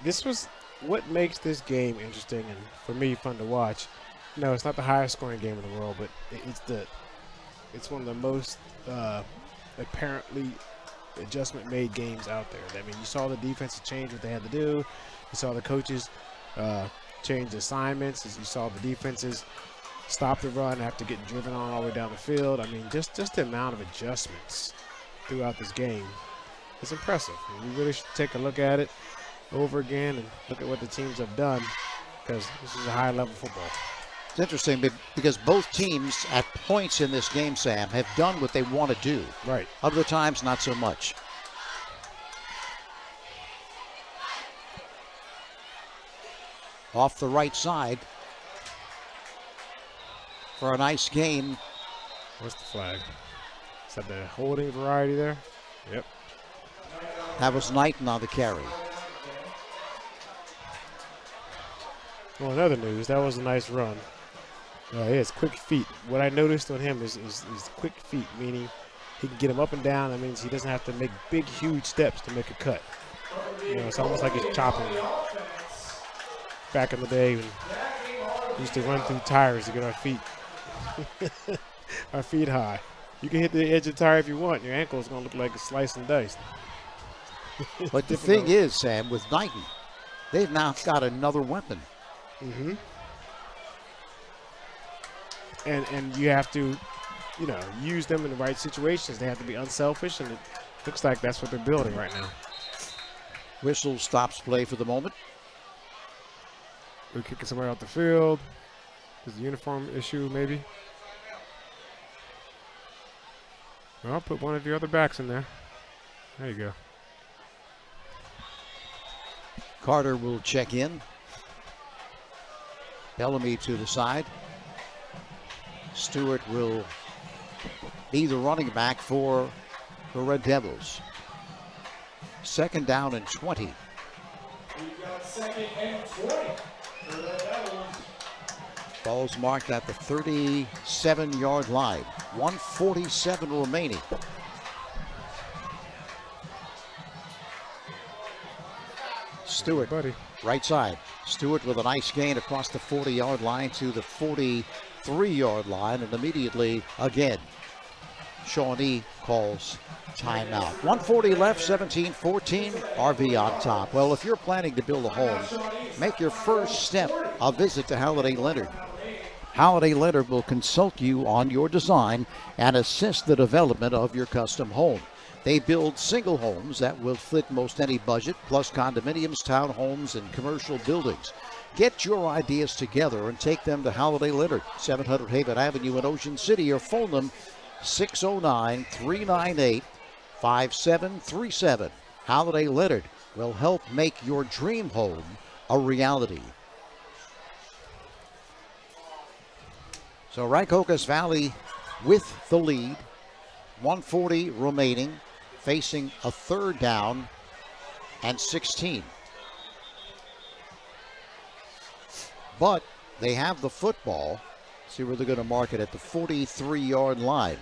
Speaker 2: This was what makes this game interesting and, for me, fun to watch. No, it's not the highest scoring game in the world, but it's one of the most apparently adjustment-made games out there. I mean, you saw the defensive change what they had to do. You saw the coaches changed assignments. As you saw the defenses stop the run after getting driven on all the way down the field. I mean, just the amount of adjustments throughout this game is impressive. And we really should take a look at it over again and look at what the teams have done, because this is a high-level football.
Speaker 1: It's interesting because both teams at points in this game, Sam, have done what they want to do.
Speaker 2: Right.
Speaker 1: Other times, not so much. Off the right side for a nice gain.
Speaker 2: What's the flag? Is that the holding variety there? Yep.
Speaker 1: That was Knighton on the carry.
Speaker 2: Well, in other news, that was a nice run. He has quick feet. What I noticed on him is quick feet, meaning he can get him up and down. That means he doesn't have to make big, huge steps to make a cut. You know, it's almost like he's chopping. Back in the day when we used to run through tires to get our feet high. You can hit the edge of the tire if you want. Your ankle is going to look like a slice and dice.
Speaker 1: But the thing is, Sam, with Knighton, they've now got another weapon.
Speaker 2: Mm-hmm. And you have to, you know, use them in the right situations. They have to be unselfish, and it looks like that's what they're building right now.
Speaker 1: Whistle stops play for the moment.
Speaker 2: We're kicking somewhere out the field. Is the uniform issue, maybe? Well, put one of your other backs in there. There you go.
Speaker 1: Carter will check in. Bellamy to the side. Stewart will be the running back for the Red Devils. 2nd down and 20.
Speaker 6: We've got 2nd and 20 for the Devils.
Speaker 1: Ball's marked at the 37-yard line. 1:47 remaining. Stewart,
Speaker 2: buddy.
Speaker 1: Right side. Stewart with a nice gain across the 40-yard line to the 43-yard line, and immediately again, Shawnee calls timeout. 1:40 left, 17-14, RV on top. Well, if you're planning to build a home, make your first step a visit to Halliday Leonard. Halliday Leonard will consult you on your design and assist the development of your custom home. They build single homes that will fit most any budget, plus condominiums, townhomes, and commercial buildings. Get your ideas together and take them to Halliday Leonard, 700 Haven Avenue in Ocean City, or phone them 609-398-5737. Halliday Leonard will help make your dream home a reality. So Rancocas Valley with the lead, 1:40 remaining, facing a 3rd down and 16. But they have the football. See where they're going to mark it, at the 43-yard line.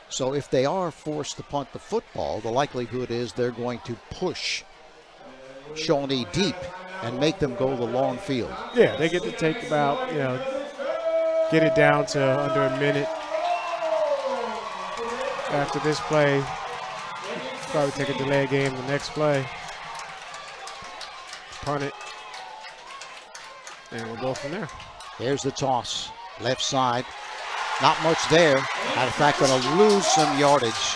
Speaker 1: So if they are forced to punt the football, the likelihood is they're going to push Shawnee deep and make them go the long field.
Speaker 2: Yeah, they get to take about, get it down to under a minute. After this play, probably take a delay game the next play. Punt it. And we'll go from there.
Speaker 1: Here's the toss. Left side. Not much there. Matter of fact, going to lose some yardage.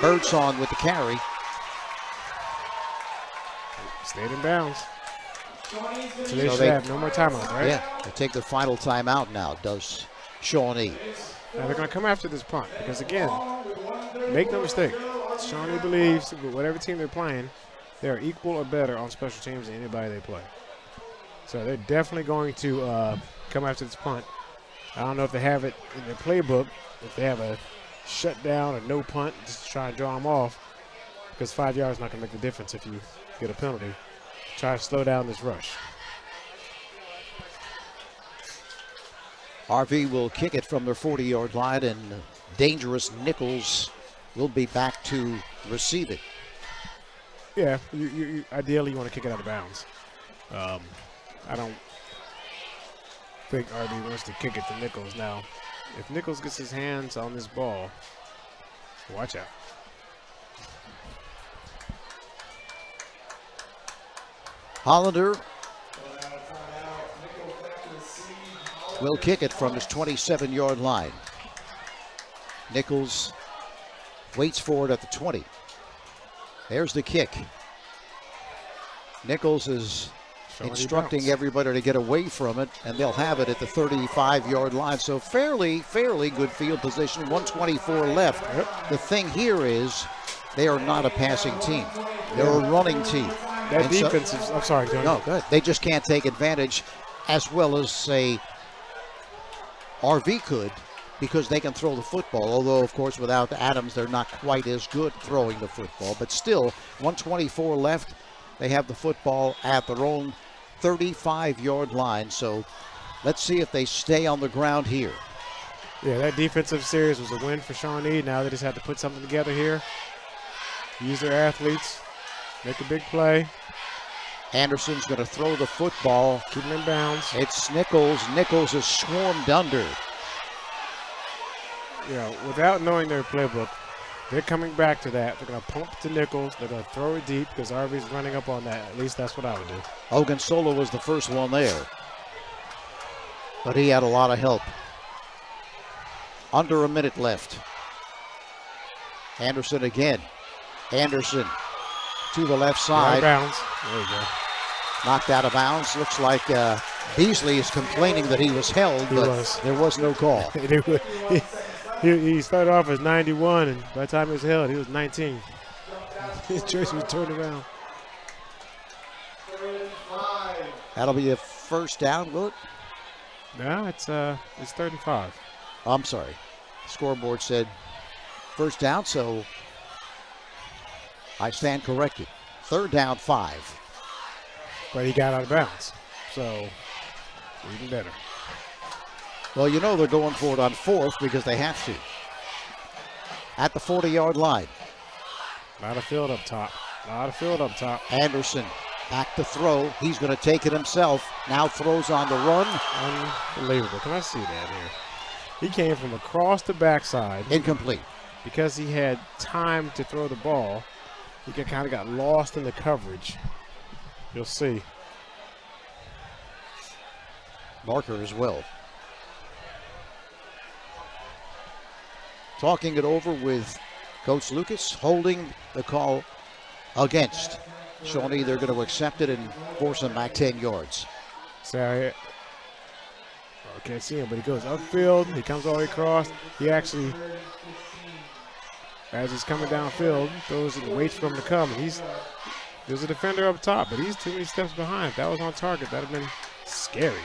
Speaker 1: Birdsong with the carry.
Speaker 2: Stayed in bounds. So they should have no more timeouts, right?
Speaker 1: Yeah, they take the final timeout now, does Shawnee.
Speaker 2: Now they're going to come after this punt because, again, make no mistake, Shawnee believes that whatever team they're playing, they're equal or better on special teams than anybody they play. So they're definitely going to come after this punt. I don't know if they have it in their playbook, if they have a shutdown or no punt, just to try and draw them off, because 5 yards is not going to make the difference if you get a penalty. Try to slow down this rush.
Speaker 1: RV will kick it from their 40-yard line, and dangerous Nichols will be back to receive it.
Speaker 2: Yeah, you ideally you want to kick it out of bounds. I don't think RB wants to kick it to Nichols. Now, if Nichols gets his hands on this ball, watch out.
Speaker 1: Hollander will kick it from his 27-yard line. Nichols waits for it at the 20. There's the kick. Nichols is instructing everybody to get away from it, and they'll have it at the 35-yard line. So fairly good field position. 124 left. Yep. The thing here is they are not a passing team. They're a running team.
Speaker 2: That defense is, I'm sorry, Tony.
Speaker 1: No, good. They just can't take advantage as well as, say, RV could, because they can throw the football. Although, of course, without Adams, they're not quite as good throwing the football. But still, 124 left. They have the football at their own 35-yard line. So let's see if they stay on the ground here.
Speaker 2: Yeah, that defensive series was a win for Shawnee. Now they just have to put something together here. Use their athletes. Make a big play.
Speaker 1: Anderson's going to throw the football.
Speaker 2: Keep him in bounds.
Speaker 1: It's Nichols. Nichols is swarmed under.
Speaker 2: You know, without knowing their playbook, they're coming back to that. They're going to pump to Nichols. They're going to throw it deep because RV's running up on that. At least that's what I would do.
Speaker 1: Ogunsola was the first one there, but he had a lot of help. Under a minute left. Anderson again. Anderson to the left side.
Speaker 2: Out of bounds. There you go.
Speaker 1: Knocked out of bounds. Looks like Beasley is complaining that he was held, but there was no call.
Speaker 2: He started off as 91, and by the time he was held, he was 19. His jersey was turned around.
Speaker 1: That'll be a first down, will it?
Speaker 2: No, it's 3rd and 5.
Speaker 1: I'm sorry. Scoreboard said first down, so I stand corrected. 3rd down, 5.
Speaker 2: But he got out of bounds, so even better.
Speaker 1: Well, you know they're going for it on 4th because they have to. At the 40-yard line.
Speaker 2: A lot of field up top.
Speaker 1: Anderson back to throw. He's going to take it himself. Now throws on the run.
Speaker 2: Unbelievable. Can I see that here? He came from across the backside.
Speaker 1: Incomplete.
Speaker 2: Because he had time to throw the ball, he kind of got lost in the coverage. You'll see.
Speaker 1: Marker as well. Talking it over with Coach Lucas, holding the call against Shawnee. They're going to accept it and force him back 10 yards.
Speaker 2: Sorry. I can't see him, but he goes upfield. He comes all the way across. He actually, as he's coming downfield, throws it and waits for him to come. And there's a defender up top, but he's too many steps behind. If that was on target, that would have been scary.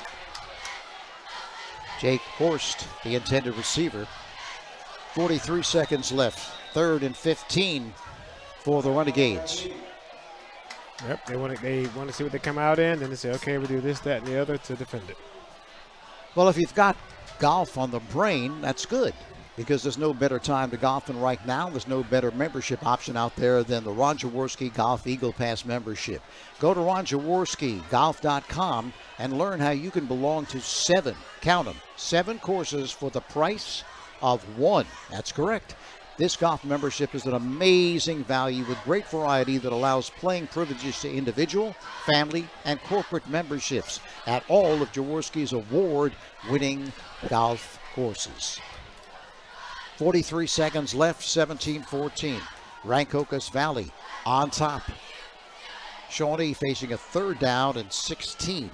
Speaker 1: Jake Horst, the intended receiver. 43 seconds left. 3rd and 15 for the Renegades.
Speaker 2: Yep, they want to see what they come out in, then they say, okay, we do this, that, and the other to defend it.
Speaker 1: Well, if you've got golf on the brain, that's good, because there's no better time to golf than right now. There's no better membership option out there than the Ron Jaworski Golf Eagle Pass membership. Go to ronjaworskigolf.com and learn how you can belong to 7, count them, 7 courses for the price of 1. That's correct. This golf membership is an amazing value with great variety that allows playing privileges to individual, family, and corporate memberships at all of Jaworski's award-winning golf courses. 43 seconds left, 17-14. Rancocas Valley on top. Shawnee facing a 3rd down and 16.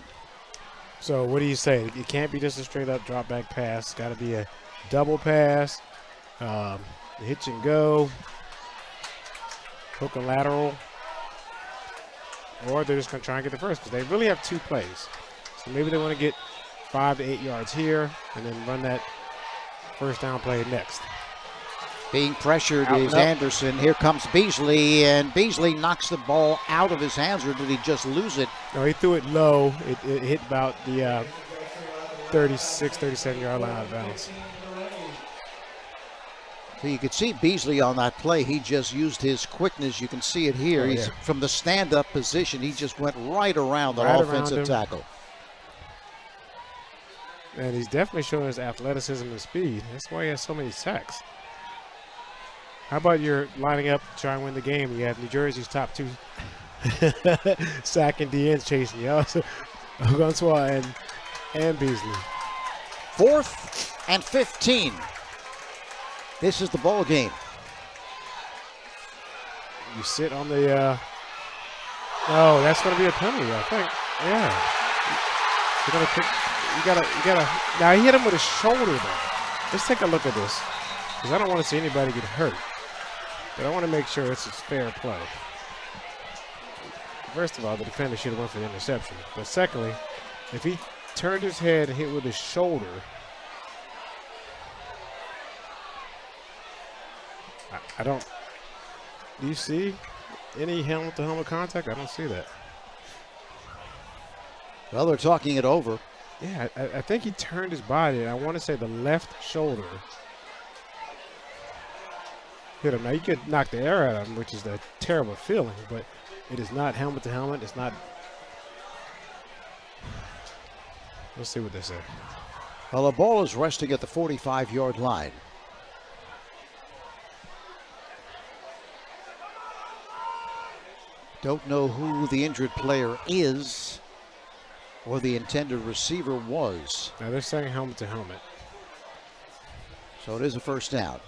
Speaker 2: So what do you say? It can't be just a straight-up drop-back pass. It's got to be a double pass, hitch and go, hook and lateral, or they're just going to try and get the first because they really have 2 plays. So maybe they want to get 5 to 8 yards here and then run that first down play next.
Speaker 1: Being pressured is Anderson. Here comes Beasley, and Beasley knocks the ball out of his hands, or did he just lose it?
Speaker 2: No, he threw it low. It hit about the 36, 37-yard line out of bounds.
Speaker 1: So you could see Beasley on that play. He just used his quickness. You can see it here. He's from the stand-up position. He just went right around the offensive tackle.
Speaker 2: And he's definitely showing his athleticism and speed. That's why he has so many sacks. How about you're lining up to try and win the game? You have New Jersey's top 2 sack and DNs chasing you. Also, Ogunsola and Beasley.
Speaker 1: 4th and 15. This is the ball game.
Speaker 2: You sit on the. Oh, that's going to be a penalty, I think. Yeah. You gotta. Now he hit him with his shoulder though. Let's take a look at this, because I don't want to see anybody get hurt. But I want to make sure this is fair play. First of all, the defender should have went for the interception. But secondly, if he turned his head and hit with his shoulder, I don't. Do you see any helmet-to-helmet contact? I don't see that.
Speaker 1: Well, they're talking it over.
Speaker 2: Yeah, I think he turned his body, and I want to say the left shoulder hit him. Now, you could knock the air out of him, which is a terrible feeling, but it is not helmet-to-helmet. It's not. Let's see what they say.
Speaker 1: Well, the ball is resting at the 45-yard line. Don't know who the injured player is or the intended receiver was.
Speaker 2: Now they're saying helmet-to-helmet.
Speaker 1: So it is a first down.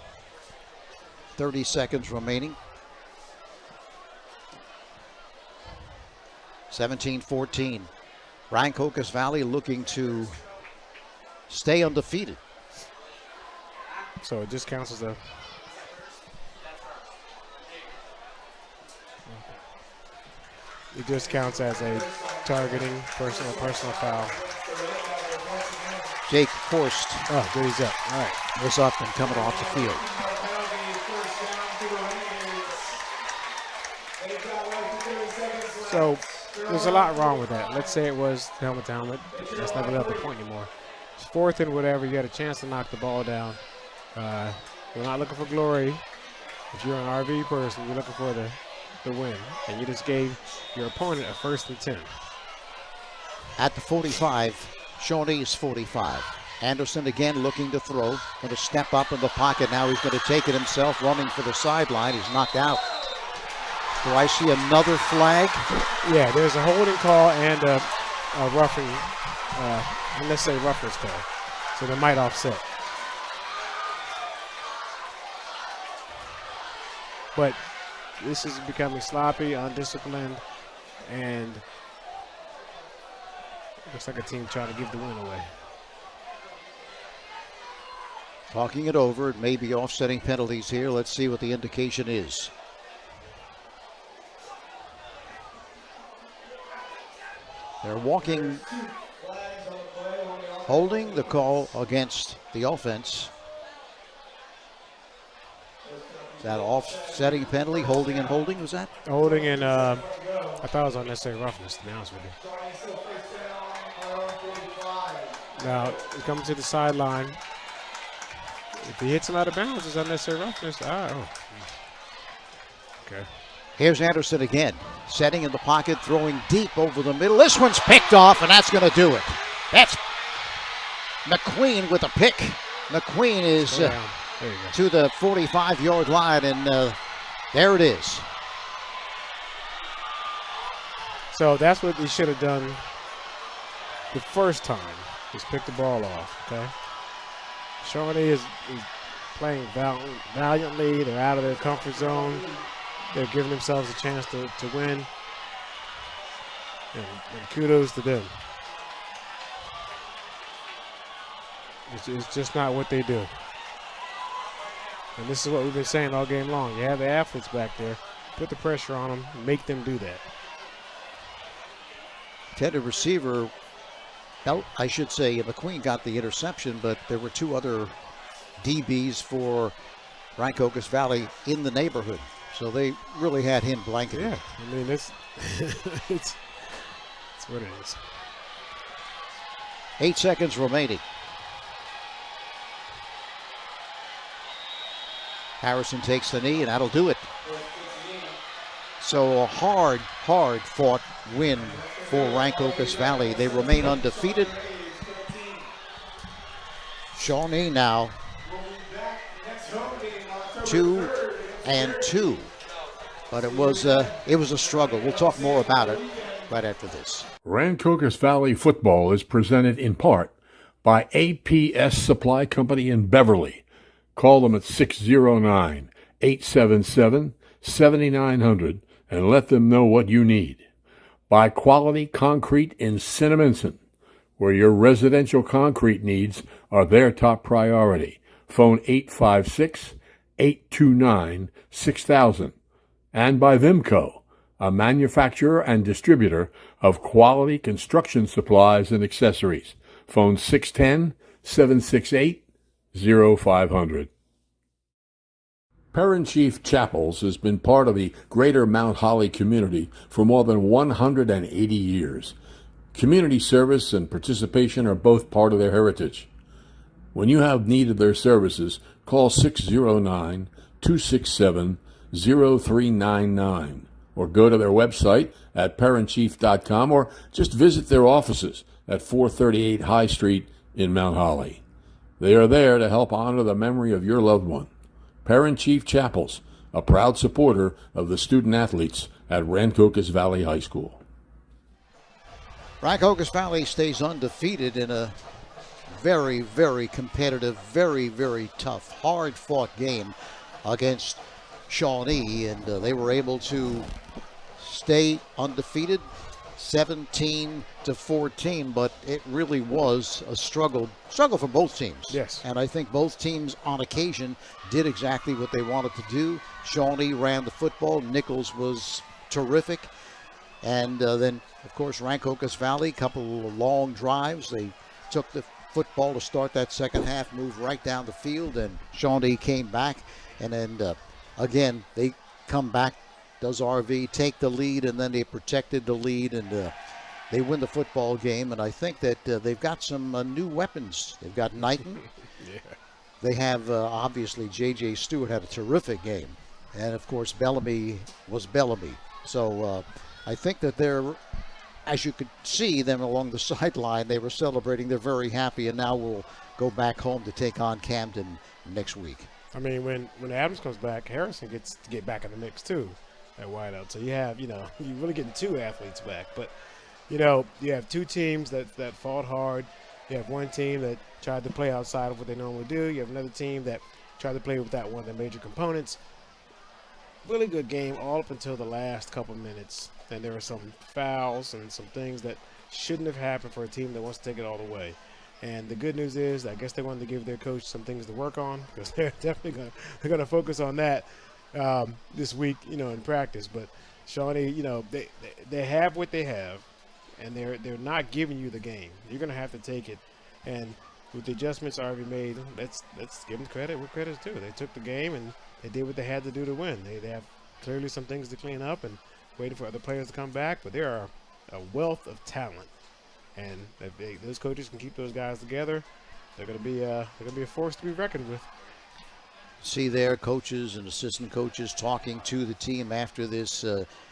Speaker 1: 30 seconds remaining. 17-14. Rancocas Valley looking to stay undefeated.
Speaker 2: So it just counts as a. It just counts as a targeting personal foul.
Speaker 1: Jake Horst.
Speaker 2: Oh, good, he's up. All right.
Speaker 1: Was up and coming off the field.
Speaker 2: So there's a lot wrong with that. Let's say it was helmet to helmet. That's not really the point anymore. It's 4th and whatever. You had a chance to knock the ball down. You're not looking for glory. If you're an RV person, you're looking for the win. And you just gave your opponent a 1st and 10.
Speaker 1: At the 45, Shawnee's 45. Anderson again looking to throw. Going to step up in the pocket. Now he's going to take it himself, running for the sideline. He's knocked out. Do I see another flag?
Speaker 2: Yeah, there's a holding call and a roughing, unnecessary roughness call. So they might offset. But this is becoming sloppy, undisciplined, and looks like a team trying to give the win away.
Speaker 1: Talking it over. It may be offsetting penalties here. Let's see what the indication is. They're walking, holding the call against the offense. Is that offsetting penalty, holding and holding, was that?
Speaker 2: Holding and I thought it was unnecessary roughness, to be honest with you. Now, he's coming to the sideline. If he hits him out of bounds, it's unnecessary roughness. Okay.
Speaker 1: Here's Anderson again, setting in the pocket, throwing deep over the middle. This one's picked off, and that's going to do it. That's McQueen with a pick. McQueen is to the 45-yard line, and there it is.
Speaker 2: So that's what he should have done the first time, is pick the ball off, okay? Shawnee is playing valiantly. They're out of their comfort zone. They're giving themselves a chance to win. And kudos to them. It's just not what they do. And this is what we've been saying all game long. You have the athletes back there. Put the pressure on them. Make them do that.
Speaker 1: Intended receiver, well, I should say McQueen got the interception, but there were two other DBs for Rancocas Valley in the neighborhood. So they really had him blanketed.
Speaker 2: Yeah, I mean, it's what it is.
Speaker 1: 8 seconds remaining. Harrison takes the knee, and that'll do it. So a hard fought win for Rancocas Valley. They remain undefeated. Shawnee now 2-2, but it was a struggle. We'll talk more about it right after this.
Speaker 4: Rancocas Valley football is presented in part by APS Supply Company in Beverly. Call them at 609-877-7900 and let them know what you need. By Quality Concrete in Cinnaminson, where your residential concrete needs are their top priority. Phone 856-829-6000. And by Vimco, a manufacturer and distributor of quality construction supplies and accessories. Phone 610-768-0500. Parent Chief Chapels has been part of the greater Mount Holly community for more than 180 years. Community service and participation are both part of their heritage. When you have need of their services, call 609-267-0399 or go to their website at parentchief.com or just visit their offices at 438 High Street in Mount Holly. They are there to help honor the memory of your loved one. Parent Chief Chapels, a proud supporter of the student athletes at Rancocas Valley High School.
Speaker 1: Rancocas Valley stays undefeated in a very, very competitive, very, very tough, hard-fought game against Shawnee, and they were able to stay undefeated 17-14, but it really was a struggle for both teams.
Speaker 2: Yes.
Speaker 1: And I think both teams on occasion did exactly what they wanted to do. Shawnee ran the football. Nichols was terrific. And then, of course, Rancocas Valley, a couple of long drives. They took the football to start that second half, moved right down the field, and Shawnee came back. And then, again, they come back, does RV, take the lead, and then they protected the lead, and they win the football game. And I think that they've got some new weapons. They've got Knighton.
Speaker 2: Yeah.
Speaker 1: They have, obviously, J.J. Stewart had a terrific game. And, of course, Bellamy was Bellamy. So I think that they're, as you could see them along the sideline, they were celebrating. They're very happy, and now we'll go back home to take on Camden next week.
Speaker 2: I mean, when Adams comes back, Harrison gets to get back in the mix, too, at wideout. So you have, you're really getting two athletes back. But, you have two teams that fought hard. You have one team that tried to play outside of what they normally do. You have another team that tried to play without one of their major components. Really good game all up until the last couple minutes. And there were some fouls and some things that shouldn't have happened for a team that wants to take it all the way. And the good news is, I guess they wanted to give their coach some things to work on, because they're definitely going to focus on that this week, in practice. But Shawnee, they have what they have, and they're not giving you the game. You're going to have to take it. And with the adjustments already made, let's give them credit where credit's due. They took the game and they did what they had to do to win. They have clearly some things to clean up and waiting for other players to come back, but there are a wealth of talent, and if those coaches can keep those guys together, they're going to be a force to be reckoned with.
Speaker 1: See there, coaches and assistant coaches talking to the team after this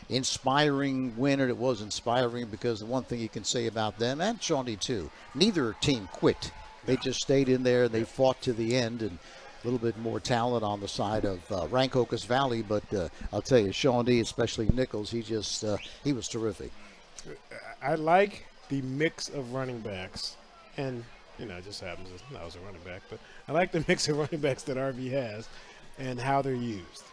Speaker 1: inspiring win, and it was inspiring because the one thing you can say about them, and Shawnee too, neither team quit. They just stayed in there. They fought to the end, and a little bit more talent on the side of Rancocas Valley, but I'll tell you, Shawnee, especially Nichols, he was terrific.
Speaker 2: I like the mix of running backs, and it just happens I was a running back, but I like the mix of running backs that RV has and how they're used.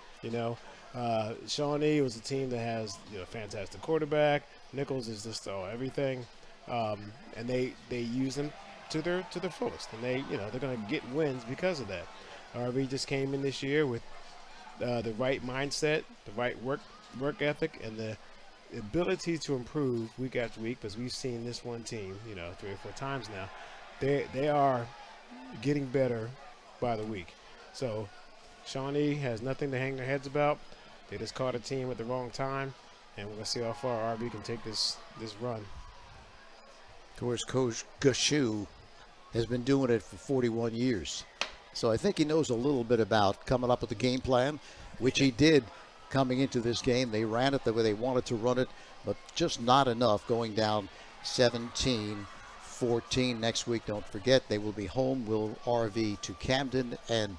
Speaker 2: Shawnee was a team that has a fantastic quarterback. Nichols is just everything, and they use them to their fullest, and they're going to get wins because of that. RV just came in this year with the right mindset, the right work ethic, and the ability to improve week after week, because we've seen this one team 3 or 4 times now. They are getting better by the week. So Shawnee has nothing to hang their heads about. They just caught a team at the wrong time, and we're going to see how far RV can take this run.
Speaker 1: Of course, Coach Gashu has been doing it for 41 years. So I think he knows a little bit about coming up with a game plan, which he did coming into this game. They ran it the way they wanted to run it, but just not enough, going down 17-14 next week. Don't forget, they will be home. Will RV to Camden, and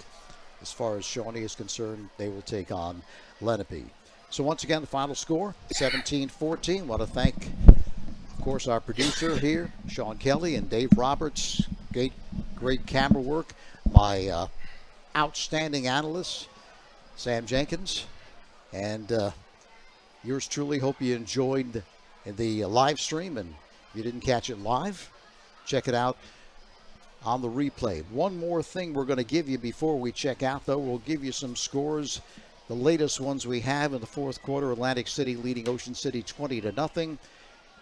Speaker 1: as far as Shawnee is concerned, they will take on Lenape. So once again, the final score, 17-14. Want to thank, of course, our producer here, Sean Kelly, and Dave Roberts, great camera work. My outstanding analyst, Sam Jenkins, and yours truly. Hope you enjoyed the live stream, and if you didn't catch it live, check it out on the replay. One more thing we're going to give you before we check out, though. We'll give you some scores, the latest ones we have in the fourth quarter. Atlantic City leading Ocean City 20-0.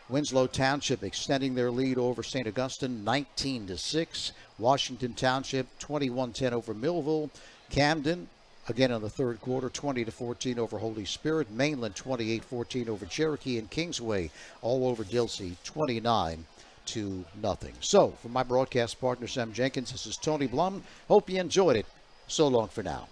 Speaker 1: Winslow Township extending their lead over St. Augustine 19-6. Washington Township 21-10 over Millville. Camden, again in the third quarter, 20-14 over Holy Spirit. Mainland 28-14 over Cherokee, and Kingsway all over Dilsey 29-0. So, for my broadcast partner Sam Jenkins, this is Tony Blum. Hope you enjoyed it. So long for now.